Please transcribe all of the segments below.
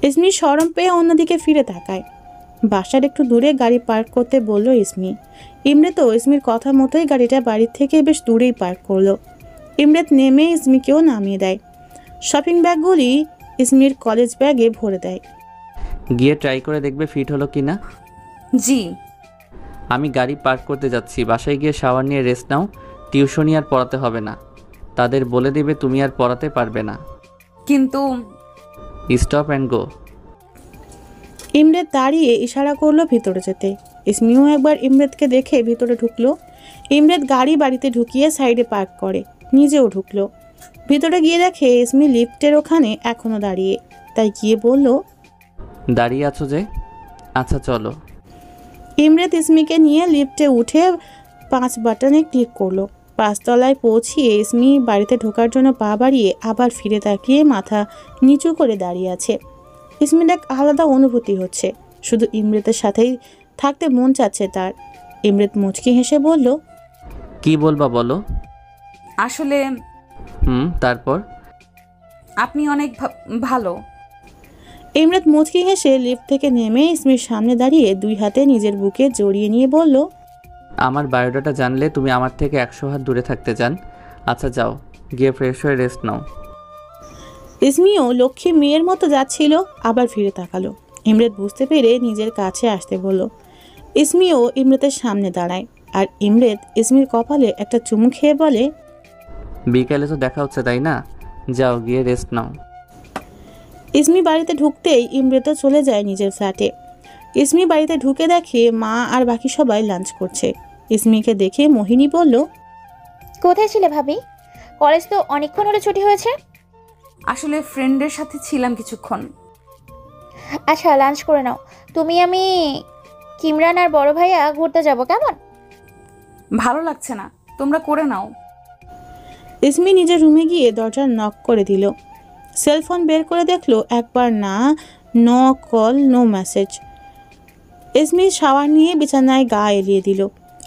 ইসমি শরম পেয়ে অন্যদিকে ফিরে তাকায়। বাসার একটু দূরে গাড়ি পার্ক করতে বলল ইসমি। ইমরেত ইসমির কথা মতোই গাড়িটা বাড়ির থেকে বেশ দূরেই পার্ক করলো। ইমরেত নেমে ইসমিকেও নামিয়ে দেয়। শপিং ব্যাগগুলি ইসমির কলেজ ব্যাগে ভরে দেয়। গিয়ে ট্রাই করে দেখবে ফিট হলো কি না। জি। আমি গাড়ি পার্ক করতে যাচ্ছি, বাসায় গিয়ে শাওয়ার নিয়ে রেস্ট নাও। টিউশনি আর পড়াতে হবে না, তাদের বলে দেবে তুমি আর পড়াতে পারবে না। কিন্তু স্টপ অ্যান্ড গো। ইমরেত দাঁড়িয়ে ইশারা করলো ভিতরে যেতে। ইসমিও একবার ইমরেতকে দেখে ভিতরে ঢুকলো। ইমরেত গাড়ি বাড়িতে ঢুকিয়ে সাইডে পার্ক করে, নিজেও ঢুকলো। ভিতরে গিয়ে দেখে ইসমি লিফটের ওখানে এখনো দাঁড়িয়ে, তাই গিয়ে বলল, দাঁড়িয়ে আছো যে? আচ্ছা চলো। ইমরেত ইসমিকে নিয়ে লিফটে উঠে 5 বাটনে ক্লিক করলো। 5 তলায় পৌঁছিয়ে ইসমি বাড়িতে ঢোকার জন্য পা বাড়িয়ে আবার ফিরে তাকিয়ে মাথা নিচু করে দাঁড়িয়ে আছে। ইসমির এক আলাদা অনুভূতি হচ্ছে, শুধু ইমরেতের সাথেই থাকতে মন চাচ্ছে তার। ইমরেত মুচকি হেসে বলল, কি বলবা বলো। আসলে তারপর? আপনি অনেক ভালো। ইমরেত মুচকি হেসে লিফট থেকে নেমে ইসমির সামনে দাঁড়িয়ে 2 হাতে নিজের বুকে জড়িয়ে নিয়ে বলল, আমার বায়োডাটা জানলে তুমি আমার থেকে 100 হাত দূরে থাকতে চান। আচ্ছা যাও, গিয়ে ফ্রেশ হয়ে রেস্ট নাও। ইসমিও লক্ষ্মী মেয়ের মতো যাচ্ছিল, আবার ফিরে তাকালো। ইমরেত বুঝতে পেরে নিজের কাছে আসতে বলল। ইসমিও ইমরেতের সামনে দাঁড়ায়, আর ইমরেত ইসমির কপালে একটা চুমু খেয়ে বলে, বিকেলে তো দেখা হচ্ছে তাই না, যাও গিয়ে রেস্ট নাও। ইসমি বাড়িতে ঢুকতেই ইমরেতও চলে যায় নিজের ফ্ল্যাটে। ইসমি বাড়িতে ঢুকে দেখে মা আর বাকি সবাই লাঞ্চ করছে। ইসমিকে দেখে মোহিনী বলল, কোথায় ছিলে ভাবি? কলেজ তো অনেকক্ষণ হলে ছুটি হয়েছে। আসলে ফ্রেন্ডের সাথে ছিলাম কিছুক্ষণ। আচ্ছা লাঞ্চ করে নাও। তুমি আমি কিমরান আর বড় ভাইয়া ঘুরতে যাব, কেমন? ভালো লাগছে না, তোমরা করে নাও। ইসমি নিজের রুমে গিয়ে দরজার নক করে দিল। সেলফোন বের করে দেখলো, একবার না, no call no message. Ismi shower নিয়ে বিছানায় গা এলিয়ে দিল।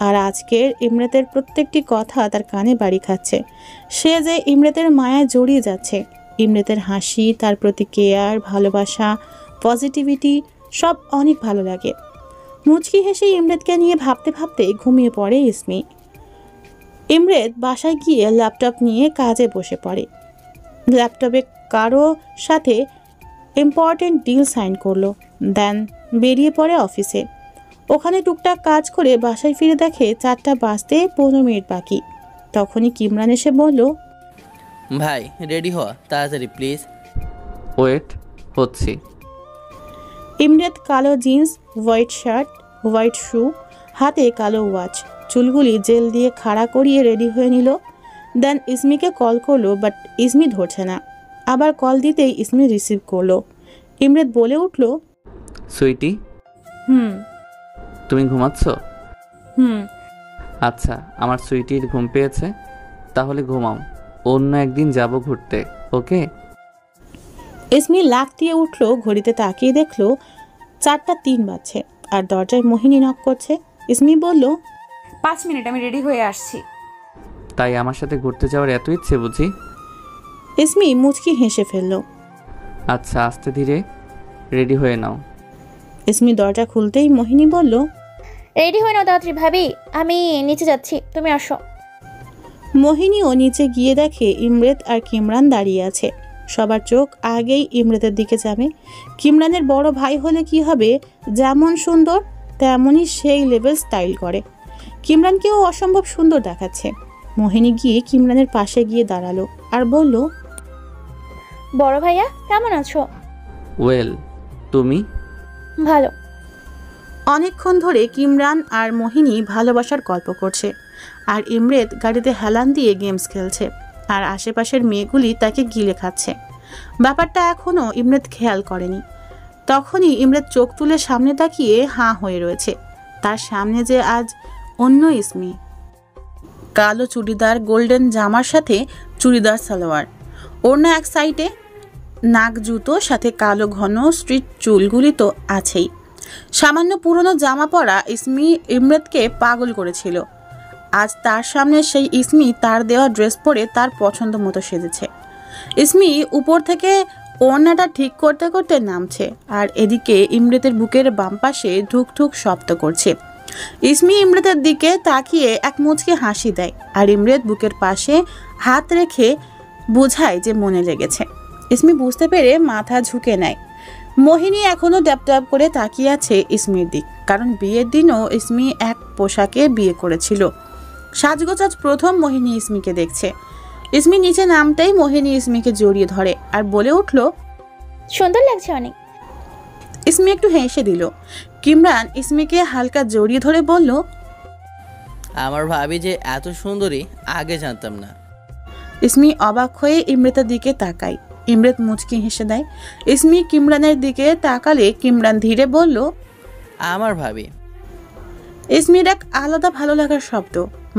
আর আজকের ইমরেতের প্রত্যেকটি কথা তার কানে বাড়ি খাচ্ছে। সে যে ইমরেতের মায়ায় জড়িয়ে যাচ্ছে। ইমরেতের হাসি, তার প্রতি কেয়ার, ভালোবাসা, পজিটিভিটি সব অনেক ভালো লাগে। মুচকি হেসে ইমরেতকে নিয়ে ভাবতে ভাবতে ঘুমিয়ে পড়ে ইসমি। ইমরেত বাসায় গিয়ে ল্যাপটপ নিয়ে কাজে বসে পড়ে। ল্যাপটপে কারো সাথে ইম্পর্টেন্ট ডিল সাইন করলো, দেন বেরিয়ে পড়ে অফিসে। ওখানে টুকটাক কাজ করে বাসায় ফিরে দেখে 4টা বাজতে 15 মিনিট বাকি। তখনই কিমরান এসে বলল, ভাই রেডি হওয়া তাড়াতাড়ি প্লিজ। ওয়েট, হচ্ছি। ইমরেত কালো জিন্স, হোয়াইট শার্ট, হোয়াইট শু, হাতে কালো ওয়াচ, চুলগুলি জেল দিয়ে খাড়া করিয়ে রেডি হয়ে নিল। দেন ইসমিকে কল করলো, বাট ইসমি ধরছে না। আবার কল দিতেই ইসমি রিসিভ করলো। ইমরেত বলে উঠল, সুইটি, তুমি ঘুমাচ্ছ? আচ্ছা, আমার সুইটির ঘুম পেয়েছে, তাহলে ঘুমাও। অন্য একদিন যাব ঘুরতে, ওকে? ইসমি লাফ দিয়ে উঠল, ঘড়িতে তাকিয়ে দেখলো 4টা 3 বাজছে আর দরজায় মোহিনী নক করছে। ইসমি বলল, 5 মিনিট, আমি রেডি হয়ে আসছি। তাই আমার সাথে ঘুরতে যাওয়ার এত ইচ্ছে বুঝি? ইসমি মুচকি হেসে ফেলল। আচ্ছা, আস্তে ধীরে রেডি হয়ে নাও। ইসমি দরজা খুলতেই মোহিনী বলল, রেডি হয়ে নাও তাড়াতাড়ি ভাবি, আমি নিচে যাচ্ছি, তুমি আসো। মোহিনীও নিচে গিয়ে দেখে ইমরেত আর কিমরান দাঁড়িয়ে আছে। সবার চোখ আগেই ইমরেতের দিকে যাবে। কিমরানের বড় ভাই হলে কি হবে, যেমন সুন্দর তেমনই সেই লেভেল স্টাইল করে। কিমরানকেও অসম্ভব সুন্দর দেখাচ্ছে। মোহিনী গিয়ে কিমরানের পাশে গিয়ে দাঁড়ালো আর বলল, বড় ভাইয়া কেমন আছো? ওয়েল, তুমি? ভালো। অনেকক্ষণ ধরে কিমরান আর মোহিনী ভালোবাসার গল্প করছে, আর ইমরেত গাড়িতে হেলান দিয়ে গেমস খেলছে, আর আশেপাশের মেয়েগুলি তাকে গিলে খাচ্ছে। ব্যাপারটা এখনও ইমরেত খেয়াল করেনি। তখনই ইমরেত চোখ তুলে সামনে তাকিয়ে হাঁ হয়ে রয়েছে। তার সামনে যে আজ অন্য ইসমি। কালো চুড়িদার, গোল্ডেন জামার সাথে চুড়িদার সালোয়ার, ওড়না এক সাইডে, নাক জুতো, সাথে কালো ঘন স্ট্রিট চুলগুলি তো আছেই। সামান্য পুরনো জামা পরা ইসমি ইমরেতকে পাগল করেছিল। আজ তার সামনে সেই ইসমি তার দেওয়া ড্রেস পরে তার পছন্দ মতো সেজেছে। ইসমি উপর থেকে ওড়নাটা ঠিক করতে করতে নামছে, আর এদিকে ইমরেতের বুকের বাম পাশে ঠুক ঠুক শব্দ করছে। ইসমি ইমরেতের দিকে তাকিয়ে এক মুচকে হাসি দেয়, আর ইমরেত বুকের পাশে হাত রেখে বোঝায় যে মনে লেগেছে। ইসমি বুঝতে পেরে মাথা ঝুঁকে নেয়। মোহিনী এখনো ড্যাপ ড্যাপ করে তাকিয়ে আছে ইসমির দিক, কারণ বিয়ের দিনও ইসমি এক পোশাকে বিয়ে করেছিল। সাজগোজ আজ প্রথম মোহিনী ইসমিকে দেখছে। ইসমি নিচে নামতেই মোহিনী ইসমিকে জড়িয়ে ধরে আর বলে উঠল, সুন্দর লাগছে অনেক। ইসমি একটু হেসে দিল। কিমরান ইসমিকে হালকা জড়িয়ে ধরে বলল, আমার ভাবি যে এত সুন্দরী আগে জানতাম না। ইসমি অবাক হয়ে ইমরেতের দিকে তাকায়। ইমরেত মুচকি হেসে দেয়। ইসমি কিমরানের দিকে তাকালে কিমরান ধীরে বলল, আমার ভাবি। ইসমির এক আলাদা ভালো লাগার শব্দ,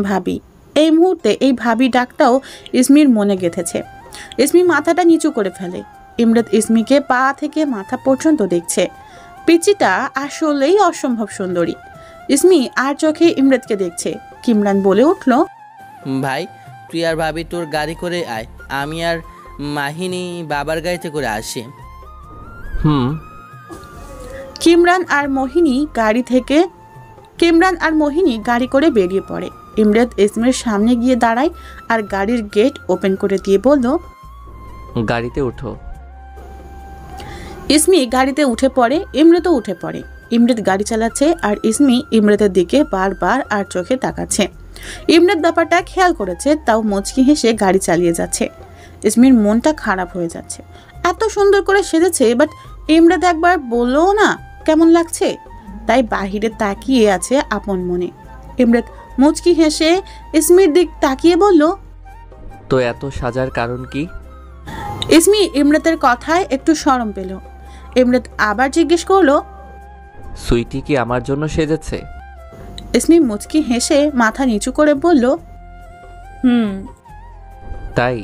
ভাবি। এই মুহূর্তে এই ভাবি ডাকটাও ইসমির মনে গেঁথেছে। ইসমি মাথাটা নিচু করে ফেলে। ইমরেত ইসমিকে পা থেকে মাথা পর্যন্ত দেখছে। পিচিটা আসলেই অসম্ভব সুন্দরী। ইসমি আর চোখে ইমরেতকে দেখছে। কিমরান বলে উঠল, ভাই তুই আর ভাবি তোর গাড়ি করে আয়, আমি আর মাহিনী বাবার গাড়িতে করে আসি। কিমরান আর মোহিনী গাড়ি করে বেরিয়ে পড়ে। ইমরেত ইসমির সামনে গিয়ে দাঁড়ায় আর গাড়ির গেট ওপেন করে দিয়ে বলল, গাড়িতে উঠো। ইসমি গাড়িতে উঠে পড়ে। ইমরেতও উঠে পড়ে। ইমরেত গাড়ি চালাচ্ছে আর ইসমি ইমরেতের দিকে বারবার আর চোখে তাকাচ্ছে। ইমরেত ব্যাপারটা খেয়াল করেছে, তাও মুচকি হেসে গাড়ি চালিয়ে যাচ্ছে। ইসমির মনটা খারাপ হয়ে যাচ্ছে। এত সুন্দর করে সেজেছে, বাট ইমরেত একবার বললো না কেমন লাগছে, তাই বাহিরে তাকিয়ে আছে আপন মনে। ইমরেত মুচকি হেসে ইসমির দিক তাকিয়ে বলল, তো এত সাজার কারণ কি? ইসমি ইমরেতের কথায় একটু শরম পেল। ইমরেত আবার জিজ্ঞেস করলো, সুইটি কি আমার জন্য সেজেছে? ইসমি মুচকি হেসে মাথা নিচু করে বলল, তাই?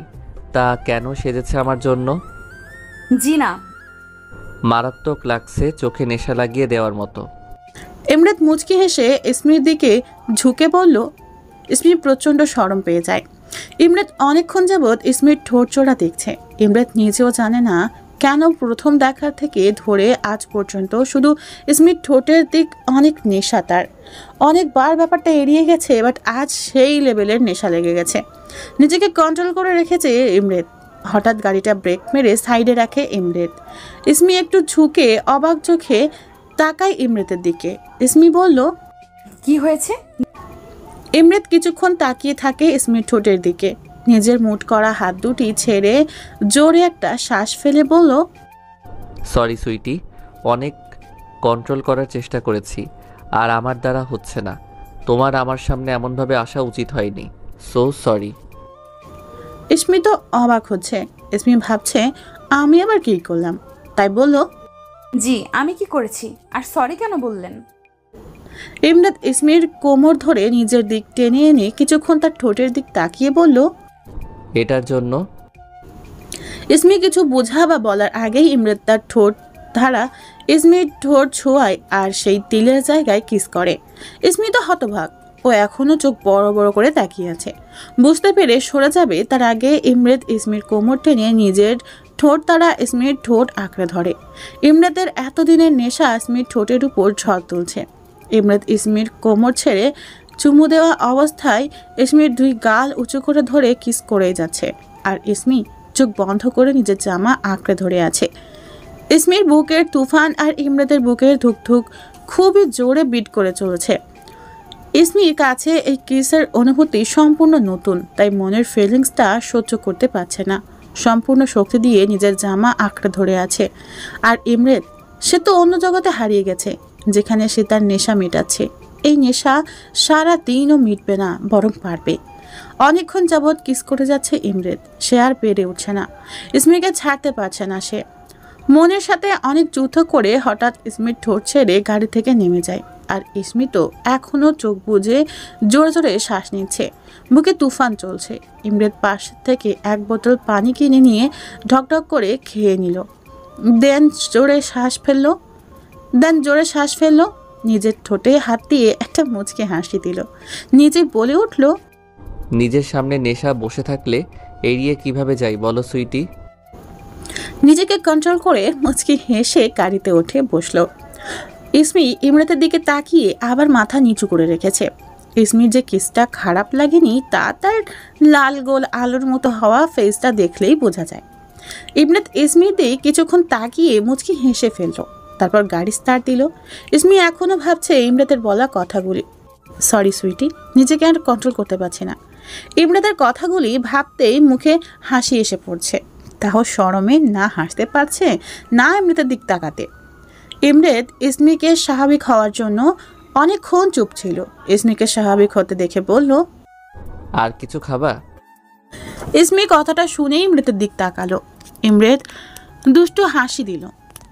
তা কেন সেজেছে আমার জন্য? জি না। মারাত্মক লাগছে, চোখে নেশা লাগিয়ে দেওয়ার মতো। ইমরেত মুচকি হেসে ইসমির দিকে ঝুঁকে বলল। ইসমি প্রচণ্ড শরম পেয়ে যায়। ইমরেত অনেকক্ষণ যাবৎ ইসমির ঠোঁট চোরা দেখছে। ইমরেত নিজেও জানে না কেন প্রথম দেখার থেকে ধরে আজ পর্যন্ত শুধু ইসমির ঠোঁটের দিক অনেক নেশা তার। অনেকবার ব্যাপারটা এড়িয়ে গেছে, বাট আজ সেই লেভেলের নেশা লেগে গেছে। নিজেকে কন্ট্রোল করে রেখেছে ইমরেত। হঠাৎ গাড়িটা ব্রেক মেরে সাইডে রাখে ইমরেত। ইসমি একটু ঝুঁকে অবাক চোখে তাকায় ইমরেতের দিকে। ইসমি বলল, কি হয়েছে? ইমরেত কিছুক্ষণ তাকিয়ে থাকে ইসমির ঠোঁটের দিকে। নিজের মুঠ করা হাত দুটি ছেড়ে জোরে একটা শ্বাস ফেলে বলল, সরি সুইটি, অনেক কন্ট্রোল করার চেষ্টা করেছি, আর আমার দ্বারা হচ্ছে না। তোমার আমার সামনে এমনভাবে আসা উচিত হয়নি। So sorry. ইসমি তো অবাক হচ্ছে। ইসমি ভাবছে আমি আবার কি করলাম, তাই বলল, জি আমি কি করেছি, আর সরি কেন বললেন? ইমরাত ইসমির কোমর ধরে নিজের দিক টেনে এনে কিছুক্ষণ তার ঠোঁটের দিক তাকিয়ে বলল, এটার জন্য। ইসমি কিছু বোঝা বা বলার আগেই ইমরাত তার ঠোঁট ধারা ইসমির ঠোঁট ছোঁয়ায় আর সেই তিলের জায়গায় কিস করে। ইসমি তো হতভাগ, ও এখনো চোখ বড় বড় করে তাকিয়ে আছে। বুঝতে পেরে সরে যাবে তার আগে ইমরাত ইসমির কোমর টেনে নিজের ঠোঁট তারা ইসমির ঠোঁট আঁকড়ে ধরে। ইমরাতের এতদিনের নেশা ইসমির ঠোঁটের উপর ঝড় তুলছে। ইমরাত ইসমির কোমর ছেড়ে চুমু দেওয়া অবস্থায় ইসমির দুই গাল উঁচু করে ধরে কিস করেই যাচ্ছে, আর ইসমি চোখ বন্ধ করে নিজের জামা আঁকড়ে ধরে আছে। ইসমির বুকের তুফান আর ইমরাতের বুকের ধুকধুক খুবই জোরে বিট করে চলেছে। ইসমির কাছে এই কিসের অনুভূতি সম্পূর্ণ নতুন, তাই মনের ফিলিংসটা সহ্য করতে পারছে না। সম্পূর্ণ শক্তি দিয়ে নিজের জামা আঁকড়ে ধরে আছে। আর ইমরাত, সে তো অন্য জগতে হারিয়ে গেছে, যেখানে সে তার নেশা মেটাচ্ছে। এই নেশা সারা দিনও মিটবে না, বরং পারবে। অনেকক্ষণ যাবৎ কিস করে যাচ্ছে ইমরাত, সে আর পেরে উঠছে না। ইসমিকে ছাড়তে পারছে না সে। মনের সাথে অনেক যুদ্ধ করে হঠাৎ ইসমির ঠোঁট ছেড়ে গাড়ি থেকে নেমে যায়। আর ইসমি তো এখনও চোখ বুজে জোরে জোরে শ্বাস নিচ্ছে, বুকে তুফান চলছে। ইমরাত পাশ থেকে এক বোতল পানি কিনে নিয়ে ঢকঢক করে খেয়ে নিল। দেন জোরে শ্বাস ফেললো। নিজের ঠোঁটে হাত দিয়ে একটা মুচকে হাসি দিল। নিজে বলে উঠল, নিজের সামনে নেশা বসে থাকলে এড়িয়ে কিভাবে যাই বলো সুইটি? নিজেকে কন্ট্রোল করে মুচকি হেসে গাড়িতে উঠে বসলো। ইসমি ইমরাতের দিকে তাকিয়ে আবার মাথা নিচু করে রেখেছে। ইসমির যে কিসটা খারাপ লাগেনি তা তার লাল গোল আলোর মতো হওয়া ফেসটা দেখলেই বোঝা যায়। ইমরাত ইসমির দিকে কিছুক্ষণ তাকিয়ে মুচকি হেসে ফেলল, তারপর গাড়ি স্টার্ট দিল। ইসমি এখনো ভাবছে ইমরাতের বলা কথাগুলি। সরি সুইটি, নিজেকে আর কন্ট্রোল করতে পারছি না। ইমরাতের কথাগুলি ভাবতেই মুখে হাসি এসে পড়ছে, তাও শরমে না হাসতে পারছে না ইমরাতের দিক তাকাতে। ইমরাত ইসমিকে স্বাভাবিক হওয়ার জন্য অনেকক্ষণ চুপ ছিল। ইসমিকে স্বাভাবিক হতে দেখে বলল, আর কিছু খাবা? ইসমি কথাটা শুনেই ইমরাতের দিক তাকালো। ইমরাত দুষ্টু হাসি দিল।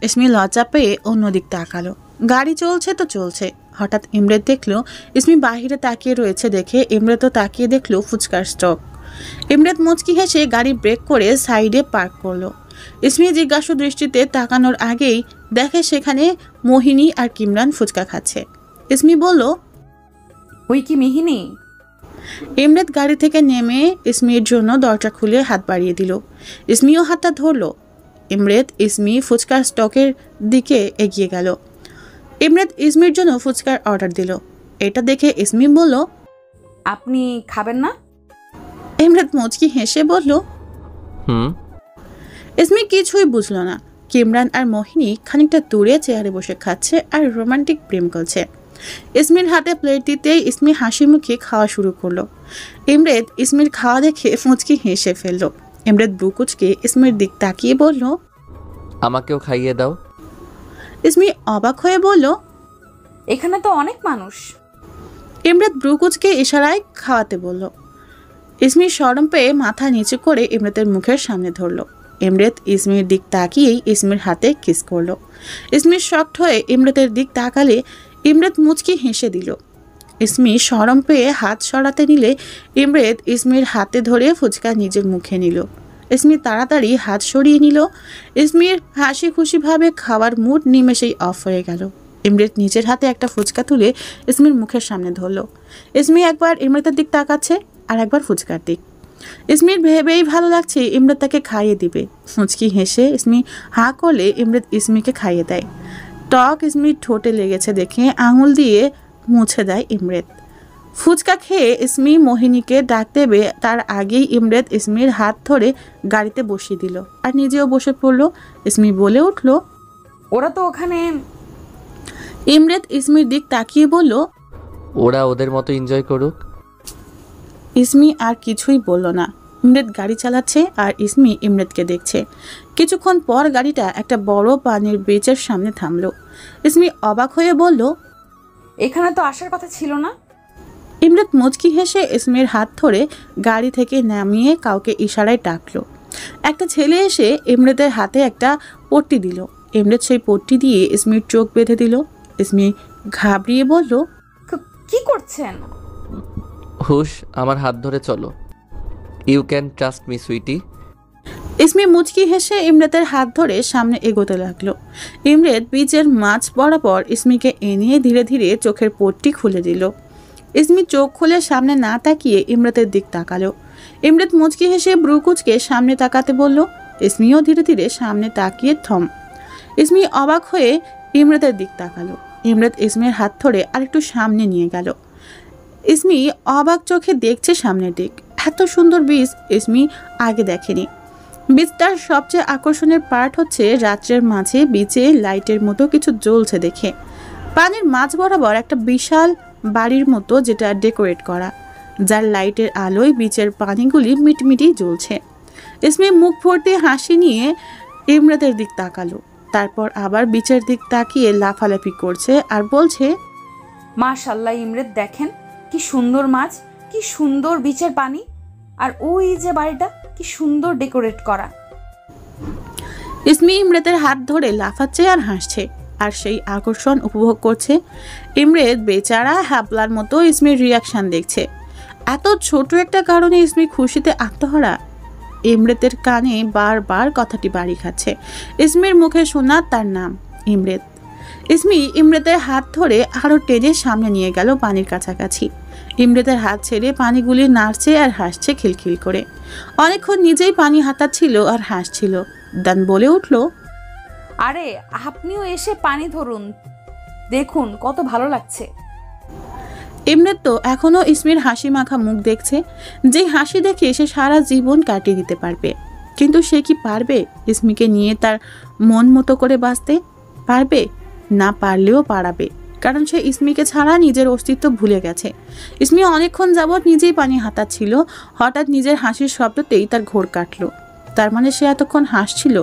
ইসমি লজ্জা পেয়ে অন্যদিক তাকালো। গাড়ি চলছে তো চলছে, হঠাৎ ইমরাত দেখলো ইসমি বাহিরে তাকিয়ে রয়েছে দেখে ইমরাতও তাকিয়ে দেখলো ফুচকার স্টক। ইমরাত মুচকি হেসে গাড়ি ব্রেক করে সাইডে পার্ক করলো। ইসমি জিজ্ঞাসু দৃষ্টিতে তাকানোর আগেই দেখে সেখানে মোহিনী আর কিমরান ফুচকা খাচ্ছে। ইসমি বলল, ওই কি মিহিনি? ইমরাত গাড়ি থেকে নেমে ইসমির জন্য দরজা খুলে হাত বাড়িয়ে দিল। ইসমিও হাতটা ধরল। ইমরাত ইসমি ফুচকার স্টকের দিকে এগিয়ে গেল। ইমরাত ইসমির জন্য ফুচকার অর্ডার দিল। এটা দেখে ইসমি বলল, আপনি খাবেন না? ইমরাত মুচকি হেসে বলল। হুম। ইসমি কিছুই বুঝলো না। কিমরান আর মোহিনী খানিকটা দূরে চেয়ারে বসে খাচ্ছে আর রোমান্টিক প্রেম করছে। ইসমির হাতে প্লেট দিতেই ইসমি হাসি মুখে খাওয়া শুরু করলো। ইমরাত ইসমির খাওয়া দেখে মুচকি হেসে ফেললো। ইমরাত বুকুচকে ইসমির দিক তাকিয়ে বলল, আমাকেও খাইয়ে দাও। ইসমি অবাক হয়ে বলল, এখানে তো অনেক মানুষ। ইমরাত ব্রুকুচকে ইশারায় খাওয়াতে বলল। ইসমি শরম পেয়ে মাথা নিচু করে ইমরাতের মুখের সামনে ধরলো। ইমরাত ইসমির দিক তাকিয়েই ইসমির হাতে কিস করলো। ইসমির শক্ট হয়ে ইমরাতের দিক তাকালে ইমরাত মুচকি হেসে দিল। ইসমি শরম পেয়ে হাত সরাতে নিলে ইমরাত ইসমির হাতে ধরে ফুচকা নিজের মুখে নিল। ইসমি তাড়াতাড়ি হাত সরিয়ে নিল। ইসমির হাসি খুশিভাবে খাওয়ার মুড নিমেষেই অফ হয়ে গেল। ইমরাত নিজের হাতে একটা ফুচকা তুলে ইসমির মুখের সামনে ধরলো। ইসমি একবার ইমরাতের দিক তাকাচ্ছে আর একবার ফুচকার দিক। ইসমির ভেবেই ভালো লাগছে ইমরাত তাকে খাইয়ে দিবে। মুচকি হেসে ইসমি হাঁ করলে ইমরাত ইসমিকে খাইয়ে দেয়। টক ইসমির ঠোঁটে লেগেছে দেখে আঙুল দিয়ে মুছে দেয় ইমরাত। ফুচকা খেয়ে ইসমি মোহিনীকে ডাক দেবে তার আগেই ইমরাত ইসমির হাত ধরে গাড়িতে বসিয়ে দিল আর নিজেও বসে পড়লো। ইসমি বলে উঠল, ওরা তো ওখানে। ইমরাত ইসমির দিক তাকিয়ে বলল, ওরা ওদের মতো এনজয় করুক। ইসমি আর কিছুই বলল না। ইমরাত গাড়ি চালাচ্ছে আর ইসমি ইমরাতকে দেখছে। কিছুক্ষণ পর গাড়িটা একটা বড় পানির ব্রিজের সামনে থামলো। ইসমি অবাক হয়ে বলল, এখানে তো আসার কথা ছিল না। ইমরাত মুচকি হেসে ইসমির হাত ধরে গাড়ি থেকে নামিয়ে কাউকে ইশারায় ডাকলো। একটা ছেলে এসে ইমরাতের হাতে একটা পট্টি দিল। ইমরাত সেই পট্টি দিয়ে ইসমির চোখ বেঁধে দিল। ইসমি ঘাবড়িয়ে বলল, কি করছেন? হুশ, আমার হাত ধরে চলো। You can trust me sweetie. Ismi মুচকি হেসে ইমরাতের হাত ধরে সামনে এগোতে লাগলো। ইমরাত বীজের মাছ বরাবর ইসমিকে এনে ধীরে ধীরে চোখের পট্টি খুলে দিল। ইসমি চোখ খুলে সামনে না তাকিয়ে ইমরাতের দিক তাকালো। ইমরাত মুচকি হেসে ব্রুকুচকে সামনে তাকাতে বলল। ইসমিও ধীরে ধীরে সামনে তাকিয়ে থম। ইসমি অবাক হয়ে ইমরাতের দিক তাকালো। ইমরাত ইসমির হাত ধরে আরেকটু সামনে নিয়ে গেল। ইসমি অবাক চোখে দেখছে সামনের দিক। এত সুন্দর বীজ ইসমি আগে দেখেনি। বীজটার সবচেয়ে আকর্ষণের পার্ট হচ্ছে রাত্রের মাঝে বিচে লাইটের মতো কিছু জ্বলছে দেখে। পানির মাঝ বরাবর একটা বিশাল বাড়ির মতো যেটা ডেকোরেট করা, যার লাইটের আলোয় বিচের পানিগুলি মিটমিটি জ্বলছে। ইসমি মুখ ভর্তি হাসি নিয়ে ইমরাতের দিক তাকালো, তারপর আবার বিচের দিক তাকিয়ে লাফালাফি করছে আর বলছে, মাশাআল্লাহ ইমরাত, দেখেন কি সুন্দর মাছ, কি সুন্দর বিচের পানি, আর ওই যে বাড়িটা কি সুন্দর ডেকোরেট করা। ইসমি ইমরাতের হাত ধরে লাফাচ্ছে আর হাসছে আর সেই আকর্ষণ উপভোগ করছে। ইমরাত বেচারা হ্যাবলার মতো ইসমির রিয়াকশন দেখছে। এত ছোট একটা কারণে ইসমি খুশিতে আত্মহারা। ইমরাতের কানে বারবার কথাটি বাড়ি খাচ্ছে। ইসমির মুখে শোনা তার নাম ইমরাত। ইসমি ইমরাতের হাত ধরে আরো টেনে সামনে নিয়ে গেল পানির কাছাকাছি। ইমরাতের হাত ছেড়ে পানিগুলি নাড়ছে আর হাসছে খিলখিল করে। অনেকক্ষণ নিজেই পানি হাতাচ্ছিল আর হাসছিল। দান বলে উঠল, আরে আপনিও এসে পানি ধরুন, দেখুন কত ভালো লাগছে। ইমরাত তো এখনো ইসমির হাসি মাখা মুখ দেখছে, যে হাসি দেখে সে সারা জীবন কাটিয়ে দিতে পারবে। কিন্তু সে কি পারবে ইসমিকে নিয়ে তার মন মতো করে বাঁচতে? পারবে না, পারলেও পারাবে, কারণ সে ইসমিকে ছাড়া নিজের অস্তিত্ব ভুলে গেছে। ইসমি অনেকক্ষণ যাবৎ নিজেই পানি হাতাচ্ছিল। হঠাৎ নিজের হাসির শব্দতেই তার ঘোর কাটল। তার মানে সে এতক্ষণ হাসছিল,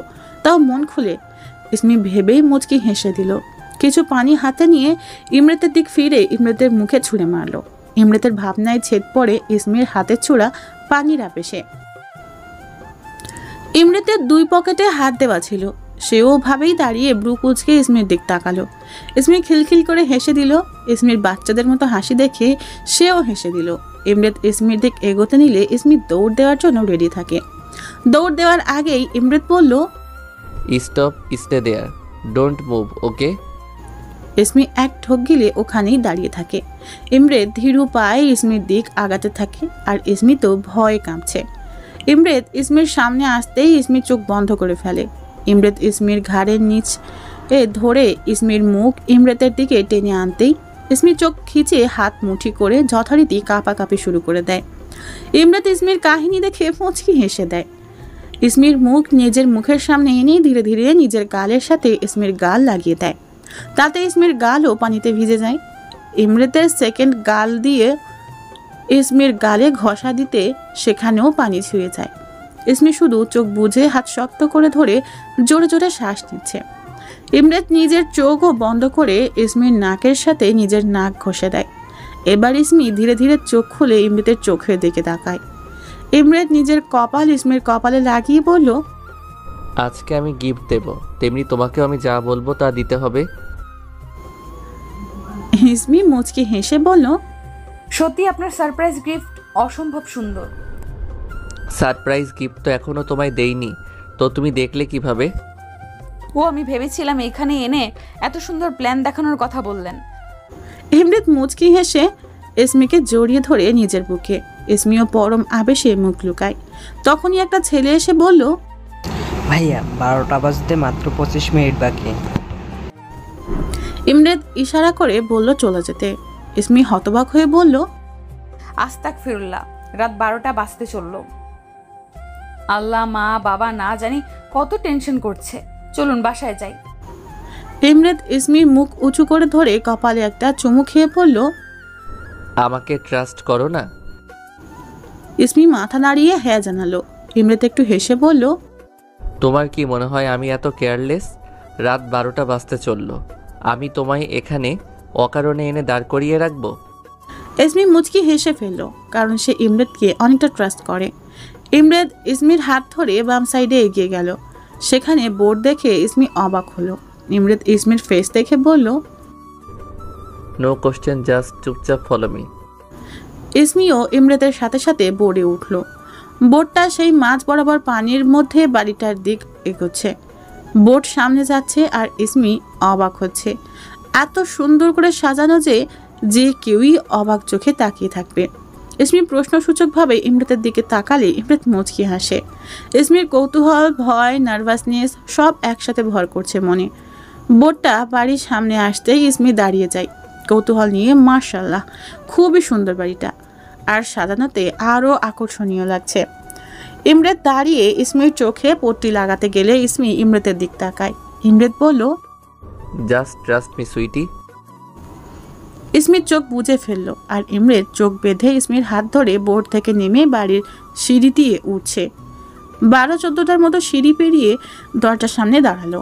তাও মন খুলে। ইসমি ভেবেই মুচকি হেসে দিল। কিছু পানি হাতে নিয়ে ইমরাতের দিক ফিরে ইমরাতের মুখে ছুঁড়ে মারল। ইমরাতের ভাবনায় ছেদ পড়ে ইসমির হাতের ছোড়া পানির আবেশে। ইমরাতের দুই পকেটে হাত দেওয়া ছিল। সেও ভাবেই দাঁড়িয়ে ব্রু কুচকে ইসমির দিক তাকালো। ইসমি খিলখিল করে হেসে দিল। ইসমির বাচ্চাদের মতো হাসি দেখে সেও হেসে দিল। ইমরাত ইসমির দিক এগোতে নিলে ইসমি দৌড় দেওয়ার জন্য রেডি থাকে। দৌড় দেওয়ার আগেই ইমরাত বলল, stop, stay there, don't move, okay? Ismi এক ঢোক গিলে ওখানেই দাঁড়িয়ে থাকে। ইমরাত ধীরু পায়ে ইসমির দিক আগাতে থাকে আর ইসমি তো ভয়ে কাঁপছে। ইমরাত ইসমির সামনে আসতেই ইসমি চোখ বন্ধ করে ফেলে। ইমরাত ইসমির ঘাড়ের নিচ ধরে ইসমির মুখ ইমরাতের দিকে টেনে আনতেই ইসমি চোখ খিচে হাত মুঠি করে যথারীতি কাঁপাকাঁপি শুরু করে দেয়। ইমরাত ইসমির কাহিনী দেখে মুচকি হেসে দেয়। ইসমির মুখ নিজের মুখের সামনে এনেই ধীরে ধীরে নিজের গালের সাথে ইসমির গাল লাগিয়ে দেয়। তাতে ইসমির গালও পানিতে ভিজে যায়। ইমরাতের সেকেন্ড গাল দিয়ে ইসমির গালে ঘষা দিতে সেখানেও পানি ছুঁয়ে যায়। ইসমি শুধু চোখ বুজে হাত শক্ত করে ধরে জোরে জোরে শ্বাস নিচ্ছে। ইমরাত নিজের চোখও বন্ধ করে ইসমির নাকের সাথে নিজের নাক ঘষে দেয়। এবার ইসমি ধীরে ধীরে চোখ খুলে ইমরাতের চোখের দিকে তাকায়। ইমরাত নিজের কপাল ইসমির কপালে লাগিয়ে বলল, আজকে আমি গিফট দেব, তেমনি তোমাকেও আমি যা বলবো তা দিতে হবে। ইসমি মুচকি হেসে বলল, সত্যি আপনার সারপ্রাইজ গিফট অসম্ভব সুন্দর। সারপ্রাইজ গিফট তো এখনো তোমায় দেইনি, তো তুমি দেখলে কিভাবে? আমি ভেবেছিলাম এখানে এনে এত সুন্দর প্ল্যান দেখানোর কথা বললেন। ইমরাত মুচকি হেসে ইসমিকে জড়িয়ে ধরে নিজের বুকে। ইসমিও পরম আবেশে মুখ লুকায়। তখনই একটা ছেলে এসে বলল, ভাইয়া 12টা বাজতে মাত্র 25 মিনিট বাকি। ইমরাত ইশারা করে বলল চলে যেতে। ইসমি হতবাক হয়ে বলল, আস্তাগফিরুল্লাহ, রাত 12টা বাজতে চলল। আল্লাহ, মা বাবা না জানি কত টেনশন করছে। চলুন বাসায় যাই। ইমরাত ইসমির মুখ উঁচু করে ধরে কপালে একটা চুমু খেয়ে পড়ল, আমাকে ট্রাস্ট করো না? ইসমি মাথা নাড়িয়ে হ্যাঁ জানালো। ইমরাত একটু হেসে বলল, তোমার কি মনে হয় আমি এত কেয়ারলেস? রাত 12টা বাজতে চললো, আমি তোমায় এখানে অকারণে এনে দাঁড় করিয়ে রাখবো? ইসমি মুচকি হেসে ফেলল, কারণ সে ইমরাতকে অনেকটা ট্রাস্ট করে। ইমরাত ইসমির হাত ধরে বাম সাইডে এগিয়ে গেল। সেখানে বোর্ড দেখে ইসমি অবাক হলো। ইমরাত ইসমির ফেস দেখে বলল, নো কোশ্চেন, জাস্ট চুপচাপ ফলো মি। ইসমিও ইমরাতের সাথে সাথে বোর্ডে উঠল। বোর্ডটা সেই মাঝ বরাবর পানির মধ্যে বাড়িটার দিক এগোচ্ছে। বোট সামনে যাচ্ছে আর ইসমি অবাক হচ্ছে। এত সুন্দর করে সাজানো যে কেউই অবাক চোখে তাকিয়ে থাকবে। ইসমি প্রশ্নসূচকভাবে ইমরাতের দিকে তাকালে ইমরাত মুচকি হাসে। ইসমির কৌতূহল, ভয়, নার্ভাসনেস সব একসাথে ভর করছে মনে। বোটটা বাড়ির সামনে আসতেই ইসমি দাঁড়িয়ে যায় কৌতূহল নিয়ে। মাশাআল্লাহ, খুবই সুন্দর বাড়িটা, আর সাজানোতে আরও আকর্ষণীয় লাগছে। ইমরাত দাঁড়িয়ে ইসমির চোখে পট্টি লাগাতে গেলে ইসমি ইমরাতের দিক তাকায়। ইমরাত বলল, জাস্ট ট্রাস্ট মি সুইটি। ইসমির চোখ বুজে ফেলল আর ইমরাত চোখ বেঁধে ইসমির হাত ধরে বোর্ড থেকে নেমে বাড়ির সিঁড়ি দিয়ে উঠছে। 12-14টার মতো সিঁড়ি পেরিয়ে দরজার সামনে দাঁড়ালো।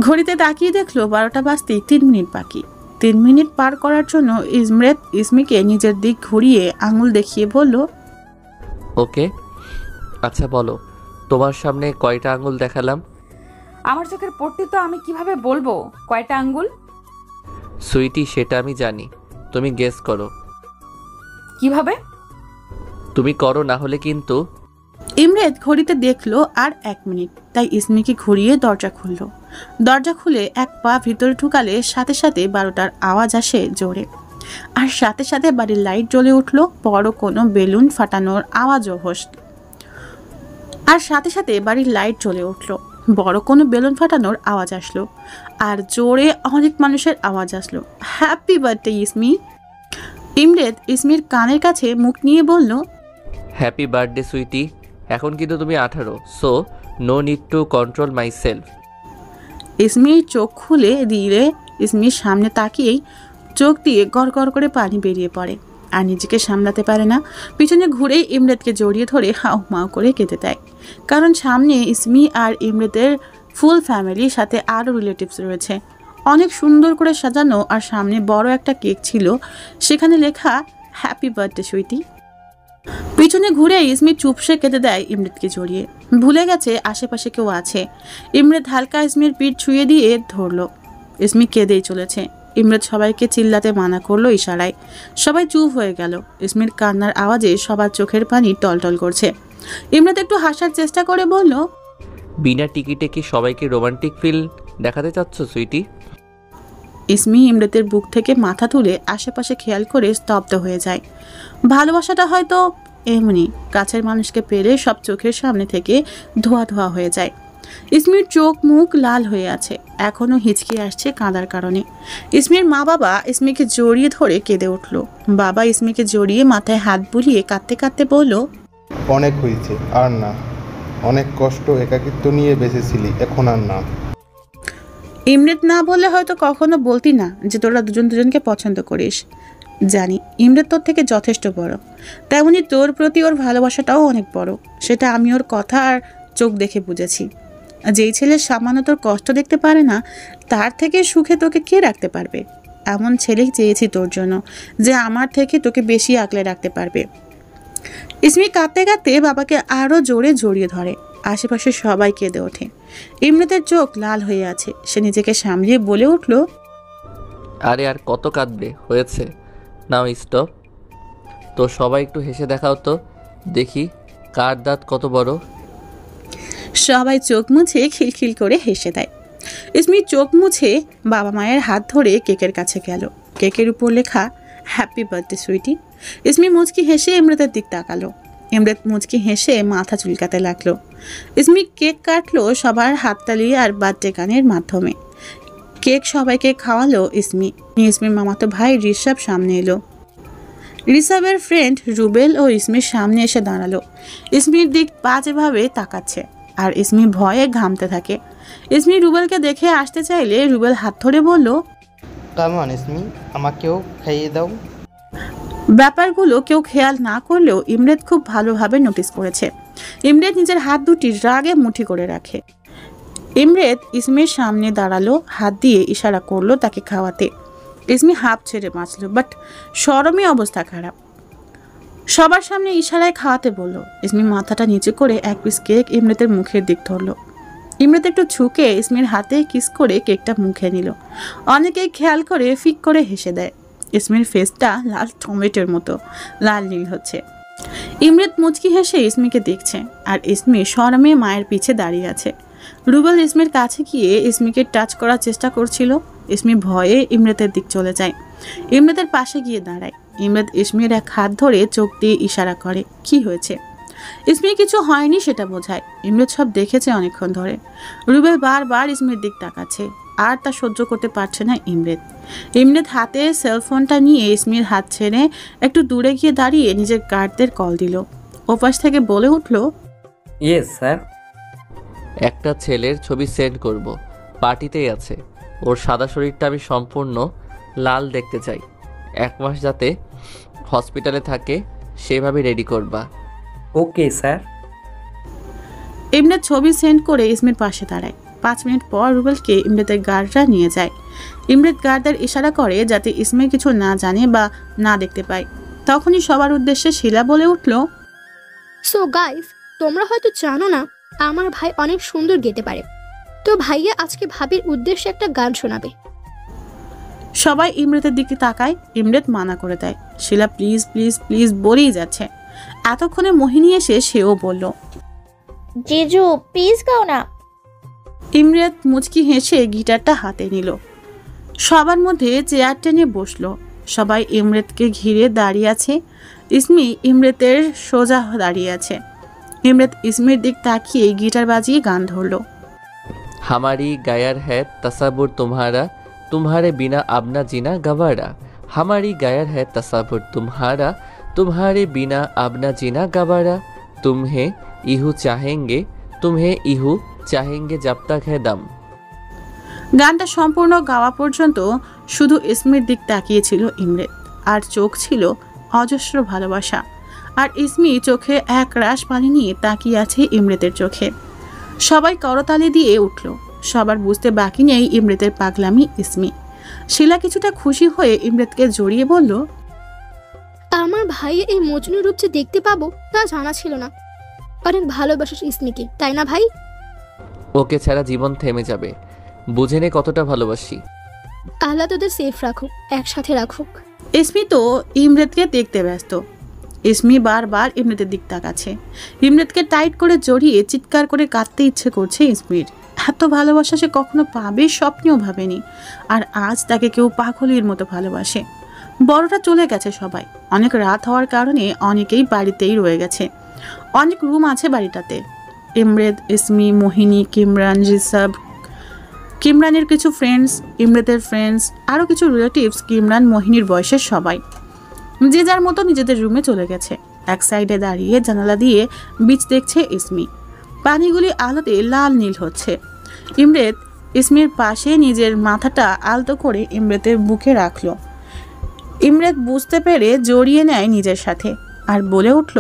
ঘড়িতে তাকিয়ে দেখলো 12টা বাজতে 3 মিনিট বাকি। 3 মিনিট পার করার জন্য ইমরাত ইসমিকে নিজের দিক ঘুরিয়ে আঙুল দেখিয়ে বলল, ওকে, আচ্ছা বলো, তোমার সামনে কয়টা আঙ্গুল দেখালাম? আমার চোখের পট্টি তো আমি কিভাবে বলবো কয়টা আঙ্গুল? সুইটি, সেটা আমি জানি, তুমি গেস করো। কিভাবে? তুমি করো, না হলে কিন্তু। ইমরেত ঘড়িতে দেখলো আর 1 মিনিট, তাই ইসমিকে ঘুরিয়ে দরজা খুলল। দরজা খুলে এক পা ভিতরে ঢুকালে সাথে সাথে 12টার আওয়াজ আসে জোরে, আর সাথে সাথে বাড়ির লাইট জ্বলে উঠল। বড় কোনো বেলুন ফাটানোর আওয়াজও হসল, আর সাথে সাথে বাড়ির লাইট জ্বলে উঠল। বড় কোনো বেলুন ফাটানোর আওয়াজ আসলো, আর জোরে অনেক মানুষের আওয়াজ আসলো, হ্যাপি বার্থডে ইসমি। ইমরেত ইসমির কানের কাছে মুখ নিয়ে বলল, হ্যাপি বার্থডে সুইটি। এখন কিন্তু তুমি 18, so no need to control myself. ইসমির চোখ খুলে দিলে ইসমির সামনে তাকিয়েই চোখ দিয়ে গড় করে পানি বেরিয়ে পড়ে, আর নিজেকে সামলাতে পারে না। পিছনে ঘুরেই ইমরেতকে জড়িয়ে ধরে হাউ মাউ করে কেঁদে দেয়, কারণ সামনে ইসমি আর ইমরেতের ফুল ফ্যামিলির সাথে আরও রিলেটিভস রয়েছে, অনেক সুন্দর করে সাজানো, আর সামনে বড় একটা কেক ছিল, সেখানে লেখা হ্যাপি বার্থডে সুইটি। পিছনে ঘুরে ইসমি চুপসে কেঁদে দেয় ইমরেতকে জড়িয়ে, ভুলে গেছে আশেপাশে কেউ আছে। ইমরেত হালকা ইসমির পিঠ ছুঁয়ে দিয়ে ধরলো, ইসমি কেঁদেই চলেছে। ইমরেত সবাইকে চিল্লাতে মানা করলো ইশারায়, সবাই চুপ হয়ে গেল। ইসমির কান্নার আওয়াজে সবার চোখের পানি টলটল করছে। ইমরেত একটু হাসার চেষ্টা করে বলল, বিনা টিকিটে কি সবাইকে রোমান্টিক ফিল দেখাতে চাচ্ছ সুইটি? ইসমি ইমরেতের বুক থেকে মাথা তুলে আশেপাশে খেয়াল করে স্তব্ধ হয়ে যায়। ভালোবাসাটা হয়তো এমনি, কাছের মানুষকে পেলে সব চোখের সামনে থেকে ধোয়া ধোয়া হয়ে যায়। ইসমির চোখ মুখ লাল হয়ে আছে, এখনও হিচকি আসছে কাঁদার কারণে। ইসমির মা বাবা ইসমিকে জড়িয়ে ধরে কেঁদে উঠল। বাবা ইসমিকে জড়িয়ে মাথায় হাত বুলিয়ে কাঁদতে কাঁদতে বলল, অনেক হয়েছে, আর না। অনেক কষ্ট একাকিত্ব নিয়ে বেঁচেছিলি, এখন আর না। ইমরেত না বললে হয়তো কখনো বলতি না যে তোরা দুজন দুজনকে পছন্দ করিস। জানি ইমরেত তোর থেকে যথেষ্ট বড়, তেমনি তোর প্রতি ওর ভালোবাসাটাও অনেক বড়, সেটা আমি ওর কথা আর চোখ দেখে বুঝেছি। যেই ছেলে সামান্য তোর কষ্ট দেখতে পারে না, তার থেকে সুখে তোকে কে রাখতে পারবে? এমন ছেলেই চেয়েছি তোর জন্য, যে আমার থেকে তোকে বেশি আগলে রাখতে পারবে। ইসমি কাঁদতে কাঁদতে বাবাকে আরও জোরে জড়িয়ে ধরে। আশেপাশে সবাই কেঁদে ওঠে। ইমরেতের চোখ লাল হয়ে আছে, সে নিজেকে সামলিয়ে বলে উঠল, আরে আর কত কাঁদবে, হয়েছে, নাও স্টপ। তো সবাই একটু হেসে দেখাও তো, দেখি কার দাঁত কত বড়। সবাই চোখ মুছে খিলখিল করে হেসে দেয়। ইসমি চোখ মুছে বাবা মায়ের হাত ধরে কেকের কাছে গেল। কেকের উপর লেখা হ্যাপি বার্থডে সুইটি। ইসমি মুচকি হেসে ইমরেতের দিক তাকালো। ইমরেত মুচকি হেসে মাথা চুলকাতে লাগলো। ইসমি কেক কাটলো সবার হাততালি আর বার্থডে গানের মাধ্যমে। কেক সবাইকে খাওয়ালো ইসমি। ইসমির মামাতো ভাই ঋষভ সামনে এলো। ঋষভের ফ্রেন্ড রুবেল ও ইসমির সামনে এসে দাঁড়ালো। ইসমির দিক বাজেভাবে তাকাচ্ছে, আর ইসমি ভয়ে ঘামতে থাকে। ইসমি রুবেলকে দেখে আসতে চাইলে রুবেল হাত ধরে বলল, কামান ইসমি, আমাকেও খাইয়ে দাও। ব্যাপারগুলো কেউ খেয়াল না করলেও ইমরেত খুব ভালোভাবে নোটিস করেছে। ইমরেত নিজের হাত দুটি রাগে মুঠি করে রাখে। ইমরেত ইসমির সামনে দাঁড়ালো, হাত দিয়ে ইশারা করলো তাকে খাওয়াতে। ইসমি হাঁপ ছেড়ে বাঁচল, বাট শরমে অবস্থা খারাপ। সবার সামনে ইশারায় খাওয়াতে বলল। ইসমি মাথাটা নিচু করে এক পিস কেক ইমরেতের মুখের দিক ধরলো। ইমরেত একটু ঝুঁকে ইসমির হাতে কিস করে কেকটা মুখে নিল। অনেকেই খেয়াল করে ফিক করে হেসে দেয়। ইসমির ফেসটা লাল টমেটোর মতো লাল নীল হচ্ছে। ইমরেত মুচকি হেসে ইসমিকে দেখছে, আর ইসমি শরমে মায়ের পিছে দাঁড়িয়ে আছে। রুবেল ইসমির কাছে গিয়ে ইসমিকে টাচ করার চেষ্টা করছিল। ইসমি ভয়ে ইমরেতের দিক চলে যায়। ইমরেতের পাশে গিয়ে দাঁড়ায়। ইমরেত ইসমির এক হাত ধরে চোখ দিয়ে ইশারা করে, কি হয়েছে? ইসমি কিছু হয়নি সেটা বোঝায়। ইমরেত সব দেখেছে অনেকক্ষণ ধরে। রুবেল বারবার ইসমির দিক তাকাচ্ছে, আর তা সহ্য করতে পারছে না ইমরেত। ইমরেত হাতে সেলফোনটা নিয়ে ইসমির হাত ছেড়ে একটু দূরে গিয়ে দাঁড়িয়ে নিজের গার্ডদের কল দিল। ওপাশ থেকে বলে উঠল, ইয়েস স্যার। একটা ছেলের ছবি সেন্ড করব, পার্টিতেই আছে। ওর সাদা শরীরটা আমি সম্পূর্ণ লাল দেখতে চাই। 1 মাস যাতে হসপিটালে থাকে সেভাবে রেডি করবা। Okay sir. ইমরেত ছবি সেন্ড করে ইসমির পাশে দাঁড়ায়। 5 মিনিট পর রুবেলকে ইমরেতের গার্ডরা নিয়ে যায়। ইমরেত গার্ডদের ইশারা করে যাতে ইসমি কিছু না জানে বা না দেখতে পায়। তখনই সবার উদ্দেশ্যে শিলা বলে উঠল, সো গাইস, তোমরা হয়তো জানো না আমার ভাই অনেক সুন্দর গেতে পারে, তো ভাইয়া আজকে ভাবির উদ্দেশ্যে একটা গান শোনাবে। সবাই ইমরেতের দিকে তাকায়। ইমরেত মানা করে দেয়। শিলা প্লিজ প্লিজ প্লিজ বলেই যাচ্ছে। এতক্ষণে মোহিনী এসে সেও বলল, জিজু প্লিজ গাও না। ইমরাত মুচকি হেসে গিটারটা হাতে নিল। সবার মধ্যে চেয়ার টেনে বসলো। সবাই ইমরাতকে ঘিরে দাঁড়িয়ে আছে। ইসমি ইমরাতের সোজা দাঁড়িয়ে আছে। ইমরাত ইসমির দিক তাকিয়ে গিটার বাজিয়ে গান ধরল। हमारी गायर है तसव्वुर तुम्हारा, तुम्हारे बिना अब ना जीना गवारा। हमारी गायर है तसव्वुर तुम्हारा, तुम्हारे बिना अब ना जीना गवारा। तुम्हें इहू चाहेंगे, तुम्हें इहू चाहेंगे जब तक है दम। গানটা সম্পূর্ণ গাওয়া পর্যন্ত শুধু ইসমির দিক তাকিয়েছিল ইমরাত, আর চোখ ছিল অজস্র ভালোবাসা। আর ইসমি চোখে এক রাশ পানি নিয়ে তাকিয়ে আছে ইমরাতের চোখে। সবাই করতালি দিয়ে উঠল। সবার বুঝতে বাকি নেই ইমরাতের পাগলামি ইসমি। শিলা কিছুটা খুশি হয়ে ইমরাতকে জড়িয়ে বলল, আমার ভাইয়ের এই মজনু রূপ যে দেখতে পাবো তা জানা ছিল না। অনেক ভালোবাসিস ইসমিকে, তাই না ভাই? ওকে ছাড়া জীবন থেমে যাবে, বুঝে নে কতটা ভালোবাসি। আল্লাহ তোদের সেফ রাখুক, একসাথে রাখুক। ইসমি তো ইমরাতকে দেখতে ব্যস্ত। ইসমি বারবার ইমরাতের দিক তাকাচ্ছে। ইমরাতকে টাইট করে জড়িয়ে চিৎকার করে কাঁদতে ইচ্ছে করছে ইসমির। এত ভালোবাসা সে কখনো পাবে স্বপ্নেও ভাবেনি। আর আজ তাকে কেউ পাগলের মতো ভালোবাসে। বড়টা চলে গেছে সবাই। অনেক রাত হওয়ার কারণে অনেকেই বাড়িতেই রয়ে গেছে। অনেক রুম আছে বাড়িটাতে। ইমরাত, ইসমি, মোহিনী, কিমরান, রিসাব, কিমরানের কিছু ফ্রেন্ডস, ইমরাতের ফ্রেন্ডস, আরও কিছু রিলেটিভস, কিমরান মোহিনীর বয়সের সবাই যে যার মতো নিজেদের রুমে চলে গেছে। এক সাইডে দাঁড়িয়ে জানালা দিয়ে বিচ দেখছে ইসমি। পানিগুলি আলোতে লাল নীল হচ্ছে। ইমরাত ইসমির পাশে নিজের মাথাটা আলতো করে ইমরাতের বুকে রাখল। ইমরাত বুঝতে পেরে জড়িয়ে নেয় নিজের সাথে আর বলে উঠল,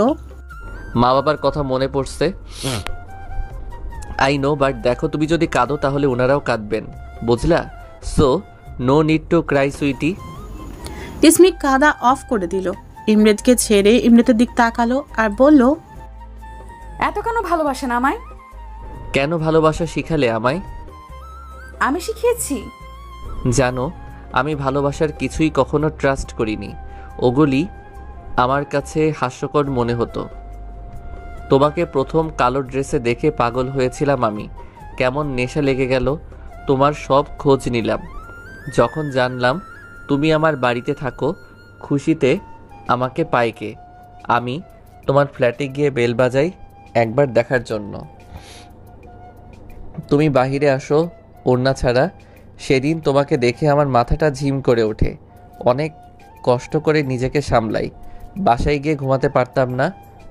মা বাবার কথা মনে পড়ছে। আই নো, বাট দেখো তুমি যদি কাঁদো তাহলে ওনারাও কাঁদবেন, বুঝলা? So no need to cry sweetie. Ismi কাঁদা অফ করে দিল। ইমরাতকে ছেড়ে ইমরাতের দিক তাকালো আর বলল, এত কেন ভালোবাসেন আমায়? কেন ভালোবাসা শিখালে আমায়? আমি শিখিয়েছি। জানো, আমি ভালোবাসার কিছুই কখনো ট্রাস্ট করিনি। ওগুলি আমার কাছে হাস্যকর মনে হতো। তোমাকে প্রথম কালো ড্রেসে দেখে পাগল হয়েছিলাম আমি। কেমন নেশা লেগে গেল। তোমার সব খোঁজ নিলাম। যখন জানলাম তুমি আমার বাড়িতে থাকো, খুশিতে আমাকে পাইকে আমি তোমার ফ্ল্যাটে গিয়ে বেল বাজাই একবার দেখার জন্য। তুমি বাহিরে আসো ওড়না ছাড়া। সেদিন তোমাকে দেখে আমার মাথাটা ঝিম করে ওঠে। অনেক কষ্ট করে নিজেকে সামলাই। বাসায় গিয়ে ঘুমাতে পারতাম না।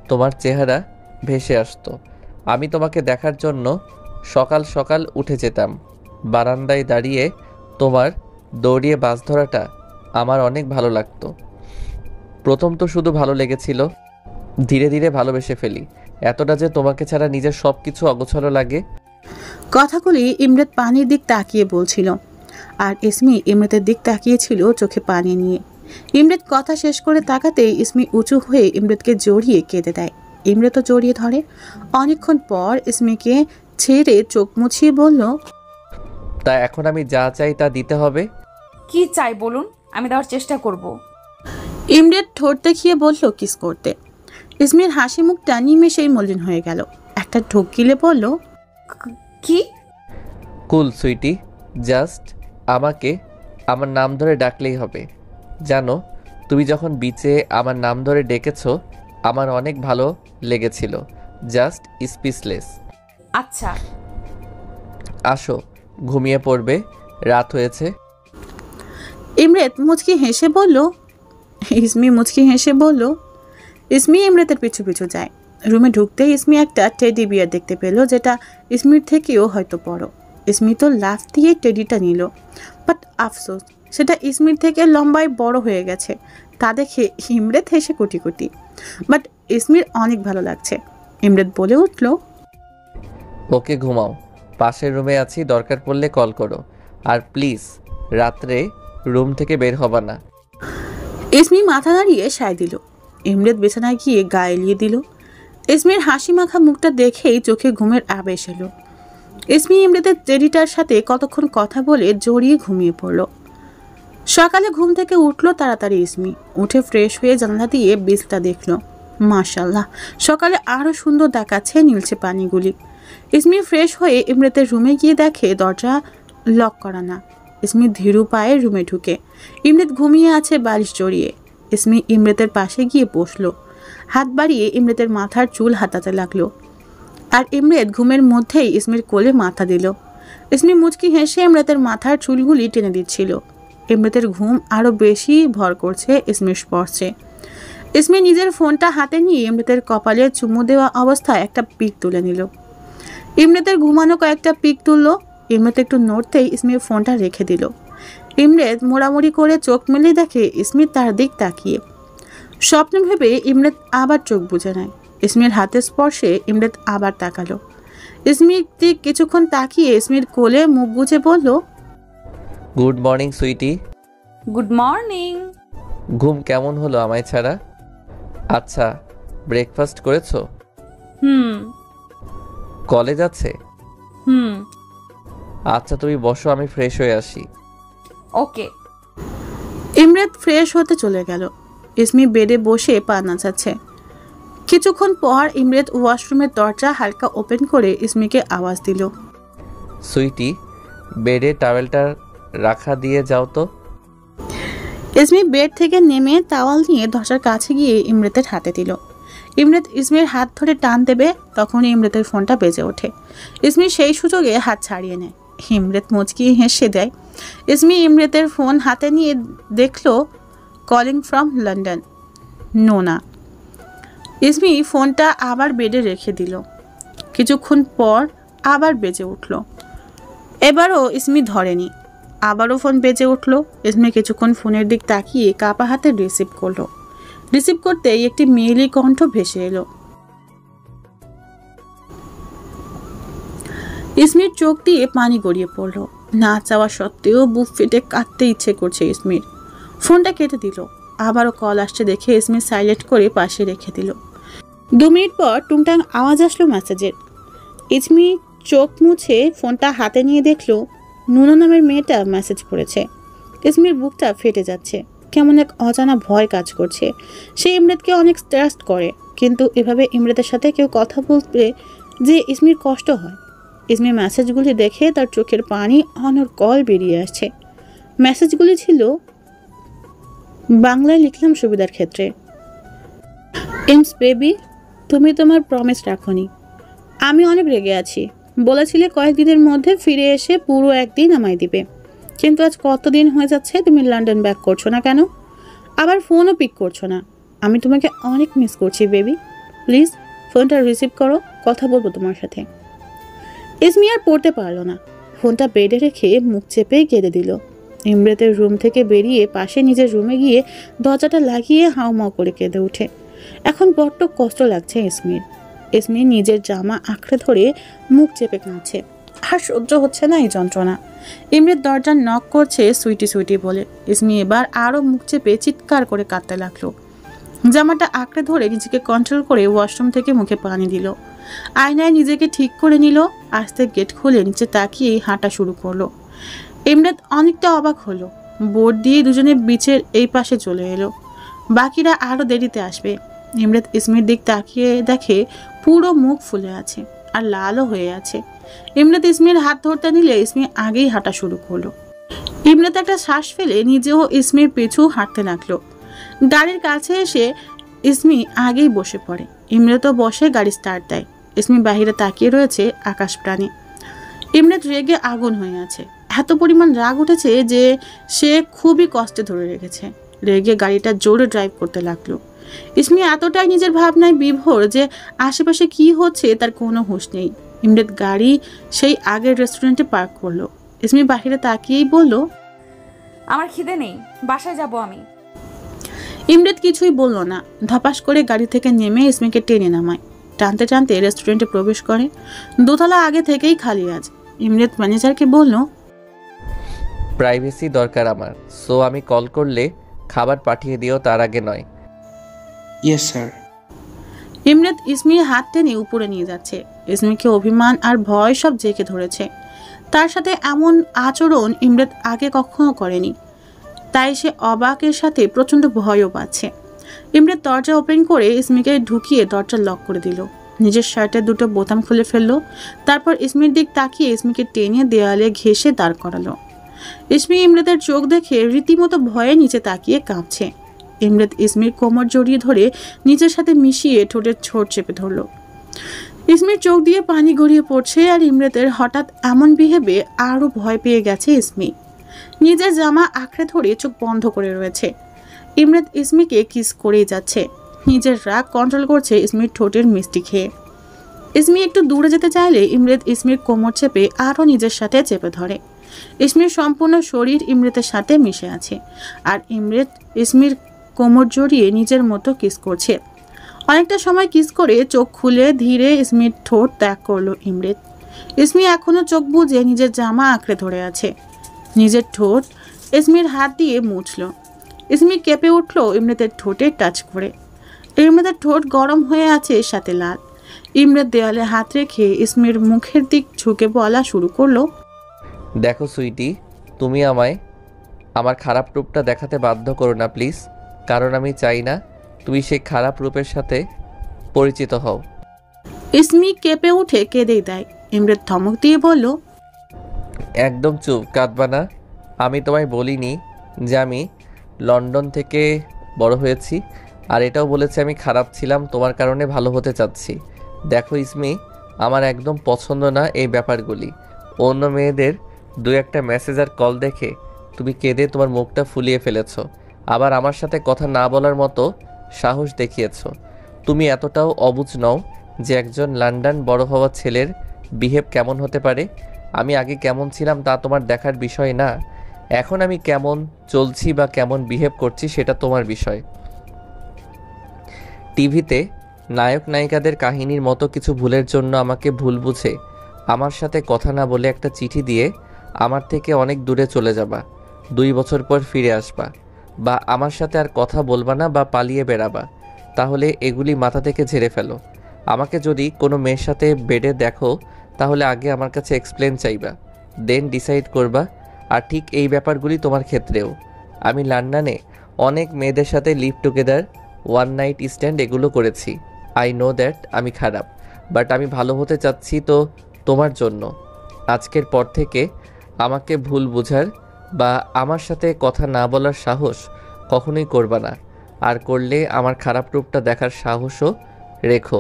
তোমার চেহারা ভেসে আসতো। আমি তোমাকে দেখার জন্য সকাল সকাল উঠে যেতাম। বারান্দায় দাঁড়িয়ে তোমার দৌড়িয়ে বাস ধরাটা আমার অনেক ভালো লাগতো। প্রথম তো শুধু ভালো লেগেছিল, ধীরে ধীরে ভালোবেসে ফেলি। এতটা যে তোমাকে ছাড়া নিজের সব কিছু অগোছালো লাগে। কথাগুলি ইমরাত পানির দিক তাকিয়ে বলছিল, আর ইসমি ইমরাতের দিক তাকিয়েছিল চোখে পানি নিয়ে। ইমরাত কথা শেষ করে তাকাতেই ইসমি উঁচু হয়ে ইমরাতকে জড়িয়ে কেঁদে দেয়। ইমরাতও জড়িয়ে ধরে। অনেকক্ষণ পর ইসমিকে ছেড়ে চোখ মুছিয়ে বলল, তা এখন আমি যা চাই তা দিতে হবে? কি চাই বলুন, আমি দেওয়ার চেষ্টা করব। ইমরাত ঠোঁট দেখিয়ে বলল কিস করতে। ইসমির হাসি মুখটা নিমেষেই মলিন হয়ে গেল। একটা ঢোক গিলে বলল, কি? কুল সুইটি, জাস্ট আমাকে আমার নাম ধরে ডাকলেই হবে। জানো, তুমি যখন বিচে আমার নাম ধরে ডেকেছো আমার অনেক ভালো লেগেছিল। Just speechless. আচ্ছা আসো, ঘুমিয়ে পড়বে, রাত হয়েছে। ইমরাত মুচকি হেসে বলল। ইসমি মুচকি হেসে বলল। ইসমি ইমরাতের পিছু পিছু যায়। রুমে ঢুকতেই ইসমি একটা টেডি বিয়ার দেখতে পেল, যেটা ইসমির থেকেও হয়তো বড়। ইসমি তো লাফ দিয়ে টেডিটা নিল, বাট আফসোস সেটা ইসমির থেকে লম্বায় বড় হয়ে গেছে। তা দেখে ইমরাত হেসে কোটি কোটি। বাট ইসমির অনেক ভালো লাগছে। ইমরাত বলে উঠল, ওকে ঘুমাও, পাশের রুমে আছি, দরকার পড়লে কল করো। আর প্লিজ রাত্রে রুম থেকে বের হবা না। ইসমি মাথা নাড়িয়ে সায় দিল। ইমরাত বিছানায় গিয়ে গায়ে এলিয়ে দিল। ইসমির হাসি মাখা মুখটা দেখেই চোখে ঘুমের আবেশ এলো। ইসমি ইমরাতের টেডিটার সাথে কতক্ষণ কথা বলে জড়িয়ে ঘুমিয়ে পড়ল। সকালে ঘুম থেকে উঠল তাড়াতাড়ি ইসমি। উঠে ফ্রেশ হয়ে জানলা দিয়ে বিচটা দেখল। মাশাল্লাহ, সকালে আরও সুন্দর দেখাচ্ছে নীলচে পানিগুলি। ইসমি ফ্রেশ হয়ে ইমরাতের রুমে গিয়ে দেখে দরজা লক করা না। ইসমি ধীরু পায়ে রুমে ঢুকে। ইমরাত ঘুমিয়ে আছে বালিশ জড়িয়ে। ইসমি ইমরাতের পাশে গিয়ে বসলো, হাত বাড়িয়ে ইমরাতের মাথার চুল হাতাতে লাগলো। আর ইমরাত ঘুমের মধ্যেই ইসমির কোলে মাথা দিল। ইসমি মুচকি হেসে ইমরাতের মাথার চুলগুলি টেনে দিচ্ছিল। ইমরাতের ঘুম আরও বেশি ভর করছে ইসমির স্পর্শে। ইসমি নিজের ফোনটা হাতে নিয়ে ইমরাতের কপালে চুমু দেওয়া অবস্থায় একটা পিক তুলে নিল। ইমরাতের ঘুমানো কয়েকটা পিক তুলল। ইমরাত একটু নড়তেই ইসমির ফোনটা রেখে দিল। ইমরাত মোড়ামুড়ি করে চোখ মেলে দেখে ইসমি তার দিক তাকিয়ে। স্বপ্ন ভেবে ইমরাত আবার চোখ বুজে নেয়। ইসমির হাতের স্পর্শে ইমরাত আবার তাকালো। ইসমির দিক কিছুক্ষণ তাকিয়ে ইসমির কোলে মুখ গুজে বলল, good morning sweetie. Good morning. ঘুম কেমন হলো আমায় ছাড়া? আচ্ছা, ব্রেকফাস্ট করেছো? হুম কলেজ আছে? হুম আচ্ছা তুমি বসো, আমি ফ্রেশ হয়ে আসি। ওকে। ইমরাত ফ্রেশ হতে চলে গেল। ইসমি বেডে বসে পা নাচাচ্ছে। কিছুক্ষণ পর ইমরাত ওয়াশরুমের দরজা হালকা ওপেন করে ইসমিকে আওয়াজ দিল, সুইটি, বেডে টাওয়েলটা রাখা দিয়ে যাও তো। ইসমি বেড থেকে নেমে তাওয়াল নিয়ে দরজার কাছে গিয়ে ইমরাতের হাতে দিল। ইমরাত ইসমির হাত ধরে টান দেবে, তখনই ইমরাতের ফোনটা বেজে ওঠে। ইসমি সেই সুযোগে হাত ছাড়িয়ে নেয়। ইমরাত মুচকি হেসে দেয়। ইসমি ইমরাতের ফোন হাতে নিয়ে দেখলো কলিং ফ্রম লন্ডন। নোনা। ইসমি ফোনটা আবার বেডে রেখে দিল। কিছুক্ষণ পর আবার বেজে উঠল। এবারও ইসমি ধরেনি। আবারও ফোন বেজে উঠল। ইসমি কিছুক্ষণ ফোনের দিক তাকিয়ে কাপা হাতে রিসিভ করলো। রিসিভ করতেই একটি মেয়েলি কণ্ঠ ভেসে এলো। ইসমির চোখ দিয়ে পানি গড়িয়ে পড়ল। না চাওয়া সত্ত্বেও বুক ফেটে কাঁদতে ইচ্ছে করছে ইসমির। ফোনটা কেটে দিল। আবারও কল আসছে দেখে ইসমি সাইলেন্ট করে পাশে রেখে দিল। 2 মিনিট পর টুংটাং আওয়াজ আসলো মেসেজের। ইসমি চোখ মুছে ফোনটা হাতে নিয়ে দেখলো নুনা নামের মেয়েটা মেসেজ করেছে। ইসমির বুকটা ফেটে যাচ্ছে। কেমন এক অজানা ভয় কাজ করছে। সে ইমরাতকে অনেক ট্রাস্ট করে, কিন্তু এভাবে ইমরাতের সাথে কেউ কথা বলতে যে ইসমির কষ্ট হয়। ইসমি মেসেজগুলি দেখে তার চোখের পানি অনর্গল বেরিয়ে আসছে। মেসেজগুলি ছিল, বাংলায় লিখলাম সুবিধার ক্ষেত্রে, ইমস বেবি, তুমি তোমার প্রমিস রাখোনি। আমি অনেক রেগে আছি। বলেছিলে কয়েকদিনের মধ্যে ফিরে এসে পুরো একদিন আমায় দিবে, কিন্তু আজ কতদিন হয়ে যাচ্ছে তুমি লন্ডন ব্যাক করছো না কেন? আবার ফোনও পিক করছো না। আমি তোমাকে অনেক মিস করছি বেবি। প্লিজ ফোনটা রিসিভ করো, কথা বলবো তোমার সাথে। ইসমি আর পড়তে পারলো না। ফোনটা বেডে রেখে মুখ চেপে কেঁদে দিল। ইমরাতের রুম থেকে বেরিয়ে পাশে নিজের রুমে গিয়ে দরজাটা লাগিয়ে হাউমাউ করে কেঁদে ওঠে। এখন বড্ড কষ্ট লাগছে ইসমির। ইসমি নিজের জামা আঁকড়ে ধরে মুখ চেপে কাঁদছে। আর সহ্য হচ্ছে না এই যন্ত্রণা। ইমরাত দরজা নক করছে সুইটি সুইটি বলে। ইসমি এবার আরও মুখ চেপে চিৎকার করে কাঁদতে লাগলো। জামাটা আঁকড়ে ধরে নিজেকে কন্ট্রোল করে ওয়াশরুম থেকে মুখে পানি দিল। আয়নায় নিজেকে ঠিক করে নিল। আস্তে গেট খুলে নিচে তাকিয়ে হাঁটা শুরু করলো। ইমরাত অনেকটা অবাক হলো। বোর্ড দিয়ে দুজনে বিচের এই পাশে চলে এলো। বাকিরা আরও দেরিতে আসবে। ইমরাত ইসমির দিক তাকিয়ে দেখে পুরো মুখ ফুলে আছে আর লালও হয়ে আছে। ইমরাত ইসমির হাত ধরতে নিলে ইসমি আগেই হাঁটা শুরু করলো। ইমরাত একটা শ্বাস ফেলে নিজেও ইসমির পিছু হাঁটতে লাগলো। গাড়ির কাছে এসে ইসমি আগেই বসে পড়ে। ইমরাতও বসে গাড়ি স্টার্ট দেয়। ইসমি বাহিরে তাকিয়ে রয়েছে আকাশ প্রাণে। ইমরাত রেগে আগুন হয়ে আছে। এত পরিমাণ রাগ উঠেছে যে সে খুবই কষ্টে ধরে রেখেছে। রেগে গাড়িটা জোরে ড্রাইভ করতে লাগলো। ইসমি এতটাই নিজের ভাবনায় বিভোর যে আশেপাশে কি হচ্ছে তার কোনো হুঁশ নেই। ইমরাত গাড়ি সেই আগের রেস্টুরেন্টে পার্ক করলো। ইসমি বাহিরে তাকিয়েই বলল, আমার খিদে নেই, বাসায় যাব আমি। ইমরাত কিছুই বলল না। ধপাস করে গাড়ি থেকে নেমে ইসমিকে টেনে নামায়। টানতে টানতে রেস্টুরেন্টে প্রবেশ করে। দোতলা আগে থেকেই খালি আছে। ইমরাত ম্যানেজারকে বলল, প্রাইভেসি দরকার আমার, সো আমি কল করলে খাবার পাঠিয়ে দিও, তার আগে নয়। Yes sir. ইমরাত ইসমির হাত টেনে উপরে নিয়ে যাচ্ছে। ইসমিকে অভিমান আর ভয় সব জেঁকে ধরেছে। তার সাথে এমন আচরণ ইমরাত আগে কখনো করেনি। তাই সে অবাকের সাথে প্রচণ্ড ভয়ও পাচ্ছে। ইমরাত দরজা ওপেন করে ইসমিকে ঢুকিয়ে দরজা লক করে দিল। নিজের শার্টের দুটো বোতাম খুলে ফেললো। তারপর ইসমির দিক তাকিয়ে ইসমিকে টেনে দেওয়ালে ঘেঁষে দাঁড় করালো। ইসমি ইমরাতের চোখ দেখে রীতিমতো ভয়ে নিচে তাকিয়ে কাঁপছে। ইমরাত ইসমির কোমর জড়িয়ে ধরে নিজের সাথে মিশিয়ে ঠোঁটের ছোট চেপে ধরল। ইসমির চোখ দিয়ে পানি গড়িয়ে পড়ছে আর ইমরাতের হঠাৎ এমন বিহেভে আরও ভয় পেয়ে গেছে ইসমি। নিজের জামা আঁকড়ে ধরে চোখ বন্ধ করে রয়েছে। ইমরাত ইসমিকে কিস করেই যাচ্ছে। নিজের রাগ কন্ট্রোল করছে ইসমির ঠোঁটের মিষ্টি খেয়ে। ইসমি একটু দূরে যেতে চাইলে ইমরাত ইসমির কোমর চেপে আরও নিজের সাথে চেপে ধরে। ইসমির সম্পূর্ণ শরীর ইমরাতের সাথে মিশে আছে আর ইমরাত ইসমির কোমর জড়িয়ে নিজের মতো কিস করছে। অনেকটা সময় কিস করে চোখ খুলে ধীরে ইসমির ঠোঁট ত্যাগ করলো ইমরাত। ইসমি এখনো চোখ বুজে নিজের জামা আঁকড়ে ধরে আছে। নিজের ঠোঁট ইসমির হাত দিয়ে মুছল। ইসমি কেঁপে উঠল ইমরাতের ঠোঁটে টাচ করে। ইমরাতের ঠোঁট গরম হয়ে আছে, সাথে লাল। ইমরাত দেওয়ালে হাত রেখে ইসমির মুখের দিক ঝুঁকে বলা শুরু করলো, দেখো সুইটি, তুমি আমায় আমার খারাপ রূপটা দেখাতে বাধ্য করো না প্লিজ, কারণ আমি চাই না তুমি সেই খারাপ রূপের সাথে পরিচিত হও। ইসমি কেঁপে উঠে কেঁদেই দেয়। ইমরাত ধমক দিয়ে বলল, একদম চুপ, কাঁদবা না। আমি তোমায় বলিনি যে আমি লন্ডন থেকে বড় হয়েছি, আর এটাও বলেছি আমি খারাপ ছিলাম, তোমার কারণে ভালো হতে চাচ্ছি। দেখো ইসমি, আমার একদম পছন্দ না এই ব্যাপারগুলি। অন্য মেয়েদের দু একটা মেসেজ আর কল দেখে তুমি কেঁদে তোমার মুখটা ফুলিয়ে ফেলেছ, আবার আমার সাথে কথা না বলার মতো সাহস দেখিয়েছ। তুমি এতটাও অবুঝ নও যে একজন লন্ডন বড় হওয়া ছেলের বিহেভ কেমন হতে পারে। আমি আগে কেমন ছিলাম তা তোমার দেখার বিষয় না। এখন আমি কেমন চলছি বা কেমন বিহেভ করছি সেটা তোমার বিষয়। টিভিতে নায়ক নায়িকাদের কাহিনীর মতো কিছু ভুলের জন্য আমাকে ভুল বুঝে আমার সাথে কথা না বলে একটা চিঠি দিয়ে আমার থেকে অনেক দূরে চলে যাবা, 2 বছর পর ফিরে আসবা, বা আমার সাথে আর কথা বলবা না বা পালিয়ে বেড়াবা, তাহলে এগুলি মাথা থেকে ঝেড়ে ফেলো। আমাকে যদি কোনো মেয়ের সাথে বেডে দেখো তাহলে আগে আমার কাছে এক্সপ্লেন চাইবা, দেন ডিসাইড করবা। আর ঠিক এই ব্যাপারগুলি তোমার ক্ষেত্রেও। আমি লন্ডনে অনেক মেয়েদের সাথে live together, one night stand এগুলো করেছি। আই নো দ্যাট আমি খারাপ, বাট আমি ভালো হতে চাচ্ছি তো তোমার জন্য। আজকের পর থেকে আমাকে ভুল বোঝার বা আমার সাথে কথা না বলার সাহস কখনোই করবা না, আর করলে আমার খারাপ রূপটা দেখার সাহসও রেখো।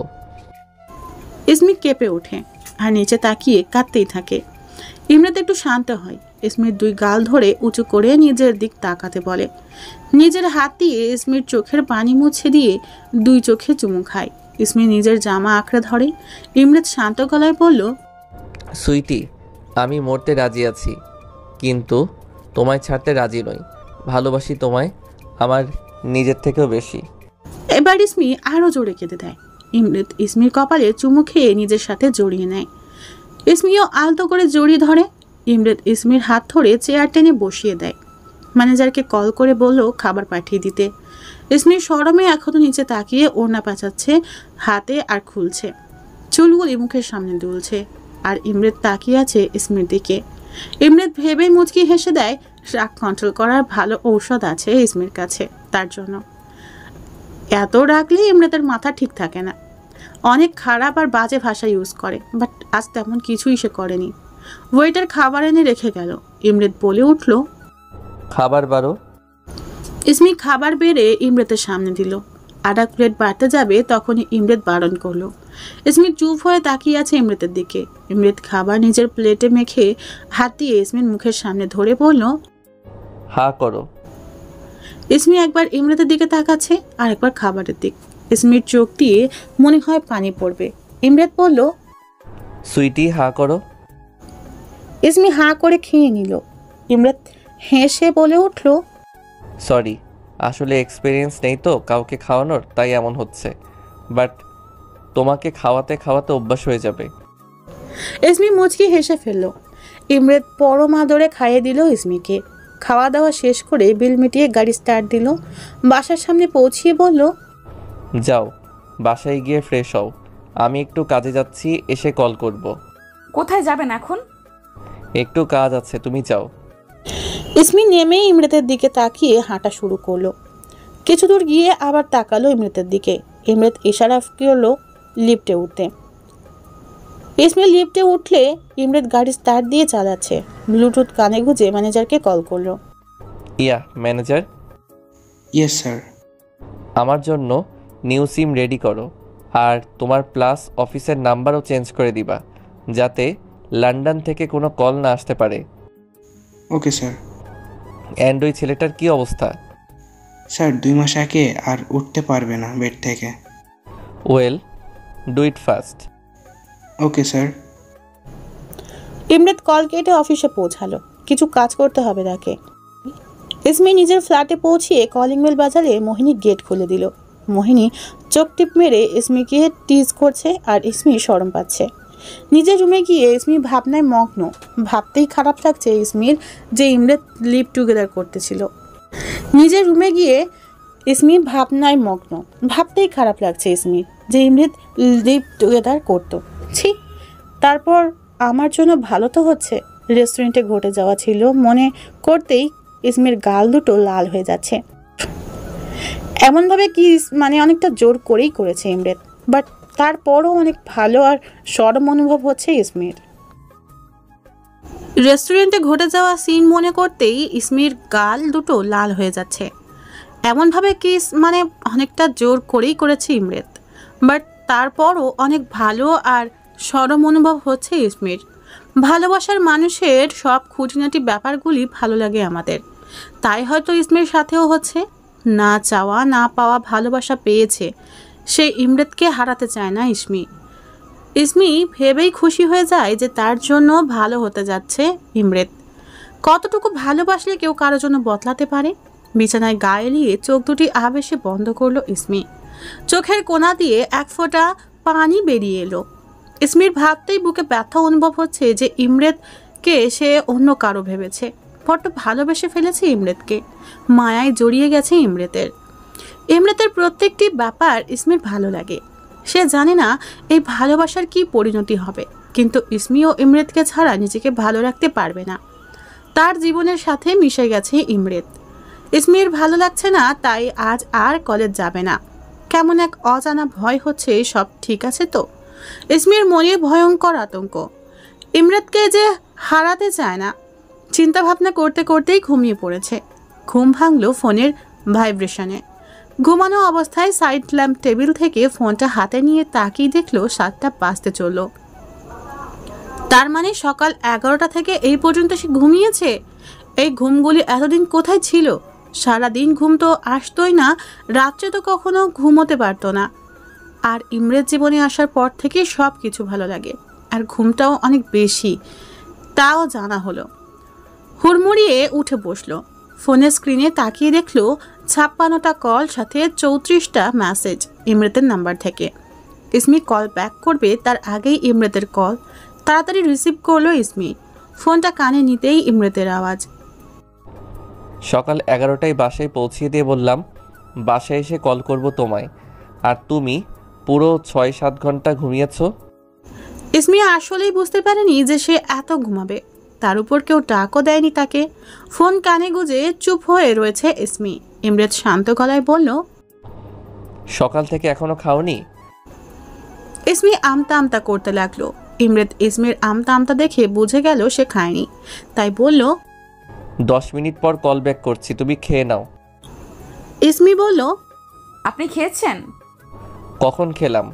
ইসমি কেঁপে ওঠে আর নিচে তাকিয়ে কাঁদতেই থাকে। ইমরাত একটু শান্ত হয়। ইসমির 2 গাল ধরে উঁচু করে নিজের দিক তাকাতে বলে। নিজের হাত দিয়ে ইসমির চোখের পানি মুছে দিয়ে 2 চোখে চুমু খায়। ইসমি নিজের জামা আঁকড়ে ধরে। ইমরাত শান্ত গলায় বলল, সুইটি, আমি মরতে রাজি আছি, কিন্তু তোমায় ছাড়তে রাজি নই। ভালোবাসি তোমায় আমার নিজের থেকেও বেশি। এবার ইসমি আরও জোরে কেঁদে দেয়। ইমরাত ইসমির কপালে চুমু খেয়ে নিজের সাথে জড়িয়ে নেয়। ইসমিও আলতো করে জড়িয়ে ধরে। ইমরাত ইসমির হাত ধরে চেয়ার টেনে বসিয়ে দেয়। ম্যানেজারকে কল করে বলল খাবার পাঠিয়ে দিতে। ইসমির শরমে এখনো নিচে তাকিয়ে ওড়না পেঁচাচ্ছে হাতে আর খুলছে। চুলগুলি মুখের সামনে দুলছে আর ইমরাত তাকিয়ে আছে ইসমির দিকে। ইমরাত ভেবে মুচকি হেসে দেয়। রাগ কন্ট্রোল করার ভালো ঔষধ আছে ইসমির কাছে তার জন্য। এত রাগলে ইমরাতের মাথা ঠিক থাকে না। অনেক খারাপ আর বাজে ভাষা ইউজ করে, বাট আজ তেমন কিছুই সে করেনি। ওয়েটার খাবার এনে রেখে গেল। ইমরাত বলে উঠল, খাবার বারো। ইসমি খাবার বেড়ে ইমরাতের সামনে দিল। আধা প্লেট বাড়তে যাবে তখনই ইমরাত বারণ করলো। ইসমি চুপ হয়ে তাকিয়ে আছে ইমরাতের দিকে। ইমরাত খাবার নিজের প্লেটে মেখে হাত দিয়ে ইসমির মুখের সামনে ধরে বলল, হা করো। ইসমি একবার ইমরাতের দিকে তাকাচ্ছে আর একবার খাবারের দিক। ইসমির চোখ দিয়ে মনে হয় পানি পড়বে। ইমরাত বলল, সুইটি, হা করো। ইসমি হা করে খেয়ে নিল। ইমরাত হেসে বলে উঠল, সরি, আসলে এক্সপিরিয়েন্স নেই তো কাউকে খাওয়ানোর, তাই এমন হচ্ছে, বাট তোমাকে খাওয়াতে খাওয়াতে অভ্যাস হয়ে যাবে। ইসমি মুচকি হেসে ফেলল। ইমরাত পরম আদরে খাইয়ে দিল ইসমিকে। খাওয়া দাওয়া শেষ করে বিল মিটিয়ে গাড়ি স্টার্ট দিল। বাসার সামনে পৌঁছিয়ে বলল, যাও, বাসায় গিয়ে ফ্রেশ হও, আমি একটু কাজে যাচ্ছি, এসে কল করব। কোথায় যাবেন এখন? একটু কাজ আছে, তুমি যাও। ইসমি নেমে ইমরাতের দিকে তাকিয়ে হাঁটা শুরু করলো। কিছু দূর গিয়ে আবার তাকালো ইমরাতের দিকে। ইমরাত ইশারা করলো লিফটে উঠতে। ইসমি লিফটে উঠলে ইমরাত গাড়ি স্টার্ট দিয়ে চালাচ্ছে। ব্লুটুথ কানে গুঁজে ম্যানেজারকে কল করলো। ইয়া ম্যানেজার, ইয়েস স্যার। আমার জন্য নিউ সিম রেডি করো, আর তোমার প্লাস অফিসের নাম্বারও চেঞ্জ করে দিবা, যাতে লন্ডন থেকে কোনো কল না আসতে পারে। Okay sir. অ্যান্ড ওই ছেলেটার কি অবস্থা? স্যার 2 মাস আগে আর উঠতে পারবে না বেড থেকে। Well, do it fast. Okay sir. ইমরাত call কেটে অফিসে পৌঁছালো। কিছু কাজ করতে হবে তাকে। ইসমি নিজের ফ্ল্যাটে পৌঁছিয়ে কলিং বেল বাজালে মোহিনী গেট খুলে দিল। মোহিনী চোখ টিপ মেরে ইসমিকে টিজ করছে আর ইসমি শরম পাচ্ছে। নিজের রুমে গিয়ে ইসমি ভাবনায় মগ্ন। ভাবতেই খারাপ লাগছে ইসমির যে ইমরাত লিভ টুগেদার করতেছিল। নিজের রুমে গিয়ে ইসমি ভাবনায় মগ্ন। ভাবতেই খারাপ লাগছে ইসমির যে ইমরাত লিভ টুগেদার করতো। ছি, তারপর আমার জন্য ভালো তো হচ্ছে। রেস্টুরেন্টে ঘটে যাওয়া ছিল মনে করতেই ইসমির গাল দুটো লাল হয়ে যাচ্ছে। এমনভাবে কি অনেকটা জোর করেই করেছে ইমরাত, বাট তারপরও অনেক ভালো আর সরম অনুভব হচ্ছে ইসমির। রেস্টুরেন্টে ঘটে যাওয়া সিন মনে করতেই ইসমির গাল দুটো লাল হয়ে যাচ্ছে। এমনভাবে কিস অনেকটা জোর করেই করেছে ইমরাত, বাট তারপরও অনেক ভালো আর সরম অনুভব হচ্ছে ইসমির। ভালোবাসার মানুষের সব খুঁটিনাটি ব্যাপারগুলি ভালো লাগে আমাদের, তাই হয়তো ইসমির সাথেও হচ্ছে। না চাওয়া না পাওয়া ভালোবাসা পেয়েছে। সে ইমরাতকে হারাতে চায় না ইসমি ভেবেই খুশি হয়ে যায় যে তার জন্য ভালো হতে যাচ্ছে ইমরাত। কতটুকু ভালোবাসলে কেউ কারোর জন্য বদলাতে পারে। বিছানায় গা এলিয়ে চোখ দুটি আবেশে বন্ধ করলো ইসমি। চোখের কোনা দিয়ে এক ফোঁটা পানি বেরিয়ে এলো। ইসমির ভাবতেই বুকে ব্যথা অনুভব হচ্ছে যে ইমরাতকে সে অন্য কারো ভেবেছে। বড্ড ভালোবেসে ফেলেছে ইমরাতকে। মায়ায় জড়িয়ে গেছে ইমরাতের প্রত্যেকটি ব্যাপার ইসমির ভালো লাগে। সে জানে না এই ভালোবাসার কি পরিণতি হবে, কিন্তু ইসমিও ইমরাতকে ছাড়া নিজেকে ভালো রাখতে পারবে না। তার জীবনের সাথে মিশে গেছে ইমরাত। ইসমির ভালো লাগছে না, তাই আজ আর কলেজ যাবে না। কেমন এক অজানা ভয় হচ্ছে সব ঠিক আছে তো। ইসমির মনে ভয়ঙ্কর আতঙ্ক। ইমরাতকে যে হারাতে চায় না। চিন্তা ভাবনা করতে করতেই ঘুমিয়ে পড়েছে। ঘুম ভাঙল ফোনের ভাইব্রেশনে। ঘুমানো অবস্থায় সাইড ল্যাম্প টেবিল থেকে ফোনটা হাতে নিয়ে তাকিয়ে দেখলো 7টা বাজতে চলল। তার মানে সকাল 11টা থেকে এই পর্যন্ত সে ঘুমিয়েছে। এই ঘুমগুলি এতদিন কোথায় ছিল? সারাদিন ঘুম তো আসতোই না, রাত্রে তো কখনো ঘুমোতে পারতো না। আর ইমরাত জীবনে আসার পর থেকে সব কিছু ভালো লাগে, আর ঘুমটাও অনেক বেশি, তাও জানা হলো। হুড়মুড়িয়ে উঠে বসলো। ফোনের স্ক্রিনে তাকিয়ে দেখলো 56টা কল, সাথে 34টা মেসেজ ইমরাতের নাম্বার থেকে। ইসমি কল ব্যাক করবে তার আগেই ইমরাতের কল। তাড়াতাড়ি রিসিভ করলো ইসমি। ফোনটা কানে নিতেই ইমরাতের আওয়াজ। সকাল 11টায় বাসায় পৌঁছিয়ে দিয়ে বললাম বাসায় এসে কল করব তোমায়, আর তুমি পুরো 6-7 ঘন্টা ঘুমিয়েছ। ইসমি আসলেই বুঝতে পারেনি যে সে এত ঘুমাবে। তার উপর কেউ ডাকও দেয়নি তাকে। ফোন কানে গুঁজে চুপ হয়ে রয়েছে ইসমি। ইমরাত শান্ত গলায় বলল, সকাল থেকে এখনো খাওনি? ইসমি আমতা আমতা করতে লাগলো। ইমরাত ইসমির আমতা আমতা দেখে বুঝে গেল সে খায়নি, তাই বলল, 10 মিনিট পর কল ব্যাক করছি, তুমি খেয়ে নাও। ইসমি বলল, আপনি খেয়েছেন? কখন খেলাম?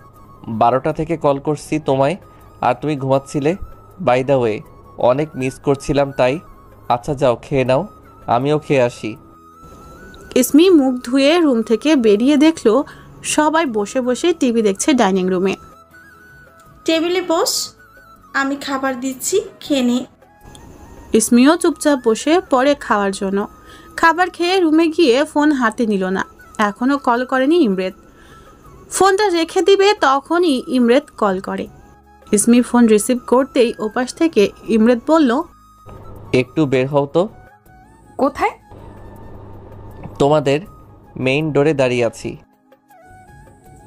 12টা থেকে কল করছি তোমায়, আর তুমি ঘুমাচ্ছিলে। বাই দ্য ওয়ে, অনেক মিস করছিলাম তাই। আচ্ছা যাও খেয়ে নাও, আমিও খেয়ে আসি। ইসমি মুখ ধুয়ে রুম থেকে বেরিয়ে দেখলো সবাই বসে বসে টিভি দেখছে ডাইনিং রুমে। টেবিলে বস, আমি খাবার দিচ্ছি, খেয়ে নে। ইসমিও চুপচাপ বসে পরে খাওয়ার জন্য। খাবার খেয়ে রুমে গিয়ে ফোন হাতে নিল না। এখনও কল করেনি ইমরাত। ফোনটা রেখে দিবে তখনই ইমরাত কল করে। ইসমি ফোন রিসিভ করতেই ওপাশ থেকে ইমরাত বলল, একটু বের হও তো। কোথায়? তোমাদের মেইন ডোরে দাঁড়িয়ে আছি।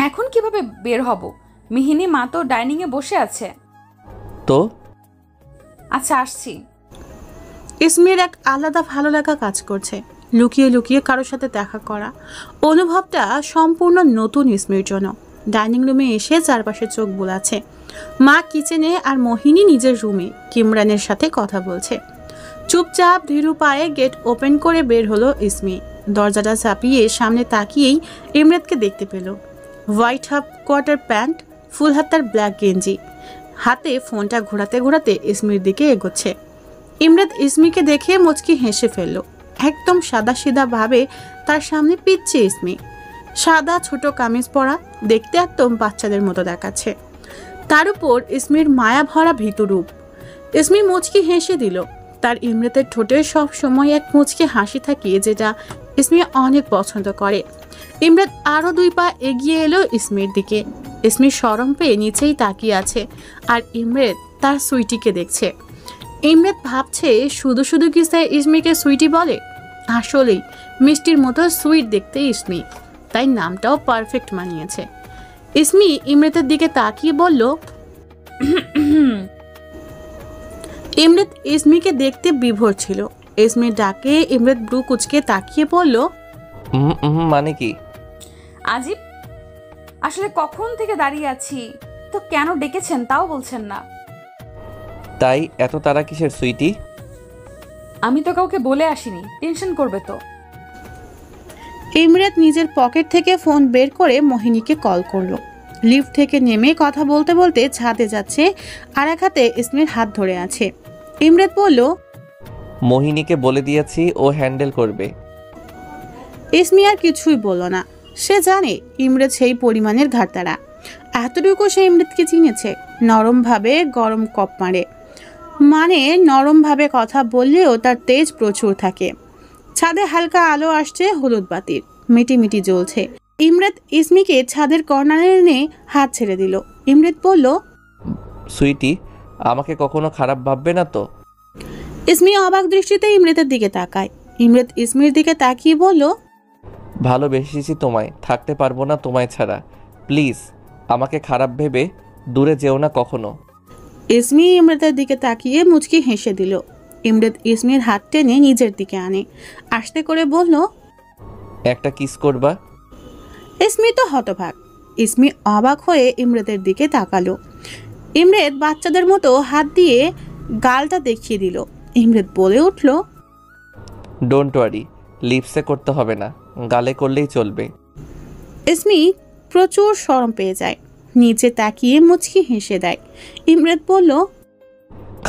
এখন কিভাবে বের হব? মিহিনী মা তো ডাইনিংয়ে বসে আছে। তো আচ্ছা আসছি। ইসমির এক আলাদা ভালো লাগা কাজ করছে। লুকিয়ে লুকিয়ে কারোর সাথে দেখা করা। অনুভবটা সম্পূর্ণ নতুন ইসমির জন্য। ডাইনিং রুমে এসে চারপাশে চোখ বোলাচ্ছে। মা কিচেনে আর মোহিনী নিজের রুমে কিমরানের সাথে কথা বলছে। চুপচাপ ধীরু পায়ে গেট ওপেন করে বের হলো ইসমি। দরজাটা চাপিয়ে সামনে তাকিয়েই ইমরাতকে দেখতে পেল। হোয়াইট হাফ কোয়ার্টার প্যান্ট, ফুল হাতার ব্ল্যাক গেঞ্জি, হাতে ফোনটা ঘোরাতে ঘোরাতে ইসমির দিকে এগোচ্ছে। ইমরাত ইসমিকে দেখে মুচকি হেসে ফেলল। একদম সাদাসিধা ভাবে তার সামনে পিচ্ছে ইসমি। সাদা ছোট কামিজ পরা, দেখতে একদম বাচ্চাদের মতো দেখাচ্ছে। তার উপর ইসমির মায়া ভরা ভীতুরূপ। ইসমি মুচকি হেসে দিল। তার ইমরাতের ঠোঁটে সব সময় এক মুচকি হাসি থাকে, যেটা ইসমি অনেক পছন্দ করে। ইমরাত আরও 2 পা এগিয়ে এলো ইসমির দিকে। ইসমি শরম পেয়ে নিচেই তাকিয়ে আছে, আর ইমরাত তার সুইটিকে দেখছে। ইমরাত ভাবছে শুধু শুধু কি সে ইসমিকে সুইটি বলে? আসলেই মিষ্টির মতো সুইট দেখতে ইসমি, তাই নামটাও পারফেক্ট মানিয়েছে। ইসমি ইমরাতের দিকে তাকিয়ে বলল, ইমরাত ইসমিকে দেখতে বিভোর ছিল। ইসমির ডাকে ইমরাত ব্রু কুচকে তাকিয়ে বলল, মানে কি? আজিব, আসলে কখন থেকে দাঁড়িয়ে আছি, তো কেন ডেকেছেন তাও বলছেন না। তাই এত তারা কিসের সুইটি? আমি তো কাউকে বলে আসিনি, টেনশন করবে তো। ইমরাত নিজের পকেট থেকে ফোন বের করে মোহিনীকে কল করলো। লিফট থেকে নেমে কথা বলতে বলতে ছাদে যাচ্ছে, আর এক হাতে ইসমির হাত ধরে আছে। ইমরাত বলল, মোহিনীকে বলে দিয়েছি, ও হ্যান্ডেল করবে। ইসমি আর কিছুই বলল না। সে জানে ইমরাত সেই পরিমাণের ঘাটতারা। এতটুকু সে ইমরাতকে চিনেছে। নরমভাবে গরম কপ মারে, মানে নরমভাবে কথা বললেও তার তেজ প্রচুর থাকে। ছাদে হালকা আলো আসছে, হলুদ বাতির মিটিমিটি জ্বলছে। ইমরাত ইসমিকে ছাদের কর্নারে এনে হাত ছেড়ে দিল। ইমরাত বলল, সুইটি, আমাকে কখনো খারাপ ভাববে না তো? ইসমি অবাক দৃষ্টিতে ইমরাতের দিকে তাকায়। ইমরাত ইসমির দিকে তাকিয়ে বলল, ভালোবেসেছি তোমায়, থাকতে পারবো না তোমায় ছাড়া। প্লিজ আমাকে খারাপ ভেবে দূরে যেও না কখনো। ইসমি ইমরাতের দিকে তাকিয়ে মুচকি হেসে দিল। ইমরাত ইসমির হাত টেনে নিজের দিকে আনে, আস্তে করে বলল, একটা কিস করবা? ইসমি তো হতভাগ। ইসমি অবাক হয়ে ইমরাতের দিকে তাকালো। ইমরাত বাচ্চাদের মতো হাত দিয়ে গালটা দেখিয়ে দিল। ইমরাত বলে উঠল, ডোন্ট ওয়ারি, লিপসে করতে হবে না, গালে করলেই চলবে। ইসমি প্রচুর শরম পেয়ে যায়, নিচে তাকিয়ে মুচকি হেসে দেয়। ইমরাত বলল,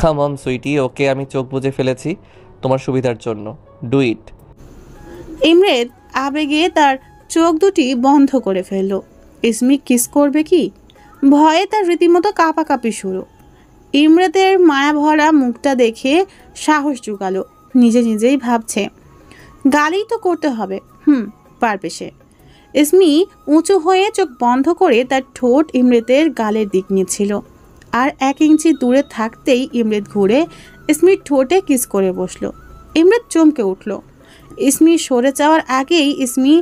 কাম অন সুইটি, ওকে আমি চোখ বুজে ফেলেছি তোমার সুবিধার জন্য, ডু ইট। ইমরাত আবেগে তার চোখ দুটি বন্ধ করে ফেলল। ইসমি কিস করবে কি? ভয়ে তার রীতিমতো কাঁপাকাঁপি শুরু। ইমরাতের মায়া ভরা মুখটা দেখে সাহস জুগালো। নিজে নিজেই ভাবছে, গালেই তো করতে হবে, পারবে সে। ইসমি উঁচু হয়ে চোখ বন্ধ করে তার ঠোঁট ইমরাতের গালের দিক নিয়েছিল, আর 1 ইঞ্চি দূরে থাকতেই ইমরাত ঘুরে ইসমির ঠোঁটে কিস করে বসলো। ইমরাত চমকে উঠল। ইসমি সরে যাওয়ার আগেই ইসমি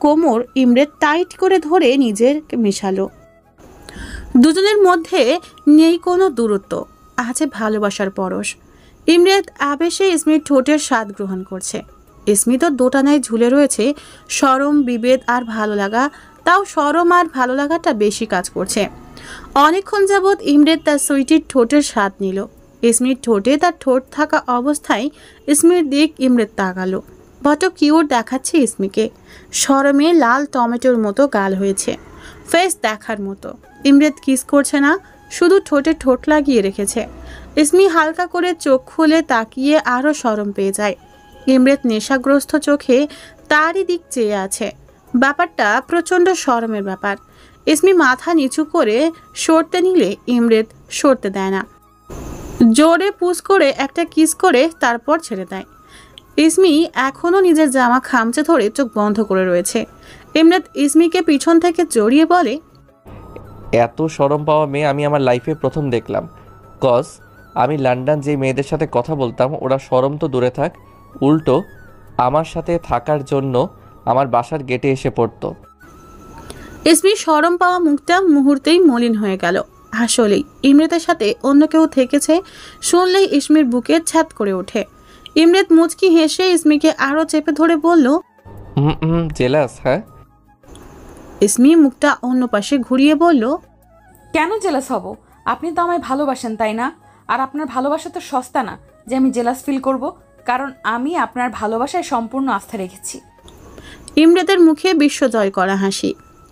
কোমর ইমরাত টাইট করে ধরে নিজের মিশালো। দুজনের মধ্যে নেই কোনো দূরত্ব, আছে ভালোবাসার পরশ। ইমরাত আবেশে ইসমির ঠোঁটের স্বাদ গ্রহণ করছে। ইসমি তো দোটানায় ঝুলে রয়েছে, শরম, বিভেদ আর ভালো লাগা। তাও শরম আর ভালো লাগাটা বেশি কাজ করছে। অনেকক্ষণ যাবৎ ইমরাত তার সুইটির ঠোঁটের স্বাদ নিল। ইসমির ঠোঁটে তার ঠোঁট থাকা অবস্থায় ইসমির দিক ইমরাত তাকালো। বড় কিউট দেখাচ্ছে ইসমিকে। শরমে লাল টমেটোর মতো গাল হয়েছে, ফেস দেখার মতো। ইমরাত কিস করছে না, শুধু ঠোঁটে ঠোঁট লাগিয়ে রেখেছে। ইসমি হালকা করে চোখ খুলে তাকিয়ে আরও শরম পেয়ে যায়। ইমরাত নেশাগ্রস্ত চোখে তারই দিক চেয়ে আছে। ব্যাপারটা প্রচণ্ড শরমের ব্যাপার। ইসমি মাথা নিচু করে সরতে নিলে ইমরাত সরতে দেয় না। জোরে পুশ করে একটা কিস করে তারপর ছেড়ে দেয়। ইসমি এখনও নিজের জামা খামচে ধরে চোখ বন্ধ করে রয়েছে। ইমরাত ইসমিকে পিছন থেকে জড়িয়ে বলে, এত শরম পাওয়া মেয়ে আমি আমার লাইফে প্রথম দেখলাম। কজ আমি লন্ডন যে মেয়েদের সাথে কথা বলতাম, ওরা শরম তো দূরে থাক, উল্টো আমার সাথে থাকার জন্য আমার বাসার গেটে এসে পড়তো। ইসমির শরম পাওয়া মুখটা মুহূর্তেই মলিন হয়ে গেল। আসলেই ইমরাতের সাথে অন্য কেউ থেকেছে শুনলেই ইসমির বুকে ছ্যাদ করে ওঠে। ইমরেত মুচকি হেসে ইসমিকে আরো চেপে ধরে বলল, জেলাস? হ্যাঁ। ইসমি মুখটা অন্য পাশে ঘুরিয়ে বলল, কেন জেলাস হব? আপনি তো আমায় ভালোবাসেন, তাই না? আর আপনার ভালোবাসা তো সস্তা না যে আমি জেলাস ফিল করব, কারণ আমি আপনার ভালোবাসায় সম্পূর্ণ আস্থা রেখেছি। ইমরেতের মুখে বিশ্বজয় করা হাসি।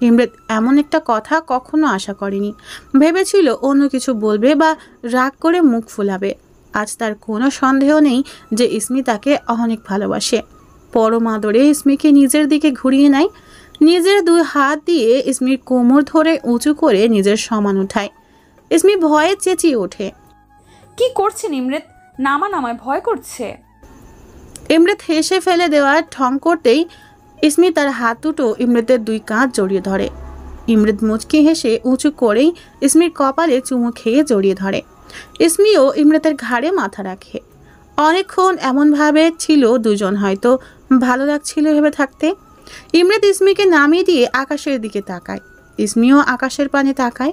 ইমরেত এমন একটা কথা কখনো আশা করেনি। ভেবেছিল অন্য কিছু বলবে বা রাগ করে মুখ ফুলাবে। আজ তার কোনো সন্দেহ নেই যে ইসমি তাকে অনেক ভালোবাসে। পরম আদরে ইসমিকে নিজের দিকে ঘুরিয়ে নেয়। নিজের 2 হাত দিয়ে ইসমির কোমর ধরে উঁচু করে নিজের সমান উঠায়। ইসমি ভয়ে চেঁচিয়ে ওঠে। কি করছেন ইমরেত? নামান, আমায় ভয় করছে। ইমরেত হেসে ফেলে দেওয়ার ঠং করতেই ইসমি তার হাত দুটো ইমরেতের 2 কাঁধ জড়িয়ে ধরে। ইমরেত মুচকি হেসে উঁচু করেই ইসমির কপালে চুমু খেয়ে জড়িয়ে ধরে। ইসমিও ইমরেতের ঘাড়ে মাথা রাখে। অনেকক্ষণ এমনভাবে ছিল দুজন হয়তো ভালো লাগছিল ভেবে থাকতে। ইমরেত ইসমিকে নামিয়ে দিয়ে আকাশের দিকে তাকায়। ইসমিও আকাশের পানে তাকায়।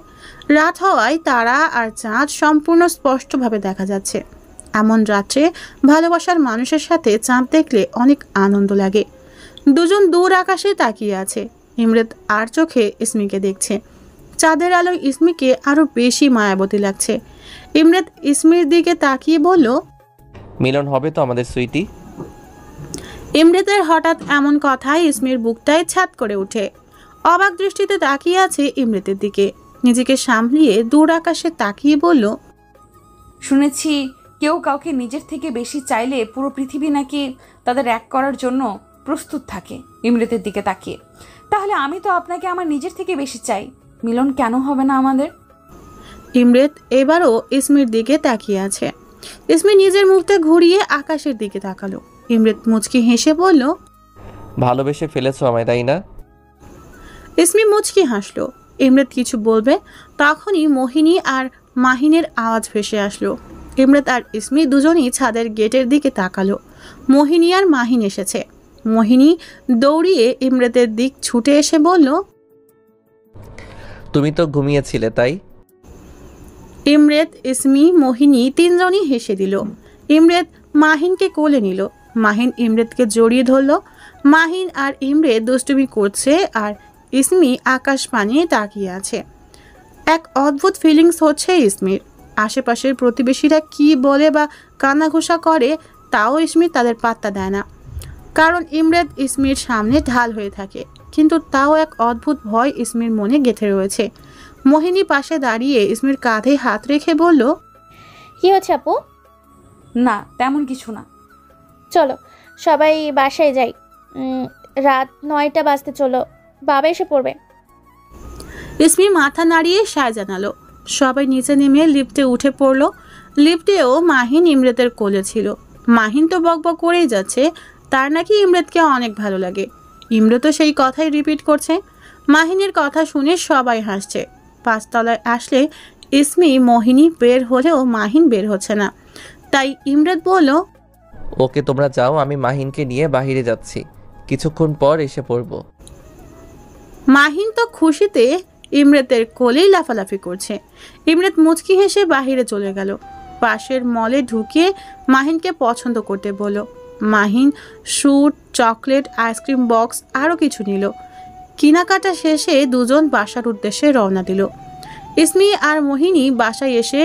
রাত হওয়ায় তারা আর চাঁদ সম্পূর্ণ স্পষ্টভাবে দেখা যাচ্ছে। এমন রাত্রে ভালোবাসার মানুষের সাথে চাঁদ দেখলে অনেক আনন্দ লাগে। দুজন দূর আকাশে তাকিয়ে আছে। ইমরেত আর চোখে ইসমিকে দেখছে। চাঁদের আলোয় ইসমিকে আরো বেশি মায়াবতী লাগছে। ইমরেত ইসমির দিকে তাকিয়ে বলল, মিলন হবে তো আমাদের সুইটি? ইমরেতের হঠাৎ এমন কথায় ইসমির বুকটায় ছাদ করে ওঠে। অবাক দৃষ্টিতে তাকিয়ে আছে ইমরেতের দিকে। নিজেকে সামলিয়ে দূর আকাশে তাকিয়ে বলল, শুনেছি কেউ কাউকে নিজের থেকে বেশি চাইলে পুরো পৃথিবী নাকি তাদের এক করার জন্য প্রস্তুত থাকে। ইমরেতের দিকে তাকিয়ে, তাহলে আমি তো আপনাকে আমার নিজের থেকে বেশি চাই। মিলন কেন হবে না আমাদের? ইমরেত এবারও ইসমির দিকে তাকিয়ে আছে। ইসমি নিজের মুখটা ঘুরিয়ে আকাশের দিকে তাকালো। ইমরেত মুচকি হেসে বলল, ভালোবেসে ফেলেছো আমায়, তাই না? ইসমি মুচকি হাসলো। ইমরেত কিছু বলবে, তখনই মোহিনী আর মাহিনের আওয়াজ ভেসে আসলো। ইমরেত আর ইসমি দুজনই ছাদের গেটের দিকে তাকালো। মোহিনী আর মাহিন এসেছে। মোহিনী দৌড়িয়ে ইমরেতের দিক ছুটে এসে বলল, তুমি তো ঘুমিয়েছিলে, তাই? ইমরেত, ইসমি, মোহিনী 3 জনই হেসে দিল। ইমরেত মাহিনকে কোলে নিল। মাহিন ইমরেতকে জড়িয়ে ধরল। মাহিন আর ইমরেত দুষ্টুমি করছে আর ইসমি আকাশ পানে তাকিয়ে আছে। এক অদ্ভুত ফিলিংস হচ্ছে ইসমির। আশেপাশের প্রতিবেশীরা কি বলে বা কান্নাঘোষা করে তাও ইসমি তাদের পাত্তা দেয় না, কারণ ইমরেত ইসমির সামনে ঢাল হয়ে থাকে। কিন্তু তাও এক অদ্ভুত ভয় ইসমির মনে গেঁথে রয়েছে। মোহিনী পাশে দাঁড়িয়ে ইসমির কাঁধে হাত রেখে বলল, কি হচ্ছে আপু? না, তেমন কিছু না। চলো সবাই বাসায় যাই। রাত 9টা বাজতে চলো, বাবা এসে পড়বে। ইসমি মাথা নাড়িয়ে সায় জানালো। সবাই নিচে নেমে লিফটে উঠে পড়ল। লিফটেও মাহিন ইমরেতের কোলে ছিল। মাহিন তো বকবক করেই যাচ্ছে, তার নাকি ইমরেতকে অনেক ভালো লাগে। ইমরেতও সেই কথাই রিপিট করছে। মাহিনের কথা শুনে সবাই হাসছে। 5 তলায় আসলে ইসমি মোহিনী বের হলেও মাহিন বের হচ্ছে না। তাই ইমরেত বলল, ওকে তোমরা যাও, আমি মাহিনকে নিয়ে বাহিরে যাচ্ছি, কিছুক্ষণ পর এসে পড়বো। মাহিন তো খুশিতে ইমরেতের কোলেই লাফালাফি করছে। ইমরেত মুচকি হেসে বাহিরে চলে গেল। পাশের মলে ঢুকে মাহিনকে পছন্দ করতে বলল। Mahin suit, chocolate, ice cream box আরও কিছু নিল। কেনাকাটা শেষে দুজন বাসার উদ্দেশ্যে রওনা দিল। ইসমি আর মোহিনী বাসায় এসে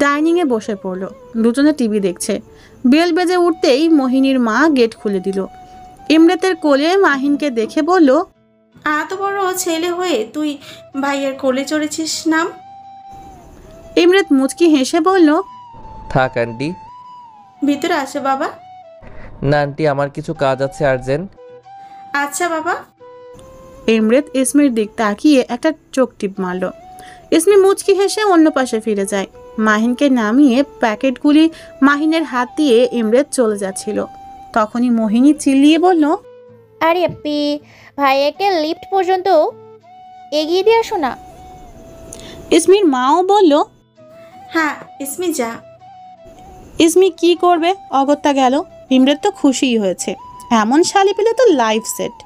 ডাইনিংয়ে বসে পড়ল। দুজনে টিভি দেখছে। বেল বেজে উঠতেই মোহিনীর মা গেট খুলে দিল। ইমরেতের কোলে মাহিনকে দেখে বলল, এত বড় ছেলে হয়ে তুই ভাইয়ের কোলে চড়েছিস নাম? ইমরেত মুচকি হেসে বলল, থাক আন্টি। ভিতরে আসো বাবা। না আন্টি, আমার কিছু কাজ আছে আর্জেন্ট। আচ্ছা বাবা। ইমরেত ইসমির দিক তাকিয়ে একটা চোখ টিপ মারল। ইসমি মুচকি হেসে অন্য পাশে ফিরে যায়। মাহিনকে নামিয়ে প্যাকেটগুলি মাহিনের হাত দিয়ে ইমরেত চলে যাচ্ছিল। তখনই মোহিনী চিল্লিয়ে বলল, আরে আপি, ভাইয়াকে লিফট পর্যন্ত এগিয়ে দিয়ে আসো না। ইসমির মাও বলল, হ্যাঁ ইসমি যা। ইসমি কি করবে, অগত্যা গেল। ইমরেত তো খুশিই হয়েছে। এমন শালি পেলে তো লাইফ সেট।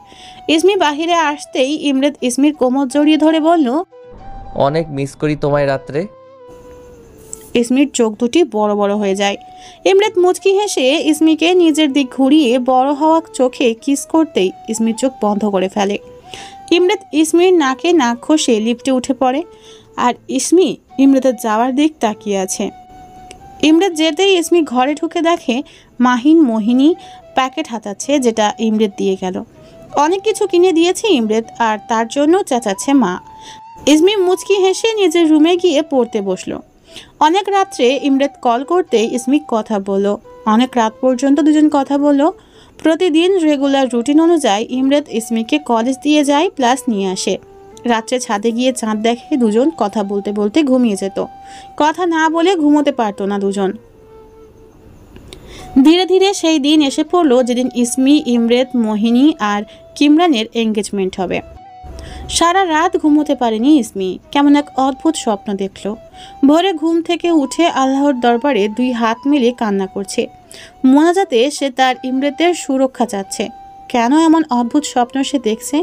ইসমি বাহিরে আসতেই ইমরেত ইসমির কোমর জড়িয়ে ধরে বলল, অনেক মিস করি তোমায় রাত্রে। ইসমির চোখ দুটি বড় বড় হয়ে যায়। ইমরাত মুচকি হেসে ইসমিকে নিজের দিক ঘুরিয়ে বড় হওয়া চোখে কিস করতেই ইসমির চোখ বন্ধ করে ফেলে। ইমরাত ইসমির নাকে নাক ঘষে লিফটে উঠে পড়ে, আর ইসমি ইমরাতের যাওয়ার দিক তাকিয়ে আছে। ইমরাত যেতেই ইসমি ঘরে ঢুকে দেখে মাহিন মোহিনী প্যাকেট হাতাচ্ছে, যেটা ইমরাত দিয়ে গেল। অনেক কিছু কিনে দিয়েছে ইমরাত, আর তার জন্য চেঁচাচ্ছে মা। ইসমি মুচকি হেসে নিজের রুমে গিয়ে পড়তে বসলো। অনেক রাত্রে ইমরাত কল করতে ইসমি কথা বলল। অনেক রাত পর্যন্ত দুজন কথা বলল। প্রতিদিন রেগুলার রুটিন অনুযায়ী ইমরাত ইসমিকে কলেজ দিয়ে যায়, প্লাস নিয়ে আসে। রাত্রে ছাদে গিয়ে চাঁদ দেখে দুজন কথা বলতে বলতে ঘুমিয়ে যেত। কথা না বলে ঘুমোতে পারতো না দুজন। ধীরে ধীরে সেই দিন এসে পড়লো যেদিন ইসমি, ইমরাত, মোহিনী আর কিমরানের এঙ্গেজমেন্ট হবে। সারা রাত ঘুমোতে পারেনি ইসমি। কেমন এক অদ্ভুত স্বপ্ন দেখলো। ভোরে ঘুম থেকে উঠে আল্লাহর দরবারে দুই হাত মিলিয়ে কান্না করছে। মোনাজাতে সে তার ইমরাতের সুরক্ষা চাচ্ছে। কেন এমন অদ্ভুত স্বপ্ন সে দেখছে?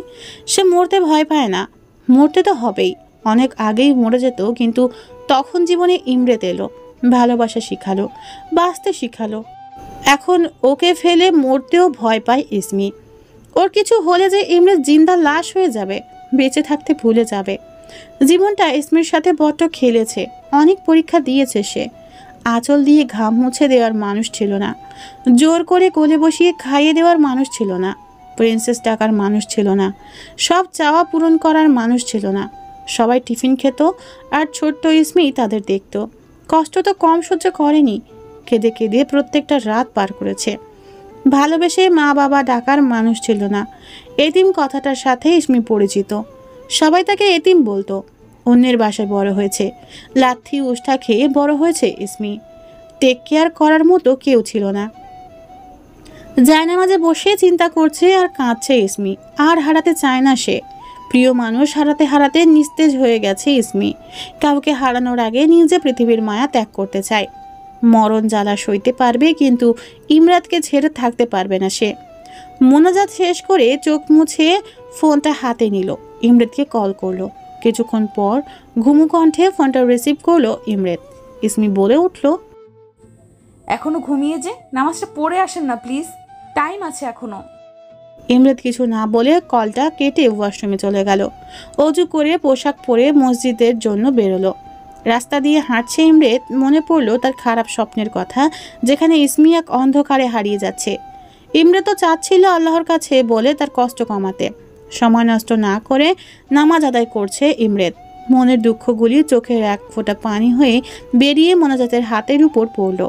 সে মরতে ভয় পায় না। মরতে তো হবেই, অনেক আগেই মরে যেত, কিন্তু তখন জীবনে ইমরাত এলো, ভালোবাসা শিখালো, বাঁচতে শিখালো। এখন ওকে ফেলে মরতেও ভয় পায় ইসমি। ওর কিছু হলে যে ইমরাত জিন্দা লাশ হয়ে যাবে, বেঁচে থাকতে ভুলে যাবে। জীবনটা ইসমির সাথে বড্ড খেলেছে, অনেক পরীক্ষা দিয়েছে সে। আঁচল দিয়ে ঘাম মুছে দেওয়ার মানুষ ছিল না, জোর করে কোলে বসিয়ে খাইয়ে দেওয়ার মানুষ ছিল না, প্রিন্সেস ডাকার মানুষ ছিল না, সব চাওয়া পূরণ করার মানুষ ছিল না। সবাই টিফিন খেত আর ছোট্ট ইসমি তাদের দেখত। কষ্ট তো কম সহ্য করেনি, কেঁদে কেঁদে প্রত্যেকটা রাত পার করেছে। ভালোবেসে মা বাবা ডাকার মানুষ ছিল না। এতিম কথাটার সাথে ইসমি পরিচিত। সবাই তাকে এতিম বলতো। অন্যের বাসায় বড় হয়েছে, লাথি উষ্ঠা খেয়ে বড় হয়েছে ইসমি। টেক কেয়ার করার মতো কেউ ছিল না। জায়নামাজে বসে চিন্তা করছে আর কাঁদছে ইসমি। আর হারাতে চায় না সে। প্রিয় মানুষ হারাতে হারাতে নিস্তেজ হয়ে গেছে ইসমি। কাউকে হারানোর আগে নিজে পৃথিবীর মায়া ত্যাগ করতে চায়। মরণ জ্বালা সইতে পারবে, কিন্তু ইমরাতকে ছেড়ে থাকতে পারবে না সে। মোনাজাত শেষ করে চোখ মুছে ফোনটা হাতে নিল। ইমরাতকে কল করলো। কিছুক্ষণ পর ঘুমু কণ্ঠে ফোনটা রিসিভ করলো ইমরাত। ইসমি বলে উঠল, এখনো ঘুমিয়ে যে, নামাজটা পড়ে আসেন না প্লিজ, টাইম আছে এখনো। ইমরাত কিছু না বলে কলটা কেটে ওয়াশরুমে চলে গেল। অজু করে পোশাক পরে মসজিদের জন্য বেরোলো। রাস্তা দিয়ে হাঁটছে ইমরাত। মনে পড়লো তার খারাপ স্বপ্নের কথা, যেখানে ইসমি এক অন্ধকারে হারিয়ে যাচ্ছে। ইমরাত তো চাচ্ছিল আল্লাহর কাছে বলে তার কষ্ট কমাতে। সময় নষ্ট না করে নামাজ আদায় করছে ইমরাত। মনের দুঃখগুলি চোখের এক ফোঁটা পানি হয়ে বেরিয়ে মোনাজাতের হাতের উপর পড়ল।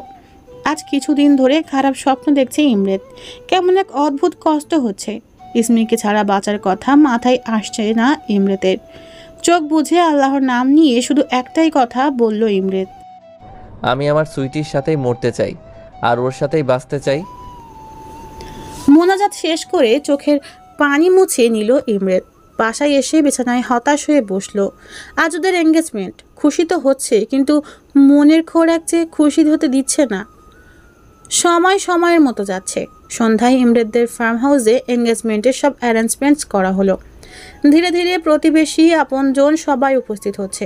আজ কিছুদিন ধরে খারাপ স্বপ্ন দেখছে ইমরাত। কেমন এক অদ্ভুত কষ্ট হচ্ছে। ইসমিকে ছাড়া বাঁচার কথা মাথায় আসছে না ইমরাতের। চোখ বুঝে আল্লাহর নাম নিয়ে শুধু একটাই কথা বলল ইমরাত, আমি আমার সুইটির সাথেই মরতে চাই, আর ওর সাথেই বাঁচতে চাই। মোনাজাত শেষ করে চোখের পানি মুছে নিল ইমরাত। বাসায় এসে বিছানায় হতাশ হয়ে বসলো। আজ ওদের এঙ্গেজমেন্ট। খুশি তো হচ্ছে, কিন্তু মনের খোরাক যে খুশি হতে দিচ্ছে না। সময় সময়ের মতো যাচ্ছে। সন্ধ্যায় ইমরাতদের ফার্ম হাউসে এঙ্গেজমেন্টের সব অ্যারেঞ্জমেন্টস করা হলো। ধীরে ধীরে প্রতিবেশী, আপনজন সবাই উপস্থিত হচ্ছে।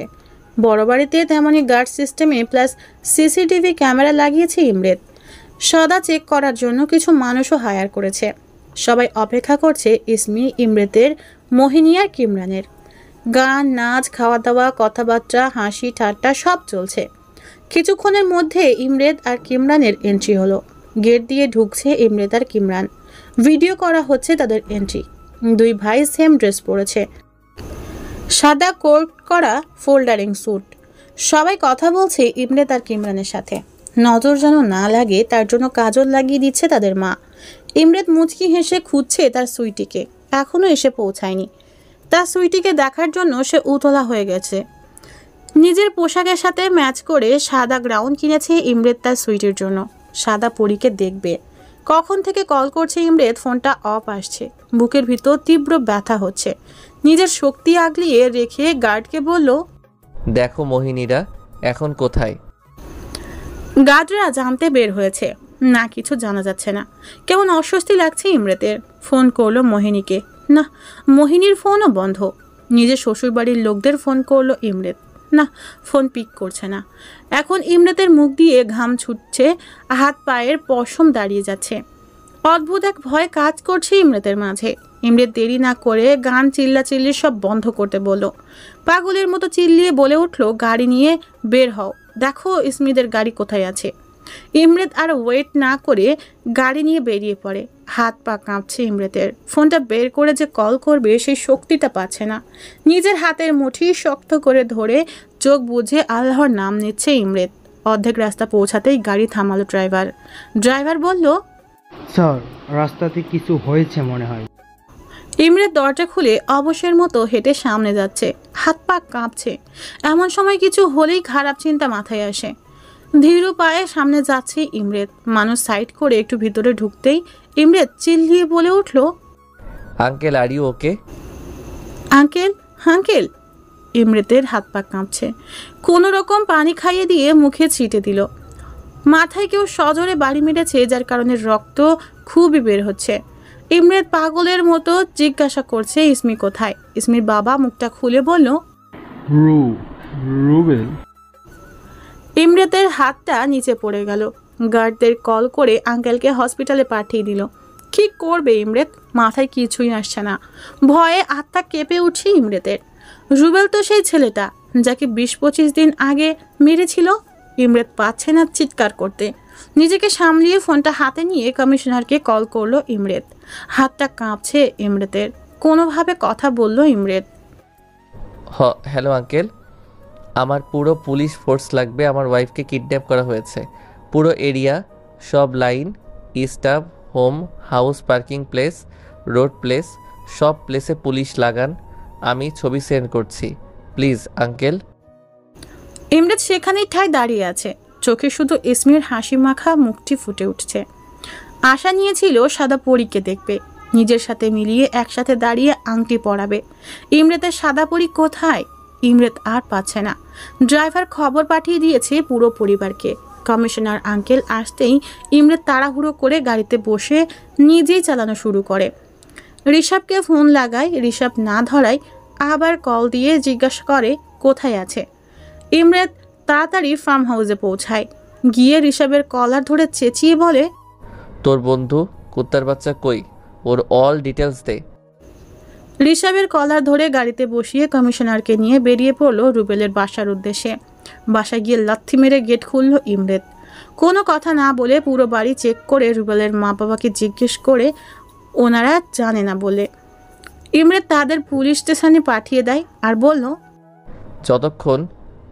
বড় বাড়িতে তেমনই গার্ড সিস্টেমে প্লাস সিসিটিভি ক্যামেরা লাগিয়েছে ইমরাত। সদা চেক করার জন্য কিছু মানুষও হায়ার করেছে। সবাই অপেক্ষা করছে ইসমি, ইমরাতের, মোহিনী আর কিমরানের। গান, নাচ, খাওয়া দাওয়া, কথাবার্তা, হাসি ঠাট্টা সব চলছে। কিছুক্ষণের মধ্যে ইমরাত আর কিমরানের এন্ট্রি হলো। গেট দিয়ে ঢুকছে ইমরাত আর কিমরান। ভিডিও করা হচ্ছে তাদের এন্ট্রি। দুই ভাই সেম ড্রেস পরেছে, সাদা কোট করা ফোল্ডারিং স্যুট। সবাই কথা বলছে ইমরাত আর কিমরানের সাথে। নজর যেন না লাগে তার জন্য কাজল লাগিয়ে দিচ্ছে তাদের মা। ইমরাত মুচকি হেসে খুঁজছে তার সুইটিকে। এখনও এসে পৌঁছায়নি। তার সুইটিকে দেখার জন্য সে উতলা হয়ে গেছে। নিজের পোশাকের সাথে ম্যাচ করে সাদা গ্রাউন কিনেছে ইমরাত তার সুইটির জন্য। সাদা পরীকে দেখবে। কখন থেকে কল করছে ইমরাত, ফোনটা অফ আসছে। বুকের ভিতর তীব্র ব্যথা হচ্ছে। নিজের শক্তি আগলিয়ে রেখে গার্ডকে বলল, দেখো মোহিনীরা এখন কোথায়। গার্ডরা জানতে বের হয়েছে না, কিছু জানা যাচ্ছে না। কেমন অস্বস্তি লাগছে ইমরাতের। ফোন করলো মোহিনীকে। না, মোহিনীর ফোনও বন্ধ। নিজের শ্বশুরবাড়ির লোকদের ফোন করলো ইমরাত। না, ফোন পিক করছে না। এখন ইমরাতের মুখ দিয়ে ঘাম ছুটছে, হাত পায়ের পশম দাঁড়িয়ে যাচ্ছে। অদ্ভুত এক ভয় কাজ করছে ইমরাতের মাঝে। ইমরাত দেরি না করে গান চিল্লাচিল্লি সব বন্ধ করতে বলল। পাগলের মতো চিল্লিয়ে বলে উঠল, গাড়ি নিয়ে বের হও, দেখো স্মিথের গাড়ি কোথায় আছে। ইমরাত আর ওয়েট না করে গাড়ি নিয়ে বেরিয়ে পড়ে। হাত পা কাঁপছে ইমরাতের। ফোনটা বের করে যে কল করবে সেই শক্তিটা পাচ্ছে না। নিজের হাতের মুঠি শক্ত করে ধরে চোখ বুজে আল্লাহর নাম নিচ্ছে ইমরাত। অর্ধেক রাস্তা পৌঁছাতেই গাড়ি থামালো ড্রাইভার বলল, স্যার, রাস্তাতে কিছু হয়েছে মনে হয়। ইমরাত দরজা খুলে অবশের মতো হেঁটে সামনে যাচ্ছে, হাত পা কাঁপছে। এমন সময় কিছু হলেই খারাপ চিন্তা মাথায় আসে। ধীর পায়ে সামনে যাচ্ছে ইমরাত। মানুষ সাইড করে একটু ভিতরে ঢুকতেই ইমরাত চিল্লিয়ে বলে উঠল, uncle, are you okay? Uncle, uncle. ইমরাতের হাত পা কাঁপছে। কোনো রকম পানি খাইয়ে দিয়ে মুখে ছিটে দিল। মাথায় কেউ সজোরে বাড়ি মেরেছে, যার কারণে রক্ত খুবই বের হচ্ছে। ইমরাত পাগলের মতো জিজ্ঞাসা করছে, ইসমি কোথায়? ইসমির বাবা মুখটা খুলে বলল, রুবেল। ইমরাতের হাতটা নিচে পড়ে গেল। গার্ডদের কল করে আঙ্কেলকে হসপিটালে পাঠিয়ে দিল। কি করবে ইমরাত? মাথায় কিছুই আসছে না। ভয়ে আত্মা কেঁপে উঠছে ইমরাতের। রুবেল তো সেই ছেলেটা যাকে 20-25 দিন আগে মেরেছিল। ইমরাত পাচ্ছে না চিৎকার করতে। নিজেকে সামলিয়ে ফোনটা হাতে নিয়ে কমিশনারকে কল করলো ইমরাত। হাতটা কাঁপছে ইমরাতের। কোনোভাবে কথা বলল ইমরাত। হ্যালো আঙ্কেল, আমার পুরো পুলিশ ফোর্স লাগবে। আমার ওয়াইফকে কিডন্যাপ করা হয়েছে। পুরো এরিয়া, সব line, staff, home, house, parking place, road place, সব প্লেসে পুলিশ লাগান। আমি ছবি সেন্ড করছি, প্লিজ আঙ্কেল। ইমরাত সেখানেই ঠায় দাঁড়িয়ে আছে। চোখে শুধু ইসমির হাসি মাখা মুখটি ফুটে উঠছে। আশা নিয়েছিল সাদা পরীকে দেখবে, নিজের সাথে মিলিয়ে একসাথে দাঁড়িয়ে আংটি পরাবে। ইমরাতের সাদা পরী কোথায়? ইমরাত আর পাচ্ছে না। ড্রাইভার খবর পাঠিয়ে দিয়েছে পুরো পরিবারকে। কমিশনার আঙ্কেল আসতেই ইমরাত তাড়াহুড়ো করে গাড়িতে বসে নিজেই চালানো শুরু করে। ঋষভকে ফোন লাগায়, ঋষভ না ধরায় আবার কল দিয়ে জিজ্ঞাসা করে কোথায় আছে। ইমরাত তাড়াতাড়ি ফার্ম হাউসে পৌঁছায়। গিয়ে ঋষভের কলার ধরে চেঁচিয়ে বলে, তোর বন্ধু কুত্তার বাচ্চা কই? ওর অল ডিটেলস দে। ঋষভের কলার ধরে গাড়িতে বসিয়ে কমিশনারকে নিয়ে বেরিয়ে পড়লো রুবেলের বাসার উদ্দেশ্যে। বাসায় গিয়ে লাথি মেরে গেট খুলল ইমরাত। কোনো কথা না বলে পুরো বাড়ি চেক করে রুবেলের মা বাবাকে জিজ্ঞেস করে ওনারা জানে না বলে ইমরাত তাদের পুলিশ স্টেশনে পাঠিয়ে দেয় আর বলল, যতক্ষণ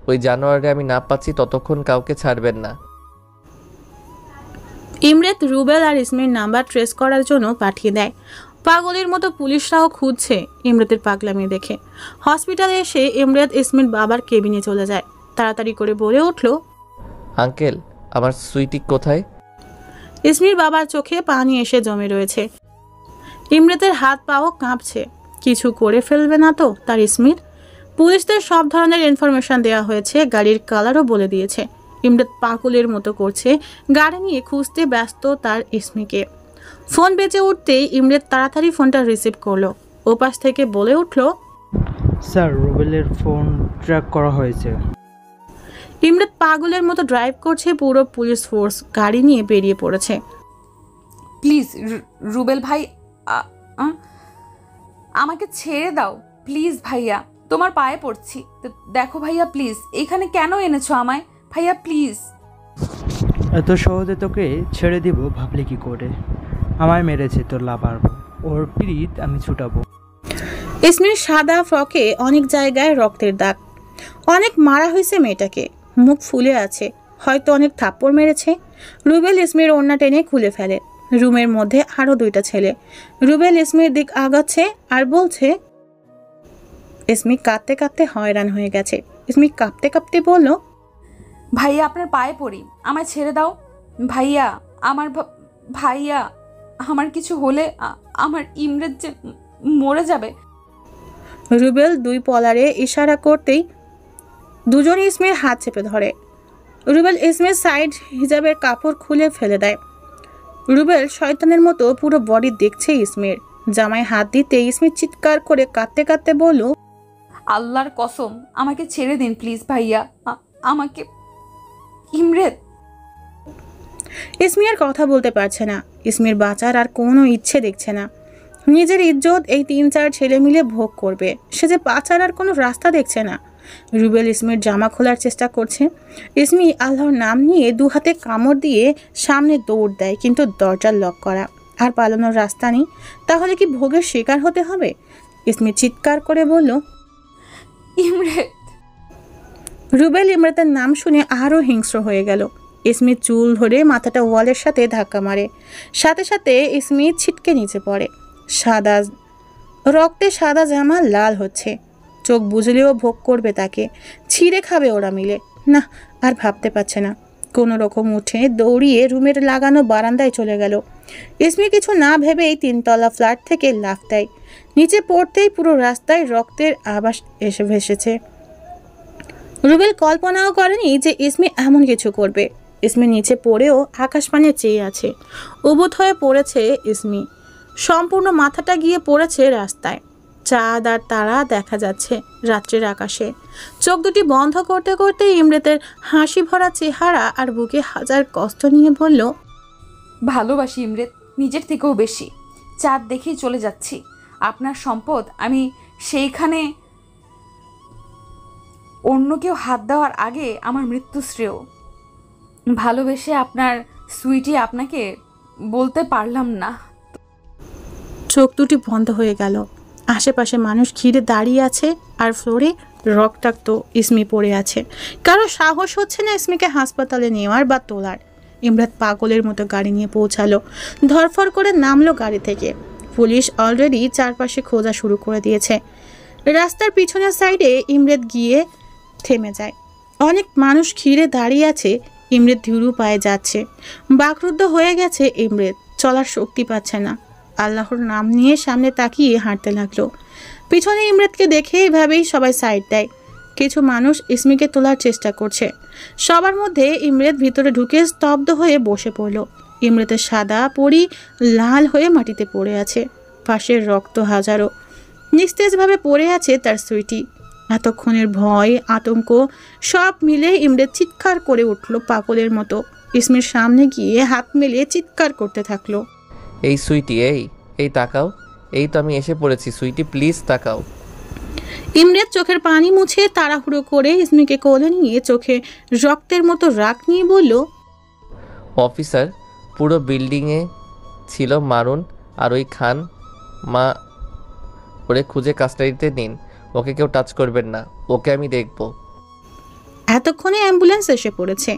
ওই জানোয়ারে আমি না পাচ্ছি ততক্ষণ কাউকে ছাড়বেন না। ইমরাত রুবেল আর ইসমির নাম্বার ট্রেস করার জন্য পাঠিয়ে দেয়। পাগলের মতো পুলিশরাও খুঁজছে ইমরাতের পাগলামি দেখে। হসপিটালে এসে ইমরাত ইসমির বাবার কেবিনে চলে যায়। তাড়াতাড়ি করে বলে উঠল, আঙ্কেল, আমার সুইটি কোথায়? ইসমির বাবার চোখে পানি এসে জমে রয়েছে। ইমরাতের হাত পাও কাঁপছে। কিছু করে ফেলবে না তো তার ইসমির? পুলিশদের সব ধরনের ইনফরমেশন দেওয়া হয়েছে, গাড়ির কালারও বলে দিয়েছে। ইমরাত পাগলের মতো করছে, গাড়ি নিয়ে খুঁজতে ব্যস্ত তার ইসমিকে। ফোন বেজে উঠতেই ইমরাত তাড়াতাড়ি ফোনটা রিসিভ করলো। ওপাশ থেকে বলে উঠল, স্যার, রুবেলের ফোন ট্র্যাক করা হয়েছে। ইমরাত পাগলের মতো ড্রাইভ করছে। পুরো পুলিশ ফোর্স গাড়ি নিয়ে বেরিয়ে পড়েছে। প্লিজ রুবেল ভাই, আমাকে ছেড়ে দাও প্লিজ ভাইয়া, তোমার পায়ে পড়ছি। দেখো ভাইয়া প্লিজ, এখানে কেন এনেছো আমায়? ভাইয়া প্লিজ। এত সহজে তোকে ছেড়ে দিব ভাবলি কি করে? আমায় মেরেছে তোর লাভার, ওর পিরিত আমি ছুটাবো। ইসমির সাদা ফ্রকে অনেক জায়গায় রক্তের দাগ। অনেক মারা হয়েছে মেয়েটাকে। মুখ ফুলে আছে, হয়তো অনেক থাপ্পড় মেরেছে। রুবেল ইসমির ওড়না টেনে খুলে ফেলে। রুমের মধ্যে আরো 2টা ছেলে। রুবেল ইসমির দিক আগাচ্ছে আর বলছে। ইসমি কাঁদতে কাঁদতে হয়রান হয়ে গেছে। ইসমি কাঁপতে কাঁপতে বলল, ভাইয়া আপনার পায়ে পড়ি, আমায় ছেড়ে দাও ভাইয়া। ভাইয়া, আমার কিছু হলে আমার ইমরাত যে মরে যাবে। রুবেল 2 পলারে ইশারা করতেই দুজনে ইসমির হাত চেপে ধরে। রুবেল ইসমির সাইড হিজাবের কাপড় খুলে ফেলে দেয়। রুবেল শয়তানের মতো পুরো বডি দেখছে ইসমির। জামায় হাত দিতে ইসমির চিৎকার করে কাঁদতে কাঁদতে বলল, আল্লাহর কসম আমাকে ছেড়ে দিন প্লিজ ভাইয়া, আমাকে। ইমরেত। ইসমি আর কথা বলতে পারছে না। ইসমির বাঁচার আর কোনো ইচ্ছে দেখছে না। নিজের ইজ্জত এই 3-4 ছেলে মিলে ভোগ করবে, সে যে বাঁচার আর কোনো রাস্তা দেখছে না। রুবেল ইসমির জামা খোলার চেষ্টা করছে। ইসমি আল্লাহর নাম নিয়ে 2 হাতে কামড় দিয়ে সামনে দৌড় দেয়, কিন্তু দরজা লক করা, আর পালানোর রাস্তা নেই। তাহলে কি ভোগের শিকার হতে হবে? ইসমি চিৎকার করে বলল, ইমরেত। রুবেল ইমরাতের নাম শুনে আরও হিংস্র হয়ে গেল। ইসমি চুল ধরে মাথাটা ওয়ালের সাথে ধাক্কা মারে, সাথে সাথে ইসমি ছিটকে নিচে পড়ে। রক্তে সাদা জামা লাল হচ্ছে। চোখ বুঝলেও ভোগ করবে তাকে, ছিঁড়ে খাবে ওরা মিলে। না, আর ভাবতে পারছে না। কোনো রকম উঠে দৌড়িয়ে রুমের লাগানো বারান্দায় চলে গেল। ইসমি কিছু না ভেবেই 3তলা ফ্ল্যাট থেকে লাফ দেয়। নিচে পড়তেই পুরো রাস্তায় রক্তের আভাস এসে ভেসেছে। রুবেল কল্পনাও করেনি যে ইসমি এমন কিছু করবে। ইসমি নিচে পড়েও আকাশপানে চেয়ে আছে। উবুত হয়ে পড়েছে ইসমি, সম্পূর্ণ মাথাটা গিয়ে পড়েছে রাস্তায়। চাঁদ আর তারা দেখা যাচ্ছে রাত্রের আকাশে। চোখ দুটি বন্ধ করতে করতে ইমরেতের হাসি ভরা চেহারা আর বুকে হাজার কষ্ট নিয়ে বলল, ভালোবাসি ইমরেত, নিজের থেকেও বেশি। চাঁদ দেখেই চলে যাচ্ছি। আপনার সম্পদ আমি সেইখানে অন্য কেউ হাত দেওয়ার আগে আমার মৃত্যু শ্রেয়। ভালোবেসে আপনার সুইটি আপনাকে বলতে পারলাম না। চোখ দুটি বন্ধ হয়ে গেল। আশেপাশে মানুষ ঘিরে দাঁড়িয়ে আছে, আর ফ্লোরে রক্তাক্ত ইসমি পড়ে আছে। কারো সাহস হচ্ছে না ইসমিকে হাসপাতালে নেওয়ার বা তোলার। ইমরাত পাগলের মতো গাড়ি নিয়ে পৌঁছালো। ধরফর করে নামলো গাড়ি থেকে। পুলিশ অলরেডি চারপাশে খোঁজা শুরু করে দিয়েছে। রাস্তার পিছনের সাইডে ইমরেত গিয়ে থেমে যায়। অনেক মানুষ ঘিরে দাঁড়িয়ে আছে। ইমরেত ধীরু পায়ে যাচ্ছে। বাকরুদ্ধ হয়ে গেছে ইমরেত, চলার শক্তি পাচ্ছে না। আল্লাহর নাম নিয়ে সামনে তাকিয়ে হাঁটতে লাগলো। পিছনে ইমরেতকে দেখে এভাবেই সবাই সাইড দেয়। কিছু মানুষ ইসমিকে তোলার চেষ্টা করছে। সবার মধ্যে ইমরেত ভিতরে ঢুকে স্তব্ধ হয়ে বসে পড়ল। ইমরেতের সাদা পরি লাল হয়ে মাটিতে পড়ে আছে, পাশের রক্ত হাজারো। নিস্তেজভাবে পড়ে আছে তার সুইটি। এতক্ষণের ভয়, আতঙ্ক সব মিলে ইমরেত চিৎকার করে উঠল পাগলের মতো। ইসমির সামনে গিয়ে হাত মেলে চিৎকার করতে থাকলো, এই সুইটি, এই তাকাও, এই তো আমি এসে পড়েছি সুইটি, প্লিজ তাকাও। ইমরেত চোখের পানি মুছে তাড়াহুড়ো করে ইসমিকে কোলে নিয়ে চোখে রক্তের মতো রাগ নিয়ে বলল, অফিসার, পুরো বিল্ডিংয়ে ছিল মারুন আর ওই খান মা, ওরে খুঁজে কাস্টাডিতে নিন। ওকে কেউ টাচ করবেন না, ওকে আমি দেখব। এতক্ষণে অ্যাম্বুলেন্স এসে পড়েছে।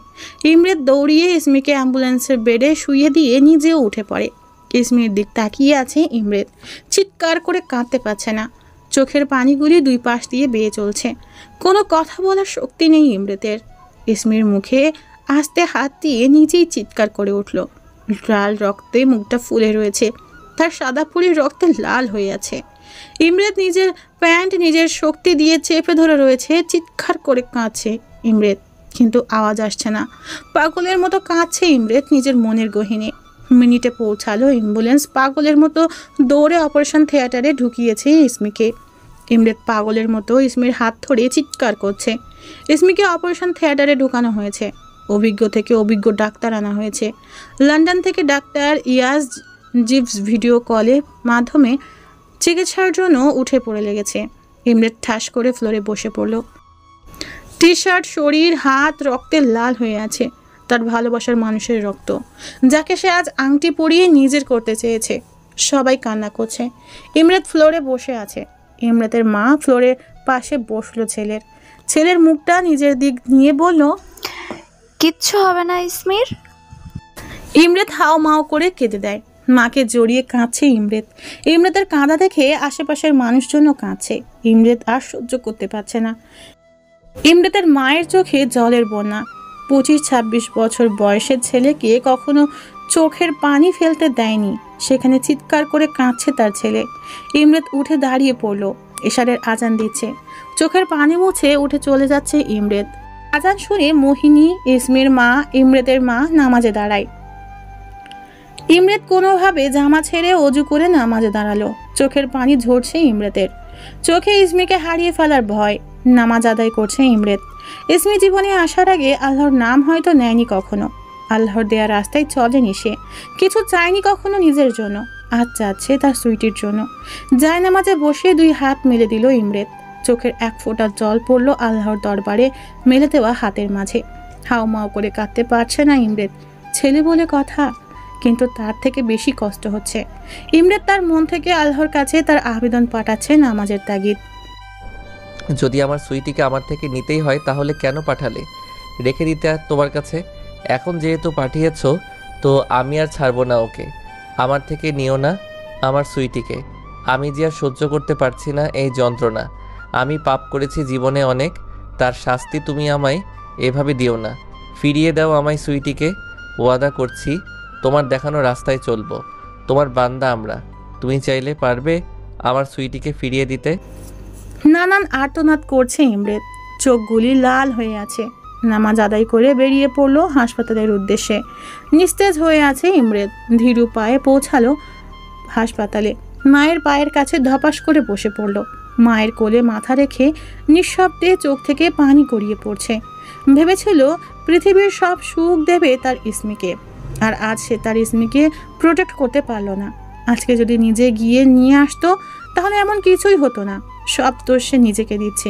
ইমরেত দৌড়িয়ে ইসমিকে অ্যাম্বুলেন্সের বেডে শুইয়ে দিয়ে নিজেও উঠে পড়ে। ইসমির দিক তাকিয়ে আছে ইমরেত, চিৎকার করে কাঁদতে পারছে না। চোখের পানিগুলি 2 পাশ দিয়ে বেয়ে চলছে। কোনো কথা বলার শক্তি নেই ইমরেতের। ইসমির মুখে আস্তে হাত দিয়ে নিজেই চিৎকার করে উঠল। লাল রক্তে মুখটা ফুলে রয়েছে, তার সাদা পুরি রক্তে লাল হয়ে আছে। ইমরেত নিজের প্যান্ট নিজের শক্তি দিয়ে চেপে ধরে রয়েছে। চিৎকার করে কাঁদছে ইমরেত, কিন্তু আওয়াজ আসছে না। পাগলের মতো কাঁদছে ইমরেত নিজের মনের গহীনে। মিনিটে পৌঁছালো অ্যাম্বুলেন্স। পাগলের মতো দৌড়ে অপারেশন থিয়েটারে ঢুকিয়েছে ইসমিকে। ইমরেত পাগলের মতো ইসমির হাত ধরে চিৎকার করছে। ইসমিকে অপারেশন থিয়েটারে ঢুকানো হয়েছে। অভিজ্ঞ থেকে অভিজ্ঞ ডাক্তার আনা হয়েছে। লন্ডন থেকে ডাক্তার ইয়াজ জিভস ভিডিও কলের মাধ্যমে চিকিৎসার জন্য উঠে পড়ে লেগেছে। ইমরেত ঠাস করে ফ্লোরে বসে পড়ল। টি শার্ট, শরীর, হাত রক্তে লাল হয়ে আছে। তার ভালোবাসার মানুষের রক্ত, যাকে সে আজ আংটি পরিয়ে নিজের করতে চেয়েছে। সবাই কান্না করছে। ইমরেত ফ্লোরে বসে আছে। ইমরেতের মা ফ্লোরের পাশে বসলো ছেলের মুখটা নিজের দিক নিয়ে বলল, কিচ্ছু হবে না ইসমির। ইমরেত হাও মাও করে কেঁদে দেয়। মাকে জড়িয়ে কাঁদছে ইমরেত। ইমরেতের কাঁদা দেখে আশেপাশের মানুষজনও কাঁদছে। ইমরেত আর সহ্য করতে পারছে না। ইমরেতের মায়ের চোখে জলের বন্যা। 25-26 বছর বয়সের ছেলেকে কখনো চোখের পানি ফেলতে দেয়নি, সেখানে চিৎকার করে কাঁদছে তার ছেলে। ইমরেত উঠে দাঁড়িয়ে পড়ল। এশারের আজান দিচ্ছে। চোখের পানি মুছে উঠে চলে যাচ্ছে ইমরেত। আজান শুনে মোহিনী, ইসমির মা, ইমরেতের মা নামাজে দাঁড়ায়। ইমরেত কোনোভাবে জামা ছেড়ে অজু করে নামাজে দাঁড়ালো। চোখের পানি ঝরছে ইমরেতের। চোখে ইসমিকে হারিয়ে ফেলার ভয়। নামাজ আদায় করছে ইমরেত। ইসমি জীবনে আসার আগে আল্লাহর নাম হয়তো নেয়নি কখনো। আল্লাহর দেয়া রাস্তায় চলেনি সে, কিছু চায়নি কখনো নিজের জন্য, আজ চাচ্ছে তার সুইটির জন্য। জায়নামাজে বসে 2 হাত মেলে দিল ইমরেত। চোখের এক ফোঁটা জল পড়ল আল্লাহর দরবারে মেলে দেওয়া হাতের মাঝে। হাউমাউ করে কাঁদতে পারছে না ইমরেত, ছেলে বলে কথা, কিন্তু তার থেকে বেশি কষ্ট হচ্ছে। ইমরেত তার মন থেকে আল্লাহর কাছে তার আবেদন পাঠাচ্ছে নামাজের তাগিদ। যদি আমার সুইটিকে আমার থেকে নিতেই হয় তাহলে কেন পাঠালে? রেখে দিতে তোমার কাছে। এখন যেহেতু পাঠিয়েছো তো আমি আর ছাড়বো না ওকে। আমার থেকে নিও না আমার সুইটিকে। আমি যে আর সহ্য করতে পারছি না এই যন্ত্রণা। আমি পাপ করেছি জীবনে অনেক, তার শাস্তি তুমি আমায় এভাবে দিও না। ফিরিয়ে দাও আমায় সুইটিকে। ওয়াদা করছি তোমার দেখানো রাস্তায় চলবো। তোমার বান্দা আমরা। তুমি চাইলে পারবে আমার সুইটিকে ফিরিয়ে দিতে? নানান আর্তনাদ করছে ইমরেত, চোখগুলি লাল হয়ে আছে। নামাজ আদায় করে বেরিয়ে পড়লো হাসপাতালের উদ্দেশ্যে। নিস্তেজ হয়ে আছে ইমরেত। ধীরু পায়ে পৌঁছালো হাসপাতালে। মায়ের পায়ের কাছে ধপাস করে বসে পড়ল। মায়ের কোলে মাথা রেখে নিঃশব্দে চোখ থেকে পানি গড়িয়ে পড়ছে। ভেবেছিল পৃথিবীর সব সুখ দেবে তার ইসমিকে, আর আজ সে তার ইসমিকে প্রোটেক্ট করতে পারল না। আজকে যদি নিজে গিয়ে নিয়ে আসতো তাহলে এমন কিছুই হতো না। সব দোষ সে নিজেকে দিচ্ছে।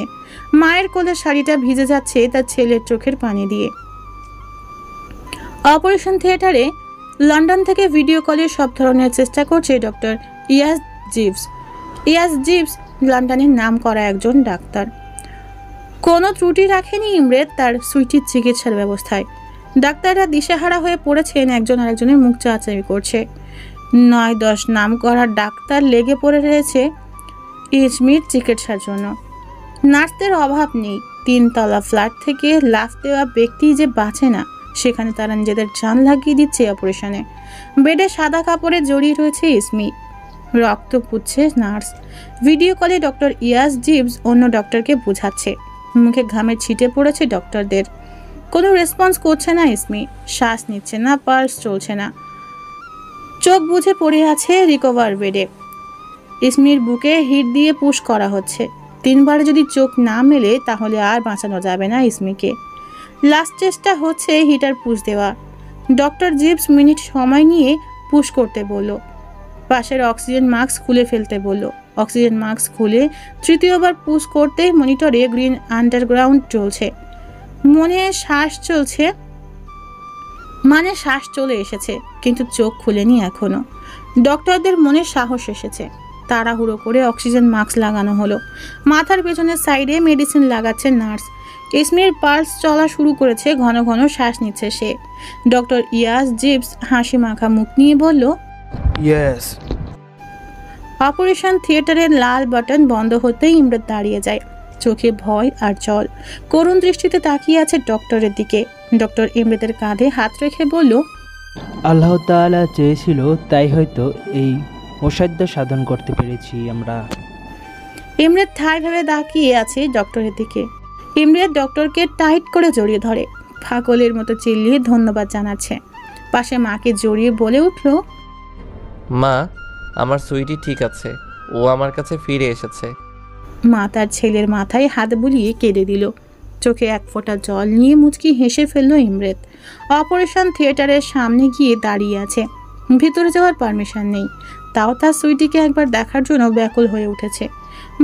মায়ের কোলে শাড়িটা ভিজে যাচ্ছে তার ছেলের চোখের পানি দিয়ে। অপারেশন থিয়েটারে লন্ডন থেকে ভিডিও কলে সব ধরনের চেষ্টা করছে ডক্টর ইয়াস জিভস। ইয়াস জিভস লন্ডনের নাম করা একজন ডাক্তার। কোনো ত্রুটি রাখেনি ইমরেত তার সুইটির চিকিৎসার ব্যবস্থায়। ডাক্তাররা দিশেহারা হয়ে পড়েছেন, একজন আরেকজনের মুখ চাচামি করছে। 9-10 নাম করা ডাক্তার লেগে পড়ে রয়েছে ইসমির চিকিৎসার জন্য। নার্সদের অভাব নেই। 3 তলা ফ্ল্যাট থেকে লাফ দেওয়া ব্যক্তি যে বাঁচে না, সেখানে তারা নিজেদের জান লাগিয়ে দিচ্ছে অপারেশনে। বেডে সাদা কাপড়ে জড়িয়ে রয়েছে ইসমি, রক্ত পুচ্ছে নার্স। ভিডিও কলে ডক্টর ইয়াস জিভস অন্য ডক্টরকে বোঝাচ্ছে। মুখে ঘামের ছিটে পড়েছে ডক্টরদের। কোনো রেসপন্স করছে না ইসমি, শ্বাস নিচ্ছে না, পালস চলছে না। চোখ বুঝে পড়ে আছে রিকভার বেডে। ইসমির বুকে হিট দিয়ে পুশ করা হচ্ছে। 3 বারে যদি চোখ না মেলে তাহলে আর বাঁচানো যাবে না ইসমিকে। লাস্ট চেষ্টা হচ্ছে হিটার পুশ দেওয়া। ডক্টর জিভস মিনিট সময় নিয়ে পুশ করতে বলল। পাশের অক্সিজেন মাস্ক খুলে ফেলতে বলল। অক্সিজেন মাস্ক খুলে 3য়বার পুশ করতে মনিটরে গ্রিন আন্ডারগ্রাউন্ড চলছে। শ্বাস চলে এসেছে, কিন্তু চোখ খুলেনি এখনো। ডক্টরদের মনে সাহস এসেছে। তাড়াহুড়ো করে অক্সিজেন মাস্ক লাগানো হলো। মাথার পেছনের সাইডে মেডিসিন লাগাচ্ছে নার্স। ইসমির পালস চলা শুরু করেছে, ঘন ঘন শ্বাস নিচ্ছে সে। ডক্টর ইয়াস জিভস হাসি মাখা মুখ নিয়ে বলল, ইয়েস। অপারেশন থিয়েটারের লাল বাটন বন্ধ হতেই ইমরান দাঁড়িয়ে যায়। চোখে ভয় আর জল। করুণ দৃষ্টিতে তাকিয়ে আছে ডক্টরের দিকে। ডক্টর ইমরানের কাঁধে হাত রেখে বলল, আল্লাহ তাআলা চেয়েছিল, তাই হয়তো এই অসাধ্য সাধন করতে পেরেছি আমরা। ইমরান ঠায় ভেবে তাকিয়ে আছে ডক্টরের দিকে। ইমরান ডক্টরকে টাইট করে জড়িয়ে ধরে, পাগলের মতো চিল্লিয়ে ধন্যবাদ জানাচ্ছে। পাশে মাকে জড়িয়ে বলে উঠল, মা, আমার সুইটি ঠিক আছে, ও আমার কাছে ফিরে এসেছে। মা তার ছেলের মাথায় হাত বুলিয়ে কেঁদে দিল। চোখে এক ফোঁটা জল নিয়ে মুচকি হেসে ফেলল ইমরান। অপারেশন থিয়েটারের সামনে গিয়ে দাঁড়িয়ে আছে। ভিতরে যাওয়ার পারমিশন নেই, তাও তার সুইটিকে একবার দেখার জন্য ব্যাকুল হয়ে উঠেছে।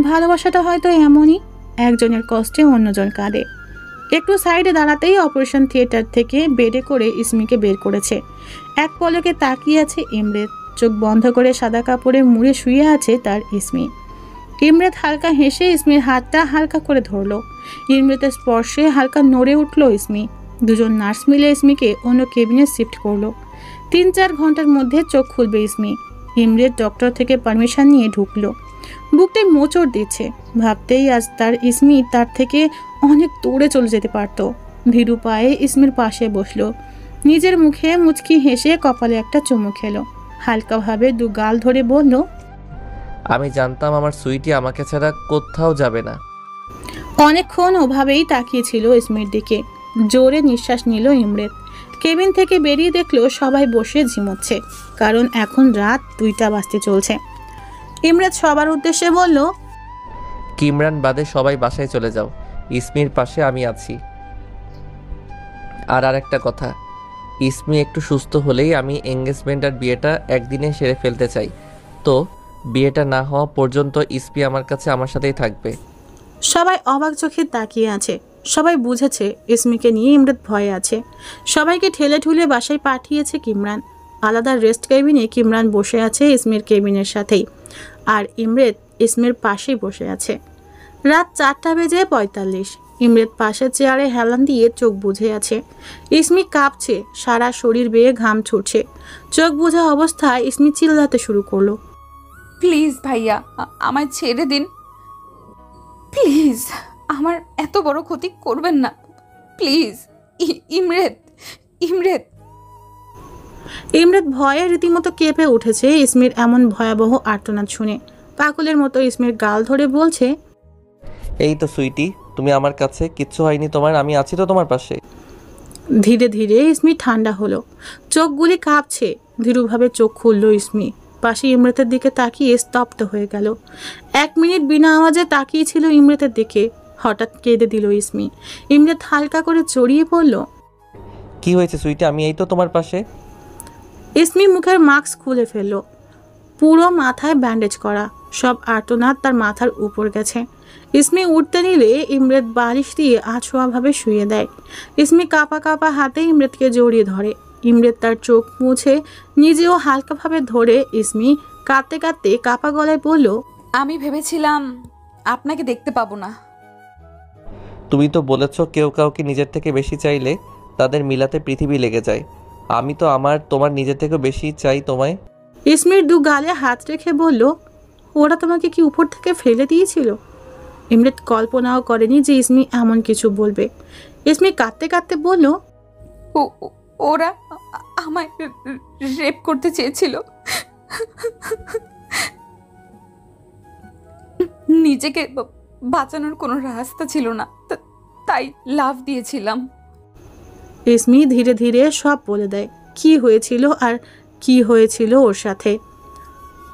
ভালোবাসাটা হয়তো এমনই, একজনের কষ্টে অন্যজন কাঁদে। একটু সাইডে দাঁড়াতেই অপারেশন থিয়েটার থেকে বেডে করে ইসমিকে বের করেছে। এক পলকে তাকিয়ে আছে ইমরান। চোখ বন্ধ করে সাদা কাপড়ে মুড়ে শুয়ে আছে তার ইসমি। ইমরান হালকা হেসে ইসমির হাতটা হালকা করে ধরল। ইমরানের স্পর্শে হালকা নড়ে উঠল ইসমি। দুজন নার্স মিলে ইসমিকে অন্য কেবিনে শিফট করলো। 3-4 ঘন্টার মধ্যে চোখ খুলবে ইসমি। ইমরান ডক্টর থেকে পারমিশন নিয়ে ঢুকলো। বুকটাই মোচড় দিচ্ছে। ভাবতেই আজ তার ইসমি তার থেকে অনেক দূরে চলে যেতে পারত। ধীরু পায়ে ইসমির পাশে বসলো। নিজের মুখে মুচকি হেসে কপালে একটা চুমু খেলো। হালকাভাবে 2 গাল ধরে বলল, আমি জানতাম আমার সুইটি আমাকে ছাড়া কোথাও যাবে না। অনেকক্ষণ ওভাবেই তাকিয়েছিল ইসমির দিকে। জোরে নিঃশ্বাস নিল ইমরান। কেবিন থেকে বেরিয়ে দেখলো সবাই বসে ঝিমোচ্ছে, কারণ এখন রাত 2টা বাজতে চলছে। ইমরান সবার উদ্দেশ্যে বলল, কিমরান বাদে সবাই বাসায় চলে যাও, ইসমির পাশে আমি আছি। আর আরেকটা কথা, ইসমি একটু সুস্থ হলেই আমি এঙ্গেজমেন্ট আর বিয়েটা একদিনে সেরে ফেলতে চাই। তো বিয়েটা না হওয়া পর্যন্ত ইসমি আমার কাছে আমার সাথেই থাকবে। সবাই অবাক চোখে তাকিয়ে আছে। সবাই বুঝেছে ইসমিকে নিয়ে ইমরাত ভয়ে আছে। সবাইকে ঠেলে ঠুলে বাসায় পাঠিয়েছে কিমরান। আলাদা রেস্ট কেবিনে কিমরান বসে আছে ইসমির কেবিনের সাথেই, আর ইমরাত ইসমির পাশেই বসে আছে। রাত 4:45। ইমরাত পাশের চেয়ারে হেলান দিয়ে চোখ বুজে আছে। ইসমি কাঁপছে, সারা শরীর বেয়ে ঘাম ছুটছে। চোখ বুজা অবস্থায় ইসমি চিল্লাতে শুরু করলো, প্লিজ ভাইয়া, আমায় ছেড়ে দিন প্লিজ, আমার এত বড় ক্ষতি করবেন না প্লিজ। ইমরাত ইমরাত ইমরাত ভয়ে রীতিমতো কেঁপে উঠেছে ইসমির এমন ভয়াবহ আর্তনাদ শুনে। পাগলের মতো ইসমির গাল ধরে বলছে, এই তো সুইটি, তুমি আমার কাছে, কিচ্ছু হয়নি তোমার, আমি আছি তো তোমার পাশে। ধীরে ধীরে ইসমি ঠান্ডা হলো, চোখগুলি কাঁপছে। ধীরুভাবে চোখ খুলল ইসমি। পাশে ইমরাতের দিকে তাকিয়ে স্তব্ধ হয়ে গেল। 1 মিনিট বিনা আওয়াজে তাকিয়েছিল ইমরাতের দিকে। হঠাৎ কেঁদে দিল ইসমি। ইমরাত হালকা করে জড়িয়ে পড়ল। কি হয়েছে সুইটি, আমি এই তো তোমার পাশে। ইসমি মুখের মাস্ক খুলে ফেলল। পুরো মাথায় ব্যান্ডেজ করা, সব আর্তনাদ তার মাথার উপর গেছে। ইসমি উঠতে নিলে ইমরাত বালিশ দিয়ে আছোয়াভাবে শুয়ে দেয়। ইসমি কাঁপা কাঁপা হাতে ইমরাতকে জড়িয়ে ধরে। ইমরাত তার চোখ মুছে নিজেও হালকাভাবে ধরে ইসমি কাঁদতে কাঁদতে কাঁপা গলায় বলল, আমি ভেবেছিলাম আপনাকে দেখতে পাবো না। তুমি তো বলেছ কেউ কাউকে নিজের থেকে বেশি চাইলে তাদের মিলাতে পৃথিবী লেগে যায়। আমি তো তোমার নিজের থেকে বেশি চাই তোমায়। ইসমির 2 গালে হাত রেখে বলল, ওরা তোমাকে কি উপর থেকে ফেলে দিয়েছিল? ইমরাত কল্পনাও করেনি যে ইসমি এমন কিছু বলবে। ইসমি কাঁদতে কাঁদতে বলল, ওরা আমায় রেপ করতে চেয়েছিল, নিজেকে বাঁচানোর কোনো রাস্তা ছিল না, তাই লাভ দিয়েছিলাম। ইসমি ধীরে ধীরে সব বলে দেয়, কি হয়েছিল আর কি হয়েছিল ওর সাথে।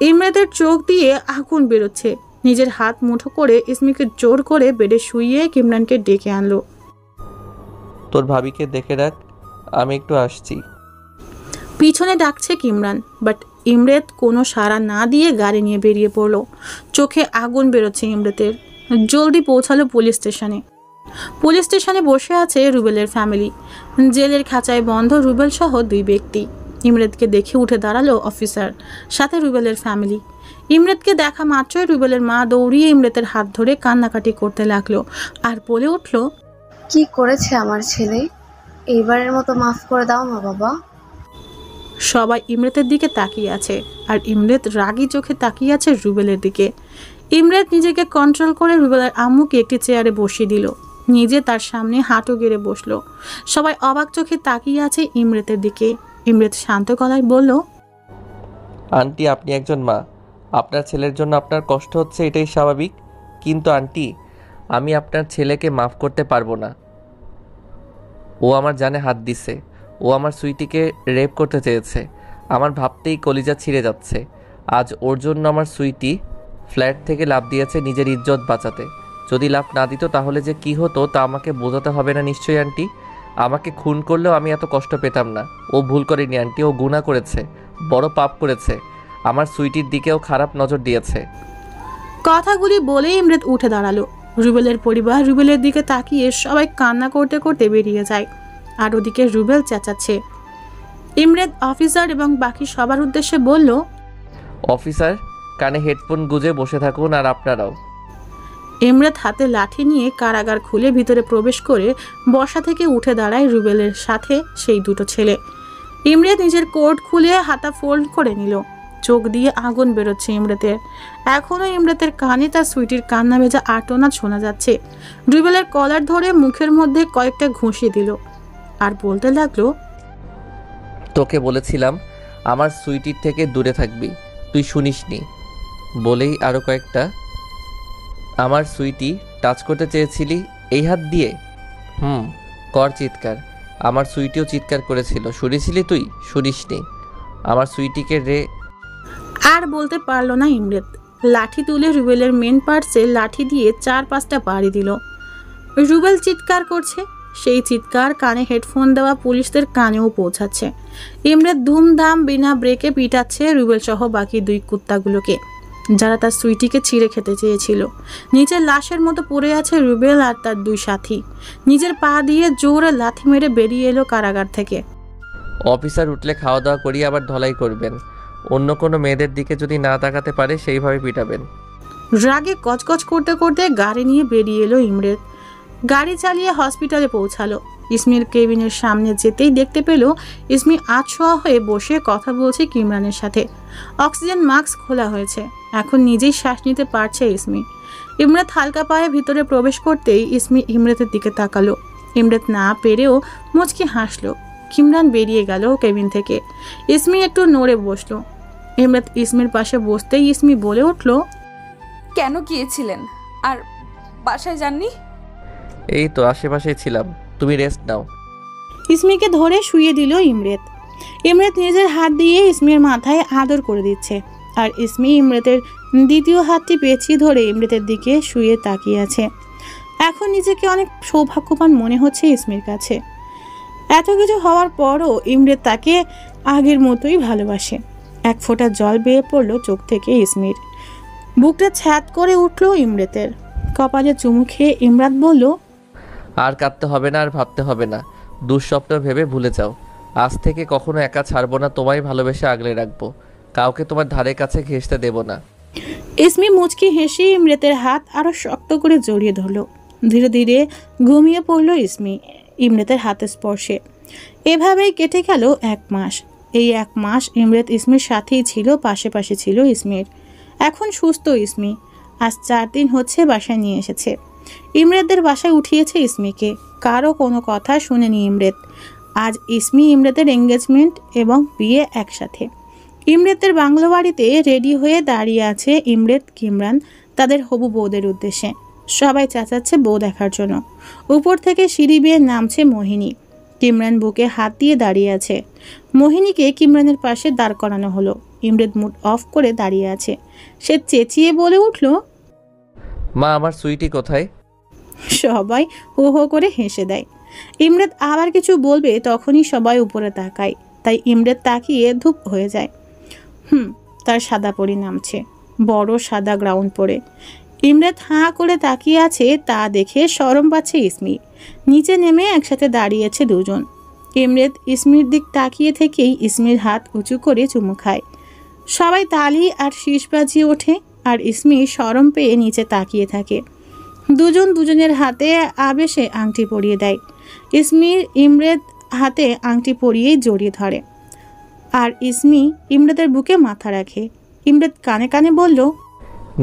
ইমরাতের চোখ দিয়ে আগুন বেরোচ্ছে। নিজের হাত মুঠো করে ইসমিকে জোর করে বেডে শুইয়ে কিমরানকে ডেকে আনলো। তোর ভাবিকে দেখে রাখ, আমি একটু আসছি। পিছনে ডাকছে কিমরান, বাট ইমরাত কোনো সাড়া না দিয়ে গাড়ি নিয়ে বেরিয়ে পড়লো। চোখে আগুন বেরোচ্ছে ইমরাতের। জলদি পৌঁছালো পুলিশ স্টেশনে। পুলিশ স্টেশনে বসে আছে রুবেলের ফ্যামিলি। জেলের খাঁচায় বন্ধ রুবেল সহ 2 ব্যক্তি। ইমরাতকে দেখে উঠে দাঁড়ালো অফিসার, সাথে রুবেলের ফ্যামিলি। ইমরাতকে দেখা মাত্রই রুবেলের মা দৌড়িয়ে ইমরাতের হাত ধরে কান্নাকাটি করতে লাগলো আর বলে উঠল, কি করেছে আমার ছেলে, এইবারের মতো মাফ করে দাও না বাবা। সবাই ইমরাতের দিকে তাকিয়ে আছে, আর ইমরাত রাগী চোখে তাকিয়ে আছে রুবেলের দিকে। ইমরাত নিজেকে কন্ট্রোল করে রুবেলের আম্মুকে একটি চেয়ারে বসিয়ে দিল, নিজে তার সামনে হাঁটু গেড়ে বসলো। সবাই অবাক চোখে তাকিয়ে আছে ইমরাতের দিকে। ইমরাত শান্ত গলায় বলল, আন্টি, আপনি একজন মা, আপনার ছেলের জন্য আপনার কষ্ট হচ্ছে, এটাই স্বাভাবিক। কিন্তু আন্টি, আমি আপনার ছেলেকে মাফ করতে পারবো না। ও আমার জানে হাত দিছে, ও আমার সুইটিকে রেপ করতে চেয়েছে। আমার ভাবতেই কলিজা ছিঁড়ে যাচ্ছে। আজ ওর জন্য আমার সুইটি ফ্ল্যাট থেকে লাফ দিয়েছে নিজের ইজ্জত বাঁচাতে। যদি লাফ না দিত তাহলে যে কি হতো তা আমাকে বোঝাতে হবে না নিশ্চয়ই আন্টি। আমাকে খুন করলেও আমি এত কষ্ট পেতাম না। ও ভুল করেনি আন্টি, ও গুনাহ করেছে, বড় পাপ করেছে। আমার সুইটির দিকেও খারাপ নজর দিয়েছে। কথাগুলি বলে ইমরাত উঠে দাঁড়ালো। রুবেলের পরিবার রুবেলের দিকে তাকিয়ে সবাই কান্না করতে করতে বেরিয়ে যায়, আর ওদিকে রুবেল চেঁচাচ্ছে। ইমরাত অফিসার এবং বাকি সবার উদ্দেশ্যে বলল, অফিসার, কানে হেডফোন গুজে বসে থাকুন, আর আপনারাও। ইমরাত হাতে লাঠি নিয়ে কারাগার খুলে ভিতরে প্রবেশ করে বসা থেকে উঠে দাঁড়ায় রুবেলের সাথে সেই 2 ছেলে। ইমরাত নিজের কোট খুলে হাতা ফোল্ড করে নিল। চোখ দিয়ে আগুন বেরোচ্ছে ইমরাতের। এখনও ইমরাতের কানে তার সুইটির কান্না ভেজা আর্তনাদ শোনা যাচ্ছে। রুবেলের কলার ধরে মুখের মধ্যে কয়েকটা ঘুষি দিল আর বলতে লাগলো, তোকে বলেছিলাম আমার সুইটির থেকে দূরে থাকবি, তুই শুনিসনি। বলেই আরও কয়েকটা। আমার সুইটি টাচ করতে চেয়েছিলি এই হাত দিয়ে, কর চিৎকার। আমার সুইটিও চিৎকার করেছিল, শুনেছিলি তুই? শুনিসনি। আমার সুইটিকে রে। আর বলতে পারলো না ইমরাত। লাঠি তুলে রুবেলের মেন পার্টসে লাঠি দিয়ে 4-5টা বাড়ি দিল। রুবেল চিৎকার করছে, সেই চিৎকার কানে হেডফোন দেওয়া পুলিশদের কানেও পৌঁছাচ্ছে। ইমরাত ধুমধাম বিনা ব্রেকে পিটাচ্ছে রুবেল সহ বাকি 2 কুত্তাগুলোকে, যারা তার সুইটিকে ছিঁড়ে খেতে চেয়েছিল। নিচে লাশের মতো পড়ে আছে রুবেল আর তার 2 সাথী। নিজের পা দিয়ে জোরে লাথি মেরে বেরিয়ে এলো কারাগার থেকে। অফিসার উঠলে খাওয়া দাওয়া করিয়ে আবার ধলাই করবেন। অন্য কোনো মেয়েদের দিকে যদি না তাকাতে পারে সেইভাবে পিটাবেন। রাগে গজগজ করতে করতে গাড়ি নিয়ে বেরিয়ে এলো ইমরাত। গাড়ি চালিয়ে হসপিটালে পৌঁছালো। ইসমির কেবিনের সামনে যেতেই দেখতে পেল ইসমি আধশোয়া হয়ে বসে কথা বলছে কিমরানের সাথে। অক্সিজেন মাস্ক খোলা হয়েছে, এখন নিজেই শ্বাস নিতে পারছে ইসমি। ইমরাত হালকা পায়ে ভিতরে প্রবেশ করতেই ইসমি ইমরাতের দিকে তাকালো। ইমরাত না পেরেও মুচকি হাসলো। কিমরান বেরিয়ে গেল কেবিন থেকে। ইসমি একটু নড়ে বসলো। ইমরাত ইসমির পাশে বসতেই ইসমি বলে উঠল, কেন গিয়েছিলেন আর বাসায় যাননি? এই তো আশেপাশেই ছিলাম, তুমি রেস্ট নাও। ইসমিকে ধরে শুইয়ে দিল ইমরাত। ইমরাত নিজের হাত দিয়ে ইসমির মাথায় আদর করে দিচ্ছে, আর ইসমি ইমরাতের দ্বিতীয় হাতটি পেঁচিয়ে ধরে ইমরাতের দিকে শুয়ে তাকিয়ে আছে। এখন নিজেকে অনেক সৌভাগ্যবান মনে হচ্ছে ইসমির কাছে। এত কিছু হওয়ার পরও ইমরাত তাকে আগের মতোই ভালোবাসে। এক ফোঁটা জল বেয়ে পড়লো চোখ থেকে ইসমির। বুকটা ছ্যাদ করে উঠল ইমরাতের। কপালে চুমু খেয়ে ইমরাত বলল, আর কাঁদতে হবে না, আর ভাবতে হবে না। দুঃস্বপ্ন ভেবে ভুলে যাও। আজ থেকে কখনো একা ছাড়বো না, তোমায় ভালোবেসে আগলে রাখবো। কাউকে তোমার ধারে কাছে ঘেঁষতে দেব না। ইসমি মুচকি হেসে ইমরাতের হাত আরো শক্ত করে জড়িয়ে ধরল। ধীরে ধীরে ঘুমিয়ে পড়ল ইসমি ইমরাতের হাতের স্পর্শে। এভাবেই কেটে গেল 1 মাস। এই 1 মাস ইমরাত ইসমির সাথেই ছিল, পাশে পাশে ছিল ইসমির। এখন সুস্থ ইসমি। আজ 4 দিন হচ্ছে বাসায় নিয়ে এসেছে। ইমরাতদের বাসায় উঠিয়েছে ইসমিকে। কারো কোনো কথা শুনেনি ইমরাত। আজ ইসমি ইমরাতের এঙ্গেজমেন্ট এবং বিয়ে একসাথে। ইমরাতের বাংলো বাড়িতে রেডি হয়ে দাঁড়িয়ে আছে ইমরাত, কিমরান তাদের হবু বউদের উদ্দেশ্যে। সবাই চেঁচাচ্ছে বউ দেখার জন্য। উপর থেকে সিঁড়ি বেয়ে নামছে মোহিনী। কিমরান বুকে হাত দিয়ে দাঁড়িয়ে আছে। মোহিনীকে কিমরানের পাশে দাঁড় করানো হলো। ইমরাত মুড অফ করে দাঁড়িয়ে আছে। সে চেঁচিয়ে বলে উঠল, মা, আমার সুইটি কোথায়? সবাই হো হো করে হেসে দেয়। ইমরাত আবার কিছু বলবে তখনই সবাই উপরে তাকায়। তাই ইমরাত তাকিয়ে ধূপ হয়ে যায়। তার সাদা পরি নামছে, বড় সাদা গ্রাউন্ড পরে। ইমরাত হাঁ করে তাকিয়ে আছে, তা দেখে শরম পাচ্ছে ইসমি। নিচে নেমে একসাথে দাঁড়িয়েছে 2 জন। ইমরাত ইসমির দিক তাকিয়ে থেকেই ইসমির হাত উঁচু করে চুমু খায়। সবাই তালি আর শীষ বাজিয়ে ওঠে, আর ইসমি শরম পেয়ে নিচে তাকিয়ে থাকে। 2 জন দুজনের হাতে আবেশে আংটি পরিয়ে দেয়। ইসমির ইমরাত হাতে আংটি পরিয়েই জড়িয়ে ধরে, আর ইসমি ইমরাতের বুকে মাথা রাখে। ইমরাত কানে কানে বলল,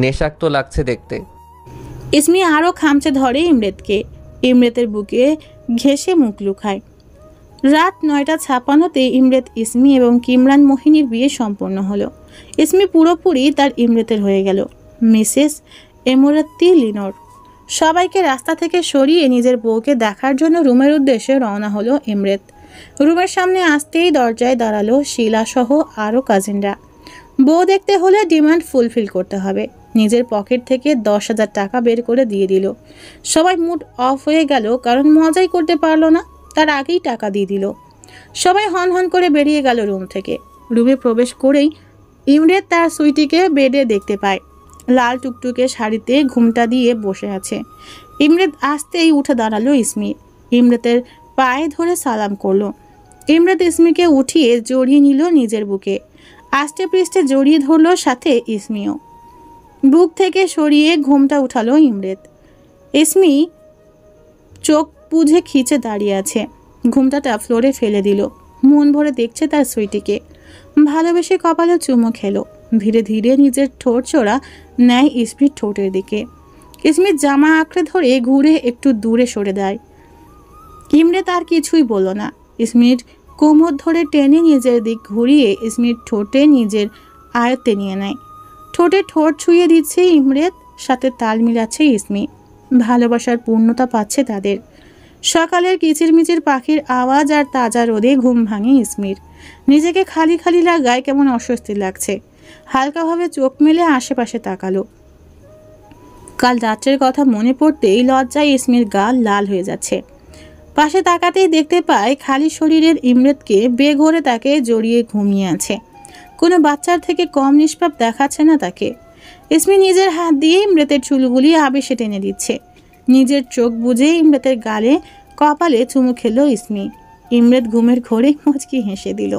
নেশাক্ত লাগছে দেখতে। ইসমি আরও খামচে ধরে ইমরাতকে। ইমরাতের বুকে ঘেঁষে মুখ লুকায়। রাত 9:56 ইমরাত, ইসমি এবং কিমরান মোহিনীর বিয়ে সম্পন্ন হলো। ইসমি পুরোপুরি তার ইমরাতের হয়ে গেল, মিসেস এমরাত্তি লিনোর। সবাইকে রাস্তা থেকে সরিয়ে নিজের বউকে দেখার জন্য রুমের উদ্দেশ্যে রওনা হলো ইমরাত। রুমের সামনে আসতেই দরজায় দাঁড়ালো শিলা সহ আরও কাজিনরা। বউ দেখতে হলে ডিমান্ড ফুলফিল করতে হবে। নিজের পকেট থেকে 10,000 টাকা বের করে দিয়ে দিল। সবাই মুড অফ হয়ে গেল, কারণ মজাই করতে পারলো না, তার আগেই টাকা দিয়ে দিল। সবাই হন হন করে বেরিয়ে গেল রুম থেকে। রুমে প্রবেশ করেই ইমরাত তার সুইটিকে বেডে দেখতে পায়। লাল টুকটুকে শাড়িতে ঘুমটা দিয়ে বসে আছে। ইমরাত আসতেই উঠে দাঁড়ালো ইসমি। ইমরাতের পায়ে ধরে সালাম করলো। ইমরাত ইসমিকে উঠিয়ে জড়িয়ে নিল নিজের বুকে। আষ্টে পৃষ্ঠে জড়িয়ে ধরলো, সাথে ইসমিও। বুক থেকে সরিয়ে ঘুমটা উঠালো ইমরাত। ইসমি চোখ বুঝে খিচে দাঁড়িয়ে আছে। ঘুমটাটা ফ্লোরে ফেলে দিল। মন ভরে দেখছে তার সুইটিকে। ভালোবেসে কপালে চুমো খেলো। ধীরে ধীরে নিজের ঠোঁট চোরা নেয় ইসমির ঠোঁটের দিকে। ইসমির জামা আঁকড়ে ধরে ঘুরে একটু দূরে সরে দেয়। ইমরাত আর কিছুই বলল না। ইসমির কোমর ধরে টেনে নিজের দিক ঘুরিয়ে ইসমির ঠোঁটে নিজের আয়ত্তে নিয়ে নেয়। ঠোঁটে ঠোঁট ছুঁয়ে দিচ্ছে ইমরাত, সাথে তাল মিলাচ্ছে ইসমি। ভালোবাসার পূর্ণতা পাচ্ছে তাদের। সকালের কিচিরমিচির পাখির আওয়াজ আর তাজা রোদে ঘুম ভাঙে ইসমির। নিজেকে খালি খালি লাগায়, কেমন অস্বস্তি লাগছে। হালকাভাবে চোখ মেলে আশেপাশে তাকালো। কাল রাত্রের কথা মনে পড়তেই লজ্জায় ইসমির গাল লাল হয়ে যাচ্ছে। পাশে তাকাতেই দেখতে পায় খালি শরীরের ইমরেতকে বেঘোরে তাকে জড়িয়ে ঘুমিয়ে আছে। কোনো বাচ্চার থেকে কম নিষ্পাপ দেখাচ্ছে না তাকে। ইসমি নিজের হাত দিয়ে ইমরেতের চুলগুলি আবেশে টেনে দিচ্ছে। নিজের চোখ বুজে ইমরেতের গালে কপালে চুমু খেলো ইসমি। ইমরেত ঘুমের ঘোরে মুচকি হেসে দিল।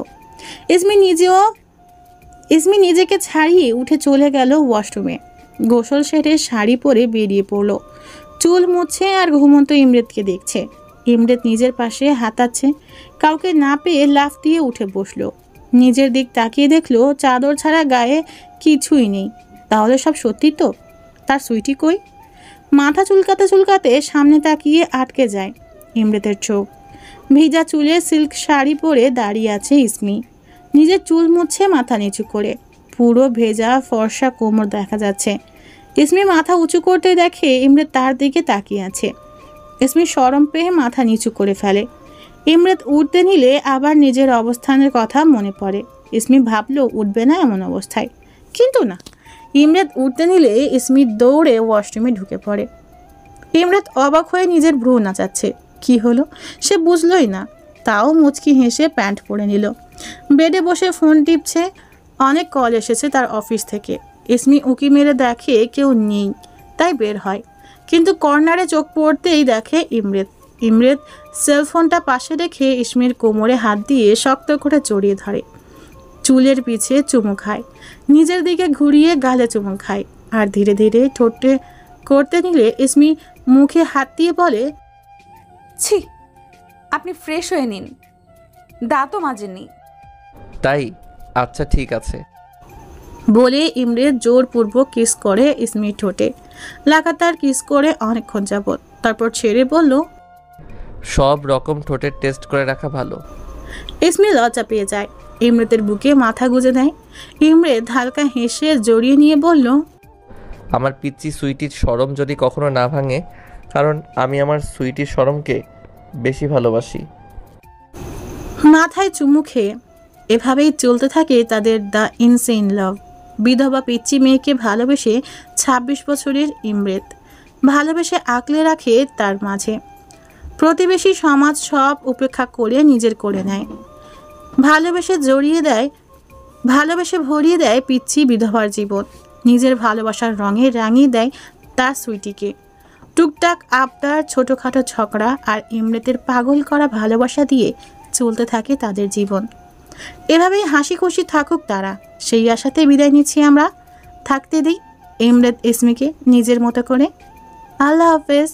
ইসমি নিজেকে ছাড়িয়ে উঠে চলে গেল ওয়াশরুমে। গোসল সেরে শাড়ি পরে বেরিয়ে পড়লো। চুল মুছছে আর ঘুমন্ত ইমরেতকে দেখছে। ইমরেত নিজের পাশে হাতাচ্ছে। কাউকে না পেয়ে লাফ দিয়ে উঠে বসলো। নিজের দিক তাকিয়ে দেখলো চাদর ছাড়া গায়ে কিছুই নেই। তাহলে সব সত্যি তো? তার সুইটি কই? মাথা চুলকাতে চুলকাতে সামনে তাকিয়ে আটকে যায় ইমরেতের চোখ। ভিজা চুলে সিল্ক শাড়ি পরে দাঁড়িয়ে আছে ইসমি। নিজের চুল মুছছে মাথা নিচু করে। পুরো ভেজা ফর্সা কোমর দেখা যাচ্ছে। ইসমি মাথা উঁচু করতে দেখে ইমরেত তার দিকে তাকিয়ে আছে। ইসমি শরম পেয়ে মাথা নিচু করে ফেলে। ইমরেত উঠতে নিলে আবার নিজের অবস্থানের কথা মনে পড়ে। ইসমি ভাবলো উঠবে না এমন অবস্থায়, কিন্তু না। ইমরেত উঠতে নিলে ইসমি দৌড়ে ওয়াশরুমে ঢুকে পড়ে। ইমরেত অবাক হয়ে নিজের ভ্রু নাচাচ্ছে। কি হলো সে বুঝলই না। তাও মুচকি হেসে প্যান্ট পরে নিল। বেডে বসে ফোন টিপছে। অনেক কল এসেছে তার অফিস থেকে। ইসমি উকি মেরে দেখে কেউ নেই, তাই বের হয়। কিন্তু কর্নারে চোখ পড়তেই দেখে ইমরেত সেলফোনটা পাশে রেখে ইসমির কোমরে হাত দিয়ে শক্ত করে জড়িয়ে ধরে। চুলের পিছে চুমু খায়। নিজের দিকে ঘুরিয়ে গালে চুমু খায়। আর ধীরে ধীরে ঠোঁটে করতে নিলে ইসমি মুখে হাত দিয়ে বলে, ছি, আপনি ফ্রেশ হয়ে নিন, দাঁতও মাজেননি। তাই? আচ্ছা ঠিক আছে। বলে ইমরেত জোরপূর্বক কিস করে ইসমির ঠোঁটে। লাগাতার কিস করে অনেকক্ষণ যাবত। তারপর ছেড়ে বলল, সব রকম ঠোঁটের টেস্ট করে রাখা ভালো। ইসমি লজ্জা পেয়ে যায়। ইমরেতের বুকে মাথা গুজে দেয়। ইমরেত হালকা হেসে জড়িয়ে নিয়ে বলল, আমার পিচ্চি সুইটির শরম যদি কখনো না ভাঙে, কারণ আমি আমার সুইটির শরমকে বেশি ভালোবাসি। মাথায় চুমু খেয়ে এভাবেই চলতে থাকে তাদের দ্য ইনসেইন লাভ। বিধবা পিচ্চি মেয়েকে ভালোবেসে ২৬ বছরের ইমরেত ভালোবেসে আঁকলে রাখে তার মাঝে। প্রতিবেশী সমাজ সব উপেক্ষা করে নিজের করে নেয়। ভালোবেসে ভরিয়ে দেয় পিচ্চি বিধবার জীবন। নিজের ভালোবাসার রঙে রাঙিয়ে দেয় তার সুইটিকে। টুকটাক আবদার, ছোটোখাটো ঝগড়া আর ইমরেতের পাগল করা ভালোবাসা দিয়ে চলতে থাকে তাদের জীবন। এভাবেই হাসি খুশি থাকুক তারা, সেই আশাতে বিদায় নিচ্ছি আমরা। থাকতে দিই ইমরেত ইসমিকে নিজের মতো করে। আল্লাহ হাফেজ।